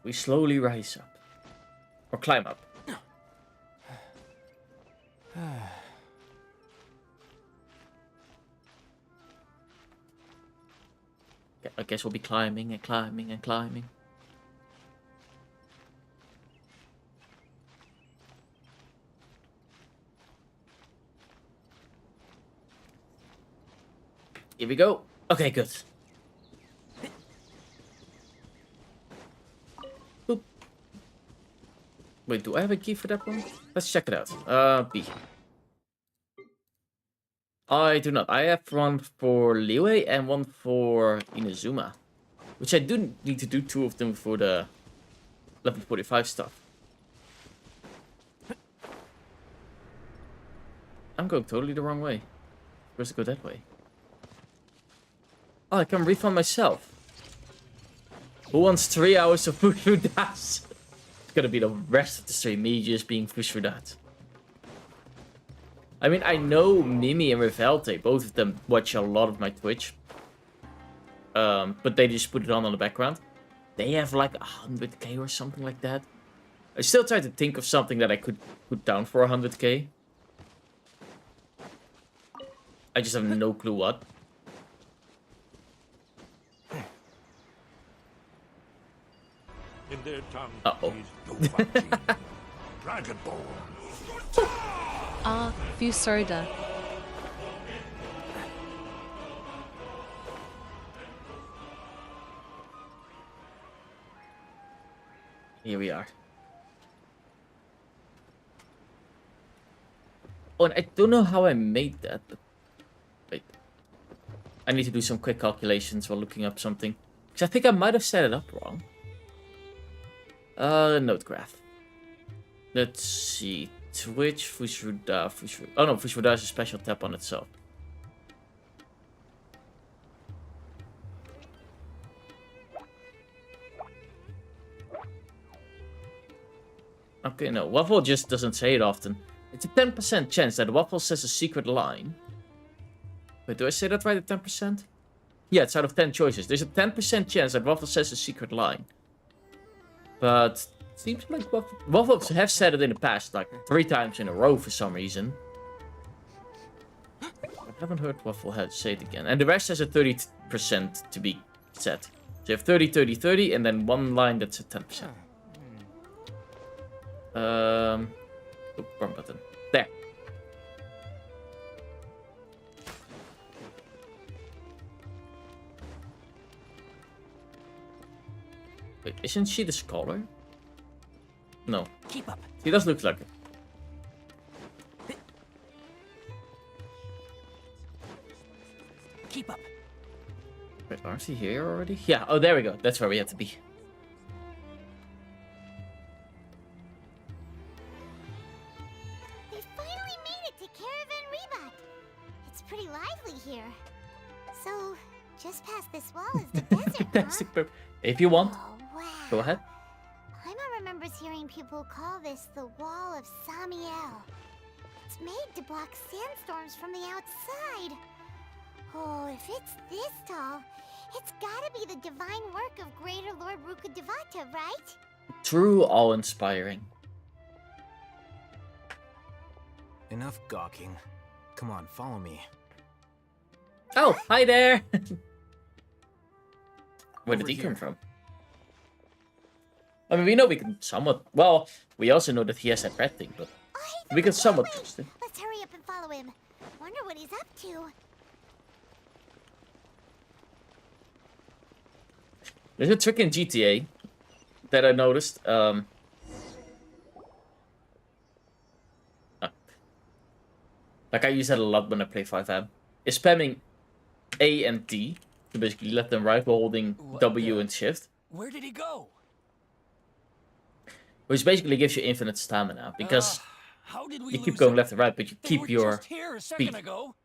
We slowly rise up. Or climb up. Okay, guess we'll be climbing and climbing and climbing. Here we go. Okay, good. Boop. Wait, do I have a key for that one? Let's check it out. B. I do not. I have one for Liyue and one for Inazuma. Which I do need to do 2 of them for the level 45 stuff. I'm going totally the wrong way. Where's it go that way? Oh, I can refund myself. Who wants 3 hours of push through that? It's gonna be the rest of the stream, me just being pushed through that. I mean, I know Mimi and Revelte, both of them watch a lot of my Twitch. But they just put it on the background. They have like 100k or something like that. I still try to think of something that I could put down for 100k. I just have no clue what. In their tongue, uh-oh. Ah, Fusoda. Here we are. Oh, and I don't know how I made that, but wait. I need to do some quick calculations while looking up something. Because I think I might have set it up wrong. Node graph. Let's see. Twitch, Fushruda, Fushruda. Oh no, Fushruda is a special tab on itself. Okay, no. Waffle just doesn't say it often. It's a 10% chance that Waffle says a secret line. Wait, do I say that right at 10%? Yeah, it's out of 10 choices. There's a 10% chance that Waffle says a secret line. But it seems like Waffles have said it in the past, like 3 times in a row for some reason. I haven't heard Waffle say it again. And the rest has a 30% to be set. So you have 30, 30, 30, and then one line that's a 10%. Oh, wrong button. There. Wait, isn't she the scholar? No. Keep up. She does look like it. Keep up. Wait, aren't she here already? Yeah, oh, there we go. That's where we have to be. They finally made it to Caravan Rebot. It's pretty lively here. So, just past this wall is the desert, huh? If you want, Oh, wow. go ahead. Paimon remembers hearing people call this the Wall of Samiel. It's made to block sandstorms from the outside. Oh, if it's this tall, it's gotta be the divine work of Greater Lord Rukkhadevata, right? True, awe-inspiring. Enough gawking. Come on, follow me. Oh, hi there! Where did he Over come here. from? I mean, we know we can somewhat... Well, we also know that he has that red thing, but... We can somewhat trust him. Let's hurry up and follow him. Wonder what he's up to. There's a trick in GTA that I noticed. Like, I use that a lot when I play 5M. Is spamming A and D to basically let them ride while holding W and Shift. Where did he go? Which basically gives you infinite stamina, because How did we you keep lose going him? left and right, but you They keep were your just here a second speed. ago.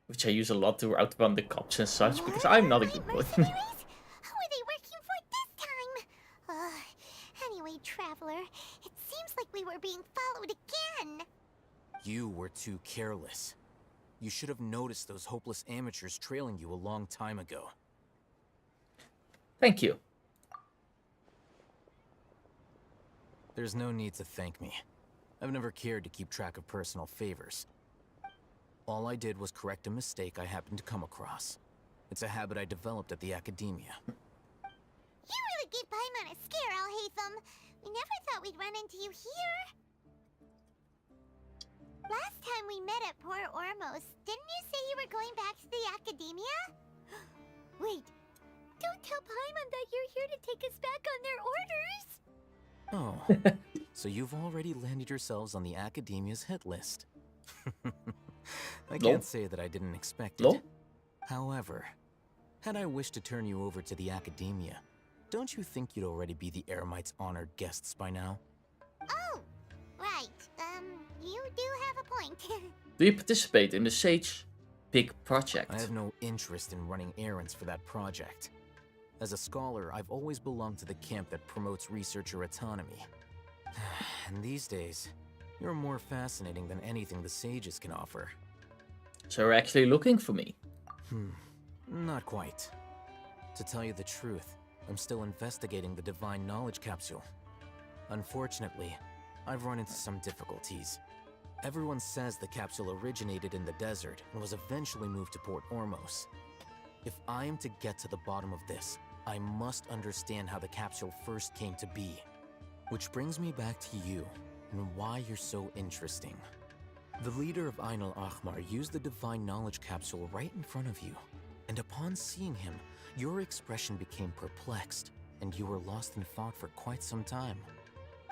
Which I use a lot to outrun the cops and such, because I'm not a good boy. Who are they working for this time? Anyway, Traveler, it seems like we were being followed again. You were too careless. You should have noticed those hopeless amateurs trailing you a long time ago. Thank you. There's no need to thank me. I've never cared to keep track of personal favors. All I did was correct a mistake I happened to come across. It's a habit I developed at the academia. You really gave Paimon a scare, Alhaitham. We never thought we'd run into you here. Last time we met at Port Ormos, didn't you say you were going back to the academia? Wait, don't tell Paimon that you're here to take us back on their orders. Oh, so you've already landed yourselves on the academia's hit list. I can't say that I didn't expect it. However, had I wished to turn you over to the academia, don't you think you'd already be the Eremites' honored guests by now? Oh, right. You do have a point. Do you participate in the Sage Pig project? I have no interest in running errands for that project. As a scholar, I've always belonged to the camp that promotes researcher autonomy. And these days, you're more fascinating than anything the sages can offer. So you're actually looking for me? Not quite. To tell you the truth, I'm still investigating the Divine Knowledge Capsule. Unfortunately, I've run into some difficulties. Everyone says the capsule originated in the desert and was eventually moved to Port Ormos. If I am to get to the bottom of this, I must understand how the capsule first came to be. Which brings me back to you, and why you're so interesting. The leader of Ainul Ahmar used the Divine Knowledge Capsule right in front of you, and upon seeing him, your expression became perplexed, and you were lost in thought for quite some time.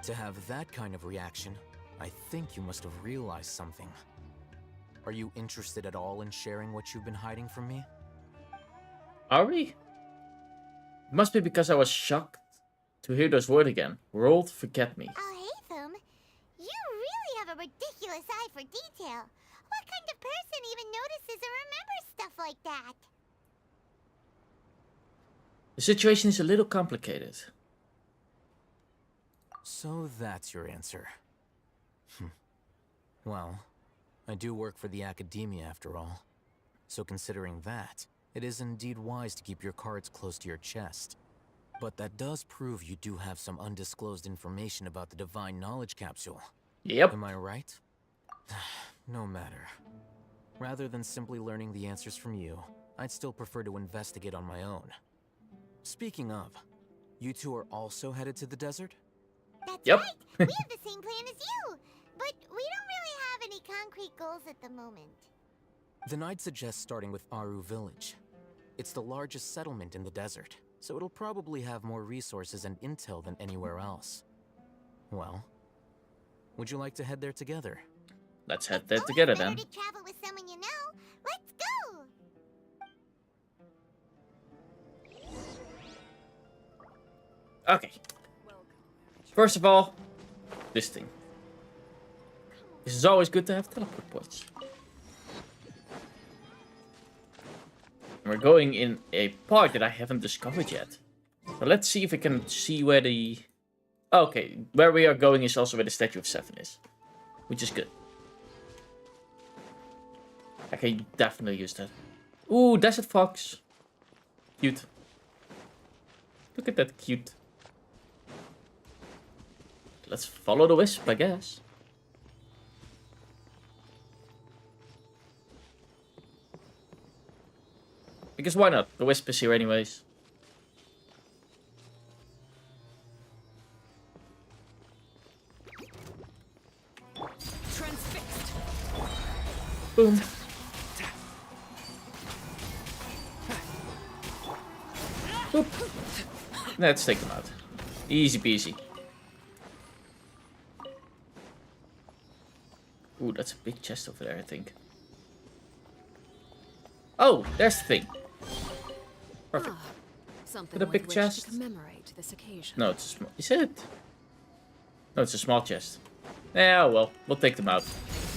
To have that kind of reaction, I think you must have realized something. Are you interested at all in sharing what you've been hiding from me? Are we? It must be because I was shocked to hear those words again. World, forget me. Alhaitham, you really have a ridiculous eye for detail. What kind of person even notices or remembers stuff like that? The situation is a little complicated. So that's your answer. Well, I do work for the academia after all. So considering that, it is indeed wise to keep your cards close to your chest. But that does prove you do have some undisclosed information about the Divine Knowledge Capsule. Yep. Am I right? No matter. Rather than simply learning the answers from you, I'd still prefer to investigate on my own. Speaking of, you two are also headed to the desert? That's Yep. right. We have the same plan as you. But we don't really have any concrete goals at the moment. Then I'd suggest starting with Aru Village. It's the largest settlement in the desert, so it'll probably have more resources and intel than anywhere else. Well, would you like to head there together? Let's head there together then. To travel with someone you know. Let's go. Okay. First of all, this thing. This is always good to have teleport points. And we're going in a part that I haven't discovered yet. So let's see if I can see where the... Okay, where we are going is also where the Statue of Seven is. Which is good. I can definitely use that. Ooh, Desert Fox. Cute. Look at that cute. Let's follow the wisp, I guess. Because why not? The wisp is here anyways. Transfixed. Boom. Boop. Let's take them out. Easy peasy. Ooh, that's a big chest over there, I think. Oh, there's the thing. Perfect. Something With a with big which chest. to commemorate this occasion. No, it's a small. Is it? No, it's a small chest. Yeah, well, we'll take them out.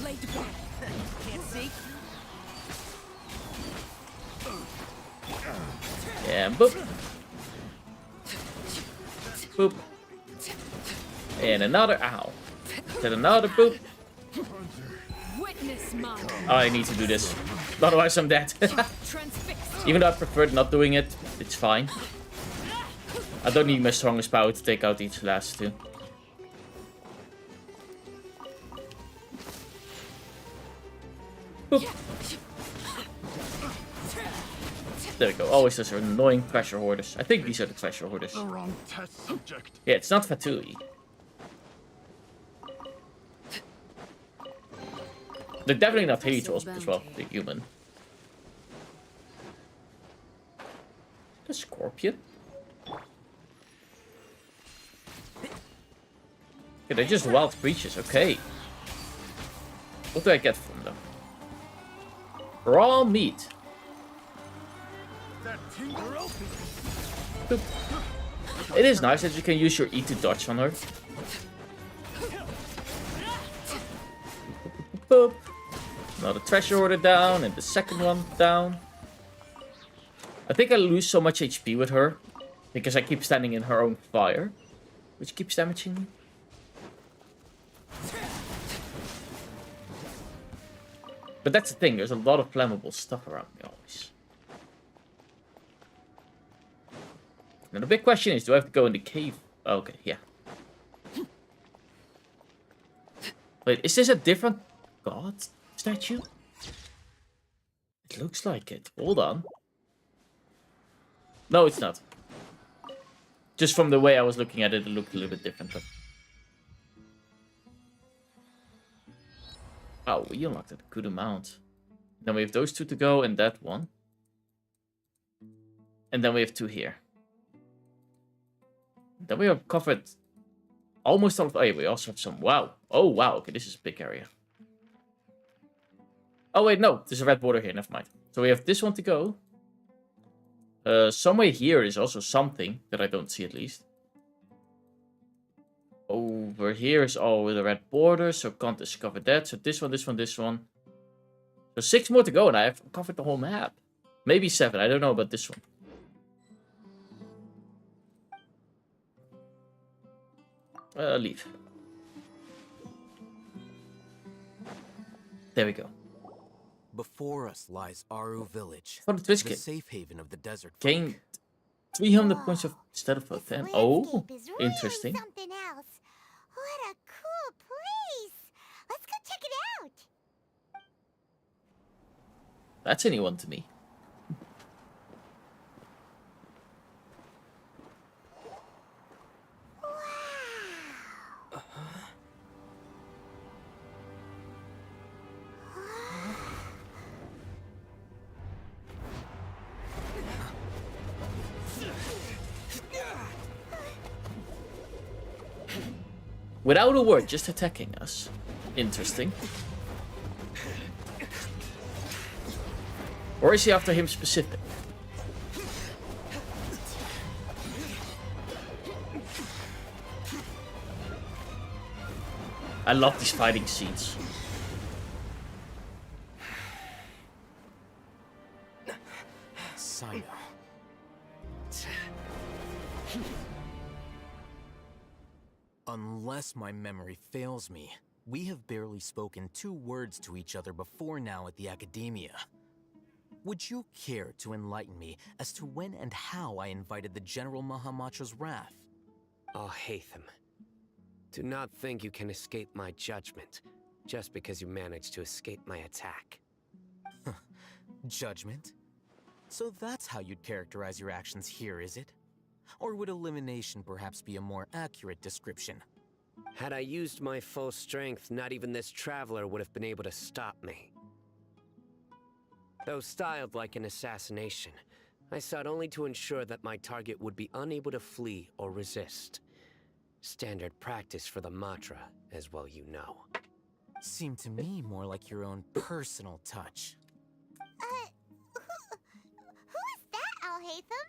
Can't see. Yeah, boop. Boop. And another ow. Then another boop. Witness mine. Oh, I need to do this. Otherwise I'm dead. Even though I preferred not doing it, it's fine. I don't need my strongest power to take out each last two. Boop. There we go. Always those are annoying treasure hoarders. I think these are the treasure hoarders. The wrong test subject. Yeah, it's not Fatui. They're definitely not Helios as well, the human. The scorpion? Yeah, they're just wild creatures, okay. What do I get from them? Raw meat. Boop. It is nice that you can use your E to dodge on her. Boop. Another treasure order down, and the second one down. I think I lose so much HP with her, because I keep standing in her own fire, which keeps damaging me. But that's the thing, there's a lot of flammable stuff around me always. Now the big question is, do I have to go in the cave? Oh, okay, yeah. Wait, is this a different god statue? It looks like it. Hold on. No, it's not. Just from the way I was looking at it, it looked a little bit different. But... oh, we unlocked a good amount. Then we have those two to go and that one. And then we have two here. Then we have covered almost all of... oh, yeah, we also have some... wow. Oh, wow. Okay, this is a big area. Oh, wait, no. There's a red border here. Never mind. So we have this one to go. Somewhere here is also something that I don't see at least. Over here is all with a red border, so can't discover that. So this one, this one, this one. So 6 more to go and I have covered the whole map. Maybe 7. I don't know about this one. Leave. There we go. Before us lies Aru Village, For the Twitch the safe haven of the desert. Gained 300 points of instead of 10. Oh, interesting. Something else. What a cool place. Let's go check it out. That's a new one to me. Without a word, just attacking us. Interesting. Or is he after him specific? I love these fighting scenes. Sino. Unless my memory fails me, we have barely spoken 2 words to each other before now at the Academia. Would you care to enlighten me as to when and how I invited the General Mahamatra's wrath? Oh, Hatham. Do not think you can escape my judgment, just because you managed to escape my attack. Judgment? So that's how you'd characterize your actions here, is it? Or would elimination perhaps be a more accurate description? Had I used my full strength, not even this traveler would have been able to stop me. Though styled like an assassination, I sought only to ensure that my target would be unable to flee or resist. Standard practice for the Matra, as well you know. Seemed to me more like your own personal touch. Who is that, Alhaitham?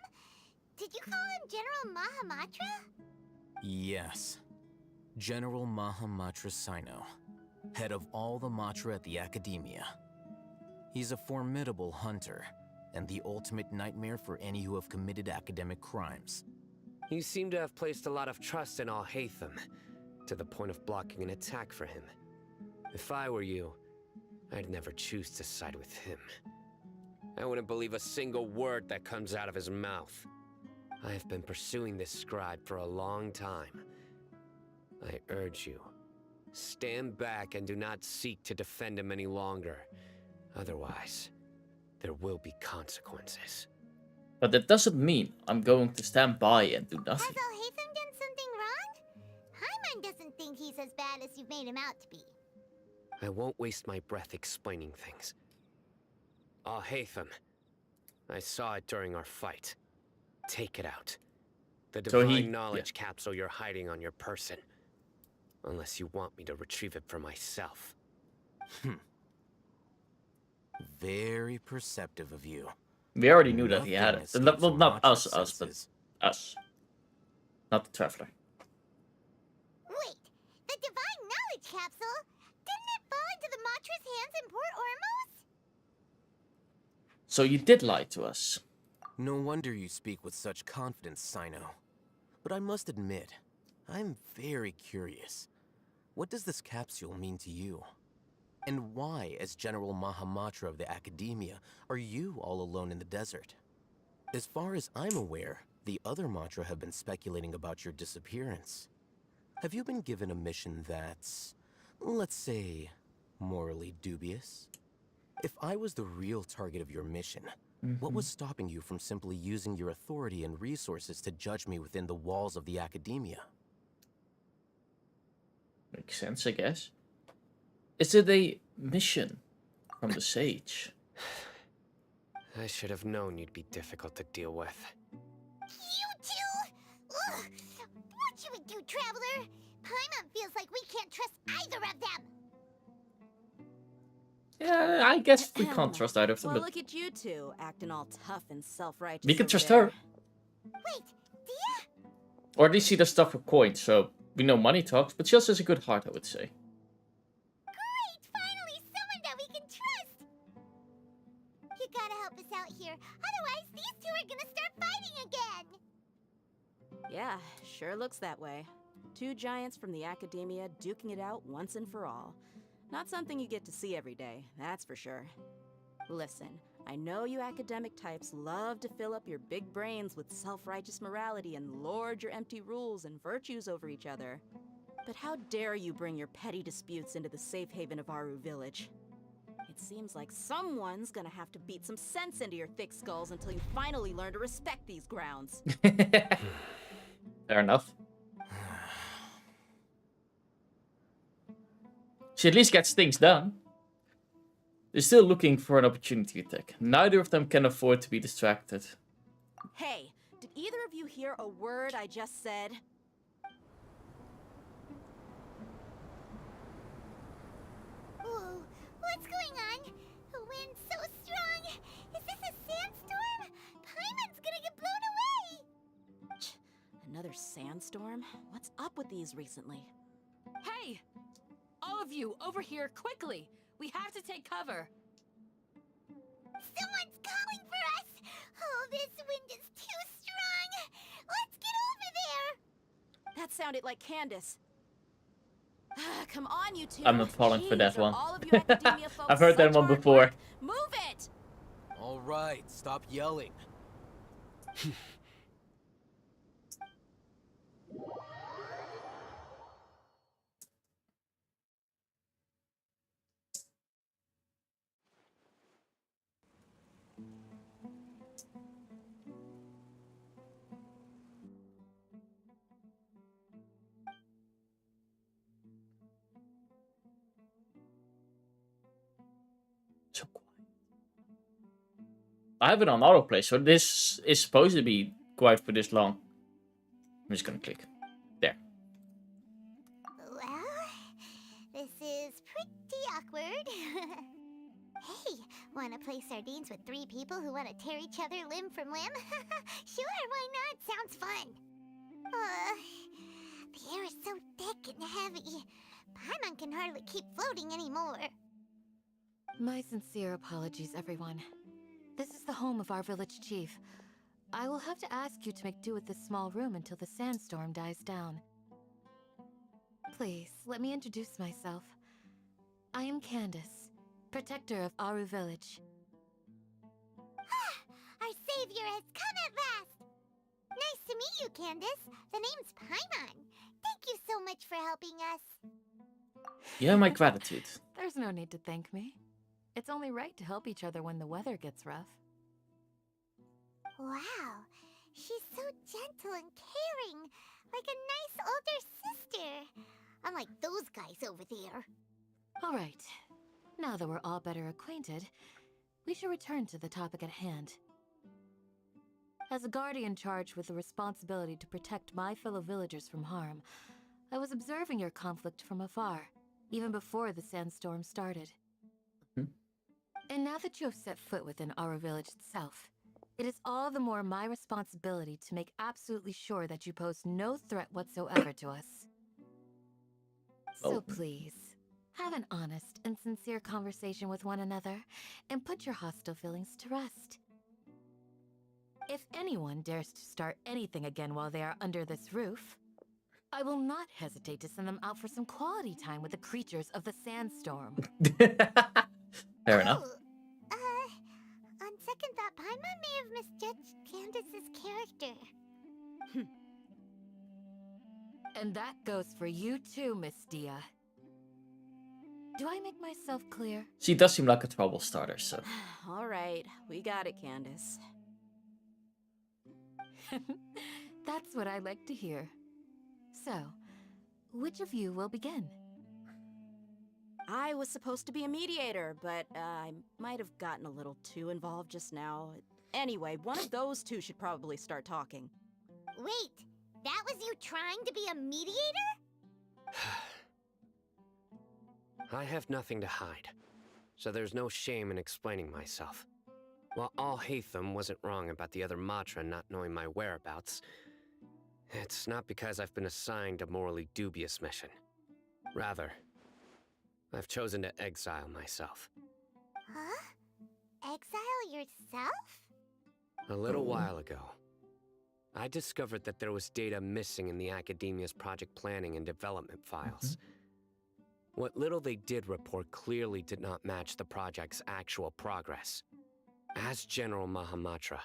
Did you call him General Mahamatra? Yes. General Mahamatra Sino, head of all the Matra at the Academia. He's a formidable hunter, and the ultimate nightmare for any who have committed academic crimes. You seem to have placed a lot of trust in Alhaitham, to the point of blocking an attack for him. If I were you, I'd never choose to side with him. I wouldn't believe a single word that comes out of his mouth. I have been pursuing this scribe for a long time. I urge you, stand back and do not seek to defend him any longer. Otherwise, there will be consequences. But that doesn't mean I'm going to stand by and do nothing. Has Alhaitham done something wrong? Paimon doesn't think he's as bad as you've made him out to be. I won't waste my breath explaining things. Alhaitham. I saw it during our fight. Take it out. The divine knowledge capsule you're hiding on your person. Unless you want me to retrieve it for myself. Very perceptive of you. We already knew that he had it. Well, not us, but us. Not the Traveler. Wait, the divine knowledge capsule? Didn't it fall into the Matra's hands in Port Ormos? So you did lie to us. No wonder you speak with such confidence, Sino. But I must admit, I'm very curious. What does this capsule mean to you? And why, as General Mahamatra of the Academia, are you all alone in the desert? As far as I'm aware, the other Matra have been speculating about your disappearance. Have you been given a mission that's, let's say, morally dubious? If I was the real target of your mission, what was stopping you from simply using your authority and resources to judge me within the walls of the Academia? Makes sense, I guess. Is it a mission from the Sage? I should have known you'd be difficult to deal with. You two? Ugh. What should we do, Traveler? Paimon feels like we can't trust either of them. Yeah, I guess we can't trust either of them, Well, but look at you two, acting all tough and self-righteous. we can over trust there. her. Wait, Dia? Or at least she does stuff for coins, so we know money talks, but she also has a good heart, I would say. Great! Finally, someone that we can trust! You gotta help us out here, otherwise these two are gonna start fighting again! Yeah, sure looks that way. Two giants from the Academia duking it out once and for all. Not something you get to see every day, that's for sure. Listen, I know you academic types love to fill up your big brains with self-righteous morality and lord your empty rules and virtues over each other. But how dare you bring your petty disputes into the safe haven of Aru Village? It seems like someone's gonna have to beat some sense into your thick skulls until you finally learn to respect these grounds. Fair enough. She at least gets things done. They're still looking for an opportunity attack. Neither of them can afford to be distracted. Hey, did either of you hear a word I just said? Whoa, what's going on? The wind's so strong! Is this a sandstorm? Paimon's gonna get blown away! Another sandstorm? What's up with these recently? Hey! All of you, over here, quickly! We have to take cover! Someone's calling for us! Oh, this wind is too strong! Let's get over there! That sounded like Candace. Come on, you two. I'm not falling for that Jeez, are one. all of you Academia folks I've heard that such one hard before. work? Move it! All right, stop yelling. So quiet. I have it on autoplay, so this is supposed to be quiet for this long. I'm just gonna click. There. Well, this is pretty awkward. Hey, wanna play sardines with 3 people who wanna tear each other limb from limb? Sure, why not? Sounds fun. The air is so thick and heavy. Paimon can hardly keep floating anymore. My sincere apologies, everyone. This is the home of our village chief. I will have to ask you to make do with this small room until the sandstorm dies down. Please, let me introduce myself. I am Candace, protector of Aru Village. Our savior has come at last! Nice to meet you, Candace. The name's Paimon. Thank you so much for helping us. You have my gratitude. There's no need to thank me. It's only right to help each other when the weather gets rough. Wow, she's so gentle and caring, like a nice older sister. Unlike those guys over there. All right. Now that we're all better acquainted, we should return to the topic at hand. As a guardian charged with the responsibility to protect my fellow villagers from harm, I was observing your conflict from afar, even before the sandstorm started. And now that you have set foot within our village itself, it is all the more my responsibility to make absolutely sure that you pose no threat whatsoever to us. So please, have an honest and sincere conversation with one another, and put your hostile feelings to rest. If anyone dares to start anything again while they are under this roof, I will not hesitate to send them out for some quality time with the creatures of the sandstorm. Fair enough. On second thought, Paimon may have misjudged Candace's character. And that goes for you too, Miss Dia. Do I make myself clear? She does seem like a trouble starter, so. All right, we got it, Candace. That's what I like to hear. So, which of you will begin? I was supposed to be a mediator, but I might have gotten a little too involved just now. Anyway, one of those two should probably start talking. Wait, that was you trying to be a mediator? I have nothing to hide, so there's no shame in explaining myself. While Alhaitham wasn't wrong about the other Matra not knowing my whereabouts, it's not because I've been assigned a morally dubious mission. Rather, I've chosen to exile myself. Huh? Exile yourself? A little while ago, I discovered that there was data missing in the Academia's project planning and development files. What little they did report clearly did not match the project's actual progress. As General Mahamatra,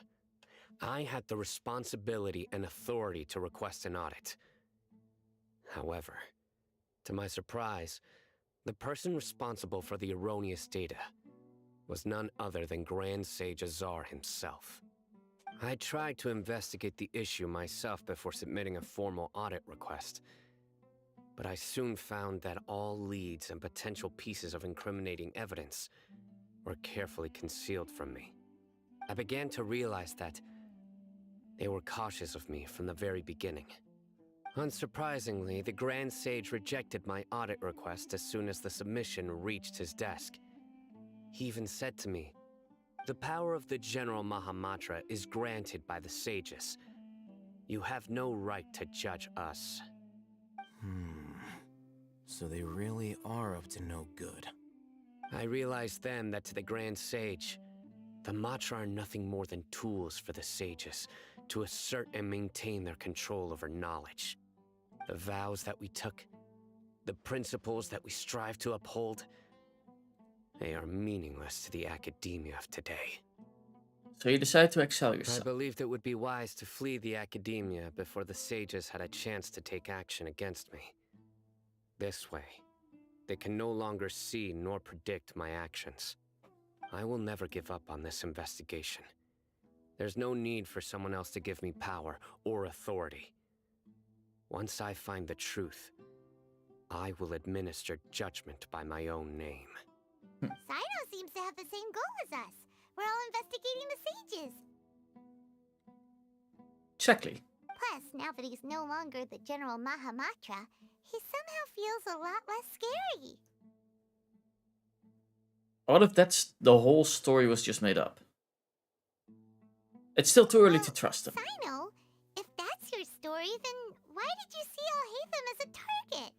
I had the responsibility and authority to request an audit. However, to my surprise, the person responsible for the erroneous data was none other than Grand Sage Azar himself. I tried to investigate the issue myself before submitting a formal audit request, but I soon found that all leads and potential pieces of incriminating evidence were carefully concealed from me. I began to realize that they were cautious of me from the very beginning. Unsurprisingly, the Grand Sage rejected my audit request as soon as the submission reached his desk. He even said to me, "The power of the General Mahamatra is granted by the sages. You have no right to judge us." So they really are up to no good. I realized then that to the Grand Sage, the Matra are nothing more than tools for the sages to assert and maintain their control over knowledge. The vows that we took, the principles that we strive to uphold, they are meaningless to the academia of today. So you decide to exile yourself. I believed it would be wise to flee the academia before the sages had a chance to take action against me. This way, they can no longer see nor predict my actions. I will never give up on this investigation. There's no need for someone else to give me power or authority. Once I find the truth, I will administer judgment by my own name. Sino seems to have the same goal as us. We're all investigating the sages. Exactly. Plus, now that he's no longer the General Mahamatra, he somehow feels a lot less scary. What if that's the whole story was just made up? It's still too early to trust him. Sino, if that's your story, then why did you see Alhaitham as a target?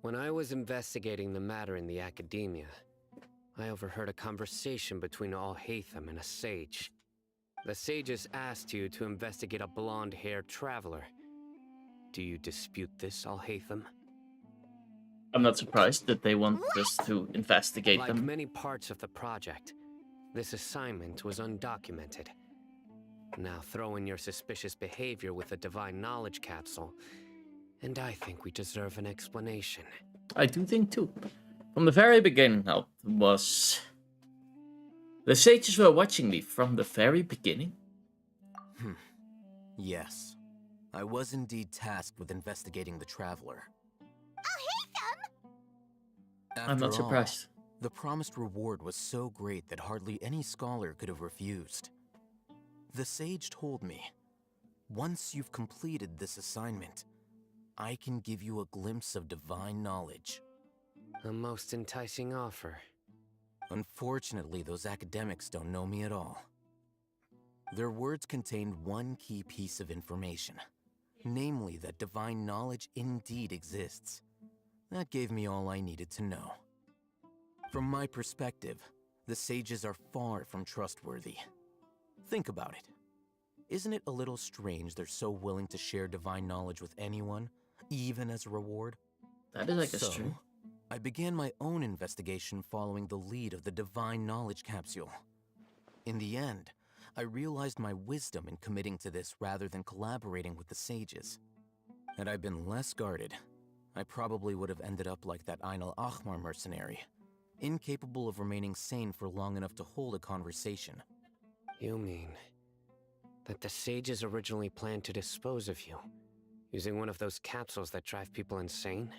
When I was investigating the matter in the academia, I overheard a conversation between Alhaitham and a sage. The sages asked you to investigate a blonde-haired traveler. Do you dispute this, Alhaitham? I'm not surprised that they want us to investigate Like them. many parts of the project, this assignment was undocumented. Now throw in your suspicious behavior with a divine knowledge capsule, and I think we deserve an explanation. I do think too. From the very beginning, how it was The sages were watching me from the very beginning? Yes. I was indeed tasked with investigating the Traveler. I'm not surprised. The promised reward was so great that hardly any scholar could have refused. The sage told me, once you've completed this assignment, I can give you a glimpse of divine knowledge. A most enticing offer. Unfortunately, those academics don't know me at all. Their words contained one key piece of information, namely that divine knowledge indeed exists. That gave me all I needed to know. From my perspective, the sages are far from trustworthy. Think about it. Isn't it a little strange they're so willing to share divine knowledge with anyone, even as a reward? That is, I guess, true. I began my own investigation following the lead of the divine knowledge capsule. In the end, I realized my wisdom in committing to this rather than collaborating with the sages. Had I been less guarded, I probably would have ended up like that Ain al-Ahmar mercenary, incapable of remaining sane for long enough to hold a conversation. You mean that the sages originally planned to dispose of you, using one of those capsules that drive people insane?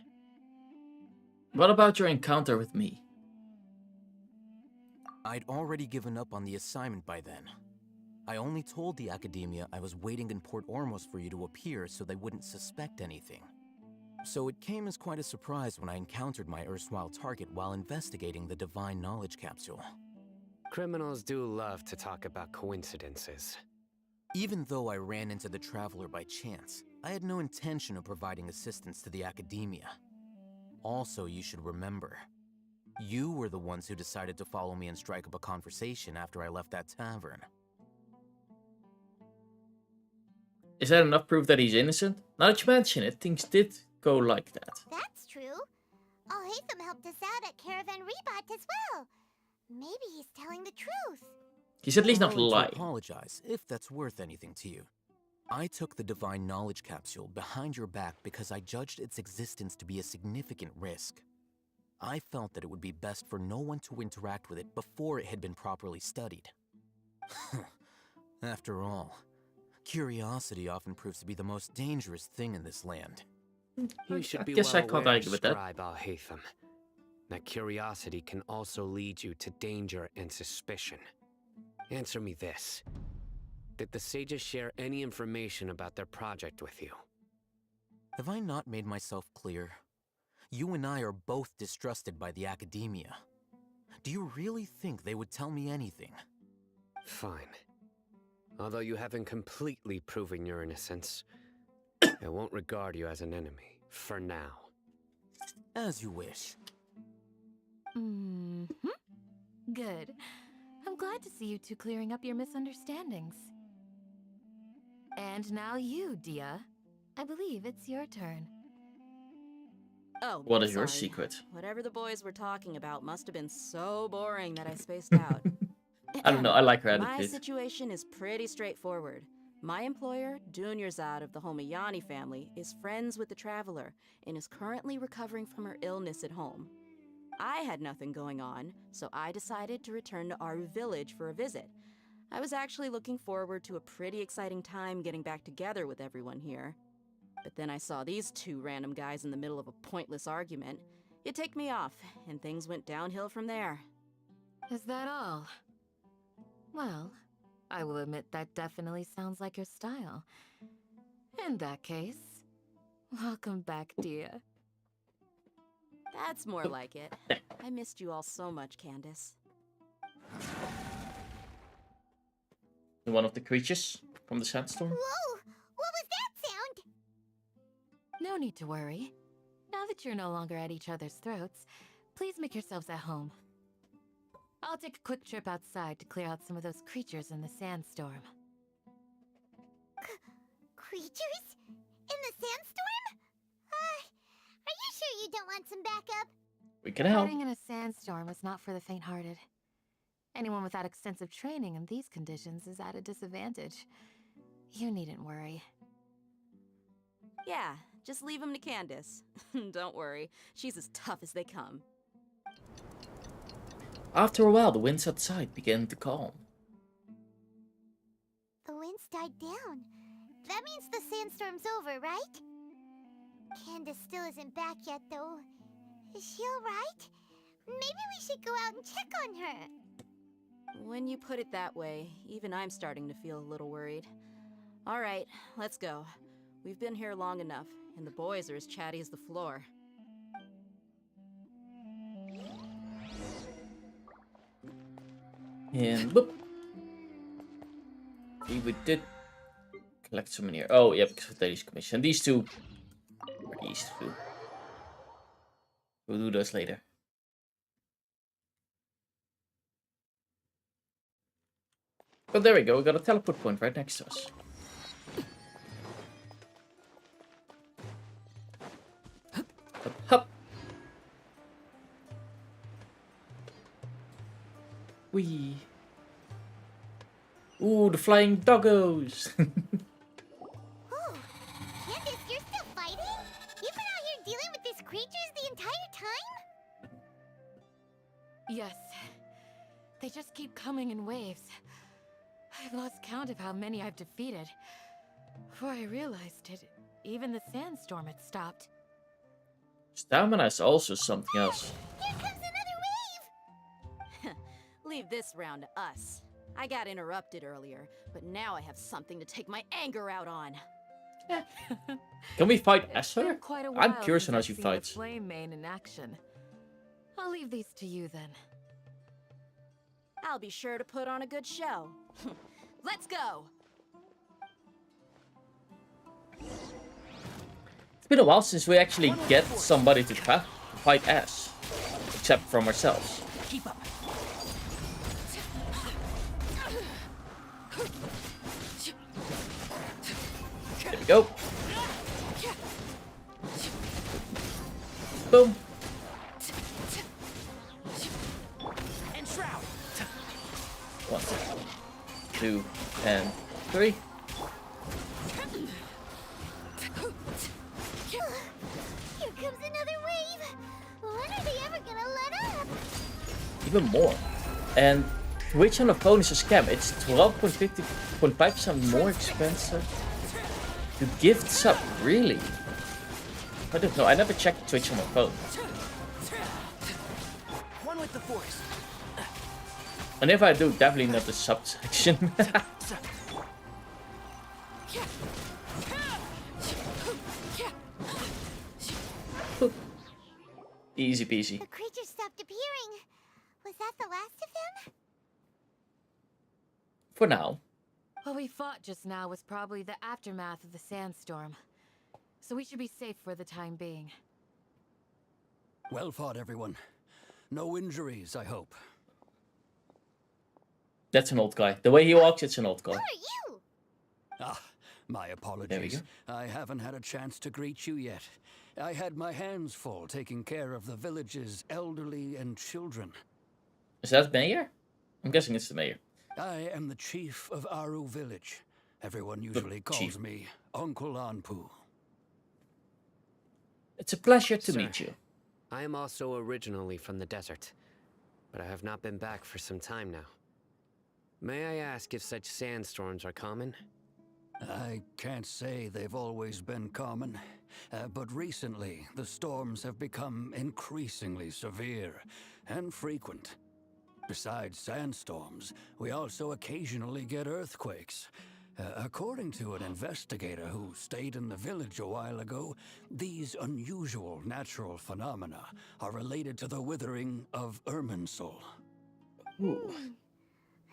What about your encounter with me? I'd already given up on the assignment by then. I only told the Academia I was waiting in Port Ormos for you to appear so they wouldn't suspect anything. So it came as quite a surprise when I encountered my erstwhile target while investigating the Divine Knowledge Capsule. Criminals do love to talk about coincidences. Even though I ran into the Traveler by chance, I had no intention of providing assistance to the Academia. Also, you should remember, you were the ones who decided to follow me and strike up a conversation after I left that tavern. Is that enough proof that he's innocent? Now that you mention it, things did go like that. That's true. Alhaitham helped us out at Caravan Rebot as well. Maybe he's telling the truth. He's at least not I'm willing to lying. Apologize if that's worth anything to you. I took the Divine Knowledge Capsule behind your back because I judged its existence to be a significant risk. I felt that it would be best for no one to interact with it before it had been properly studied. After all, curiosity often proves to be the most dangerous thing in this land. You should be guess I well can't aware, argue with that. Scribe Alhaitham, that curiosity can also lead you to danger and suspicion. Answer me this. Did the sages share any information about their project with you? Have I not made myself clear? You and I are both distrusted by the Academia. Do you really think they would tell me anything? Fine. Although you haven't completely proven your innocence, I won't regard you as an enemy, for now. As you wish. Good. I'm glad to see you two clearing up your misunderstandings. And now you, Dia. I believe it's your turn. Oh, What is your sorry. secret? Whatever the boys were talking about must have been so boring that I spaced out. I don't know, I like her My attitude. situation is pretty straightforward. My employer, Dunyarzad of the Homayani family, is friends with the Traveler and is currently recovering from her illness at home. I had nothing going on, so I decided to return to Aru village for a visit. I was actually looking forward to a pretty exciting time getting back together with everyone here. But then I saw these two random guys in the middle of a pointless argument. It ticked me off, and things went downhill from there. Is that all? Well, I will admit that definitely sounds like your style. In that case, welcome back, Dia. That's more like it. I missed you all so much, Candace. One of the creatures from the sandstorm. Whoa! What was that sound? No need to worry. Now that you're no longer at each other's throats, please make yourselves at home. I'll take a quick trip outside to clear out some of those creatures in the sandstorm. Creatures? In the sandstorm? Are you sure you don't want some backup? We can help. Fighting in a sandstorm is not for the faint-hearted. Anyone without extensive training in these conditions is at a disadvantage. You needn't worry. Yeah, just leave him to Candace. Don't worry, she's as tough as they come. After a while, the winds outside began to calm. The winds died down. That means the sandstorm's over, right? Candace still isn't back yet, though. Is she alright? Maybe we should go out and check on her. When you put it that way, even I'm starting to feel a little worried. Alright, let's go. We've been here long enough, and the boys are as chatty as the floor. And boop. See, we did collect some in here. Oh, yeah, because of Lady's commission. These two are these two. We'll do those later. But there we go. We got a teleport point right next to us. Hup, hup. Wee. Ooh, the flying doggos. Ooh, Candace, you're still fighting? You've been out here dealing with these creatures the entire time? Yes. They just keep coming in waves. I've lost count of how many I've defeated. Before I realized it, even the sandstorm had stopped. Stamina is also something else. Here comes another wave! Leave this round to us. I got interrupted earlier, but now I have something to take my anger out on. Can we fight as her? Quite a I'm while curious since on how I've she seen fights. the flame main in action. I'll leave these to you then. I'll be sure to put on a good show. Let's go! It's been a while since we actually get somebody to fight as. Except from ourselves. Keep up. There we go. Boom. And shroud. 1, 2, and 3. Here comes another wave! When are they ever gonna let up? Even more. And Twitch on the phone is a scam. It's 12.5% more expensive to gift sub. Really? I don't know. I never checked Twitch on my phone. One with the force. And if I do, definitely not the sub section. Easy peasy. The creatures stopped appearing. Was that the last of them? For now. What we fought just now was probably the aftermath of the sandstorm. So we should be safe for the time being. Well fought, everyone. No injuries, I hope. That's an old guy. The way he walks, it's an old guy. Who are you? Ah, my apologies. There we go. I haven't had a chance to greet you yet. I had my hands full taking care of the village's elderly and children. Is that mayor? I'm guessing it's the mayor. I am the chief of Aru village. Everyone usually calls me Uncle Anpu. It's a pleasure to Sir, meet you. I am also originally from the desert, but I have not been back for some time now. May I ask if such sandstorms are common? I can't say they've always been common, but recently the storms have become increasingly severe and frequent. Besides sandstorms, we also occasionally get earthquakes. According to an investigator who stayed in the village a while ago, these unusual natural phenomena are related to the withering of Irminsul.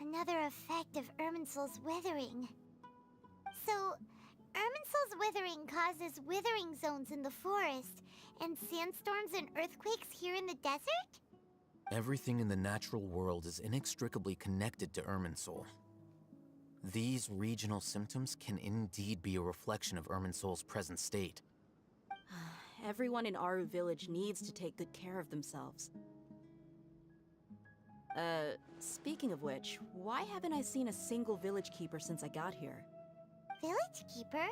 Another effect of Irminsul's withering. So, Irminsul's withering causes withering zones in the forest, and sandstorms and earthquakes here in the desert? Everything in the natural world is inextricably connected to Irminsul. These regional symptoms can indeed be a reflection of Irminsul's present state. Everyone in Aru village needs to take good care of themselves. Speaking of which, why haven't I seen a single village keeper since I got here? Village keeper?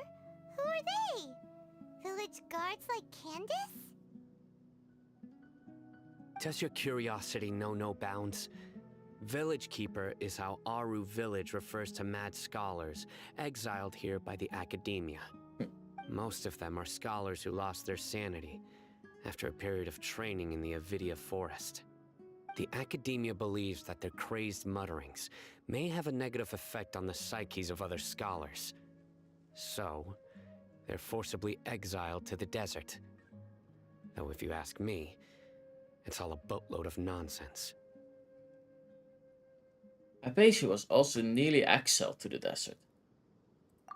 Who are they? Village guards like Candace? Does your curiosity know no bounds? Village Keeper is how Aru Village refers to mad scholars exiled here by the academia. Most of them are scholars who lost their sanity after a period of training in the Avidia Forest. The academia believes that their crazed mutterings may have a negative effect on the psyches of other scholars. So, they're forcibly exiled to the desert. Though if you ask me, it's all a boatload of nonsense. Hypatia was also nearly exiled to the desert.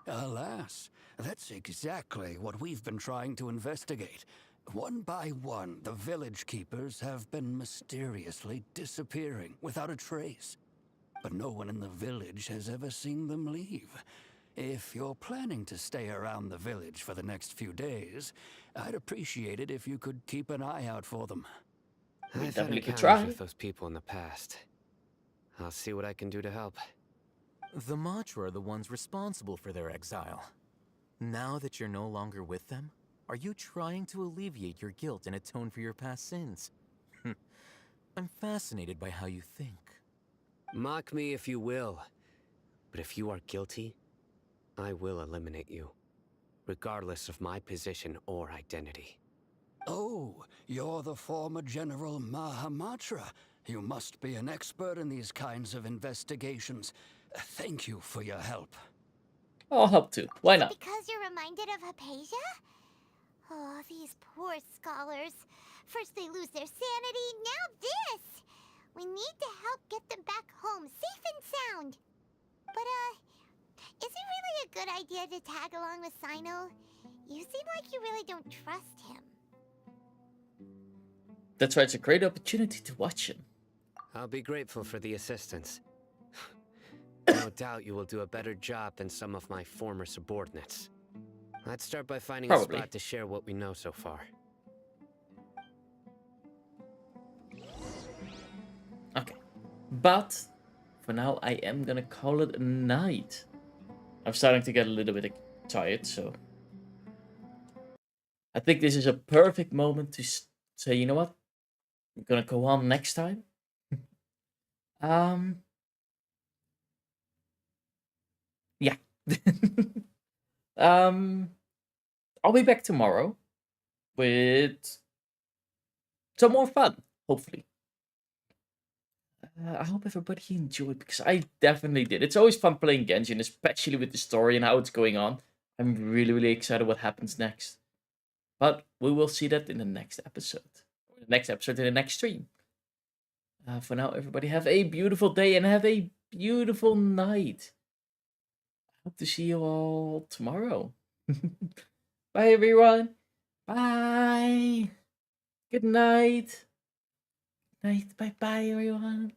Alas, that's exactly what we've been trying to investigate. One by one, the village keepers have been mysteriously disappearing without a trace. But no one in the village has ever seen them leave. If you're planning to stay around the village for the next few days, I'd appreciate it if you could keep an eye out for them. I've had encounters with those people in the past. I'll see what I can do to help. The Matra are the ones responsible for their exile. Now that you're no longer with them, are you trying to alleviate your guilt and atone for your past sins? I'm fascinated by how you think. Mock me if you will, but if you are guilty, I will eliminate you, regardless of my position or identity. Oh, you're the former General Mahamatra. You must be an expert in these kinds of investigations. Thank you for your help. I'll help too. Why not? Because you're reminded of Hypatia? Oh, these poor scholars. First they lose their sanity, now this! We need to help get them back home, safe and sound. But, is it really a good idea to tag along with Sino? You seem like you really don't trust him. That's why it's a great opportunity to watch him. I'll be grateful for the assistance. No doubt you will do a better job than some of my former subordinates. Let's start by finding a spot to share what we know so far. Okay. But, for now, I am gonna call it a night. I'm starting to get a little bit tired, so... I think this is a perfect moment to say, you know what? I'm gonna go on next time. Yeah. I'll be back tomorrow with some more fun, hopefully. I hope everybody enjoyed, because I definitely did. It's always fun playing Genshin, especially with the story and how it's going on. I'm really, really excited what happens next. But we will see that in the next episode. Or the next episode in the next stream. For now, everybody have a beautiful day and have a beautiful night. Hope to see you all tomorrow. Bye, everyone. Bye. Good night. Night. Bye-bye, everyone.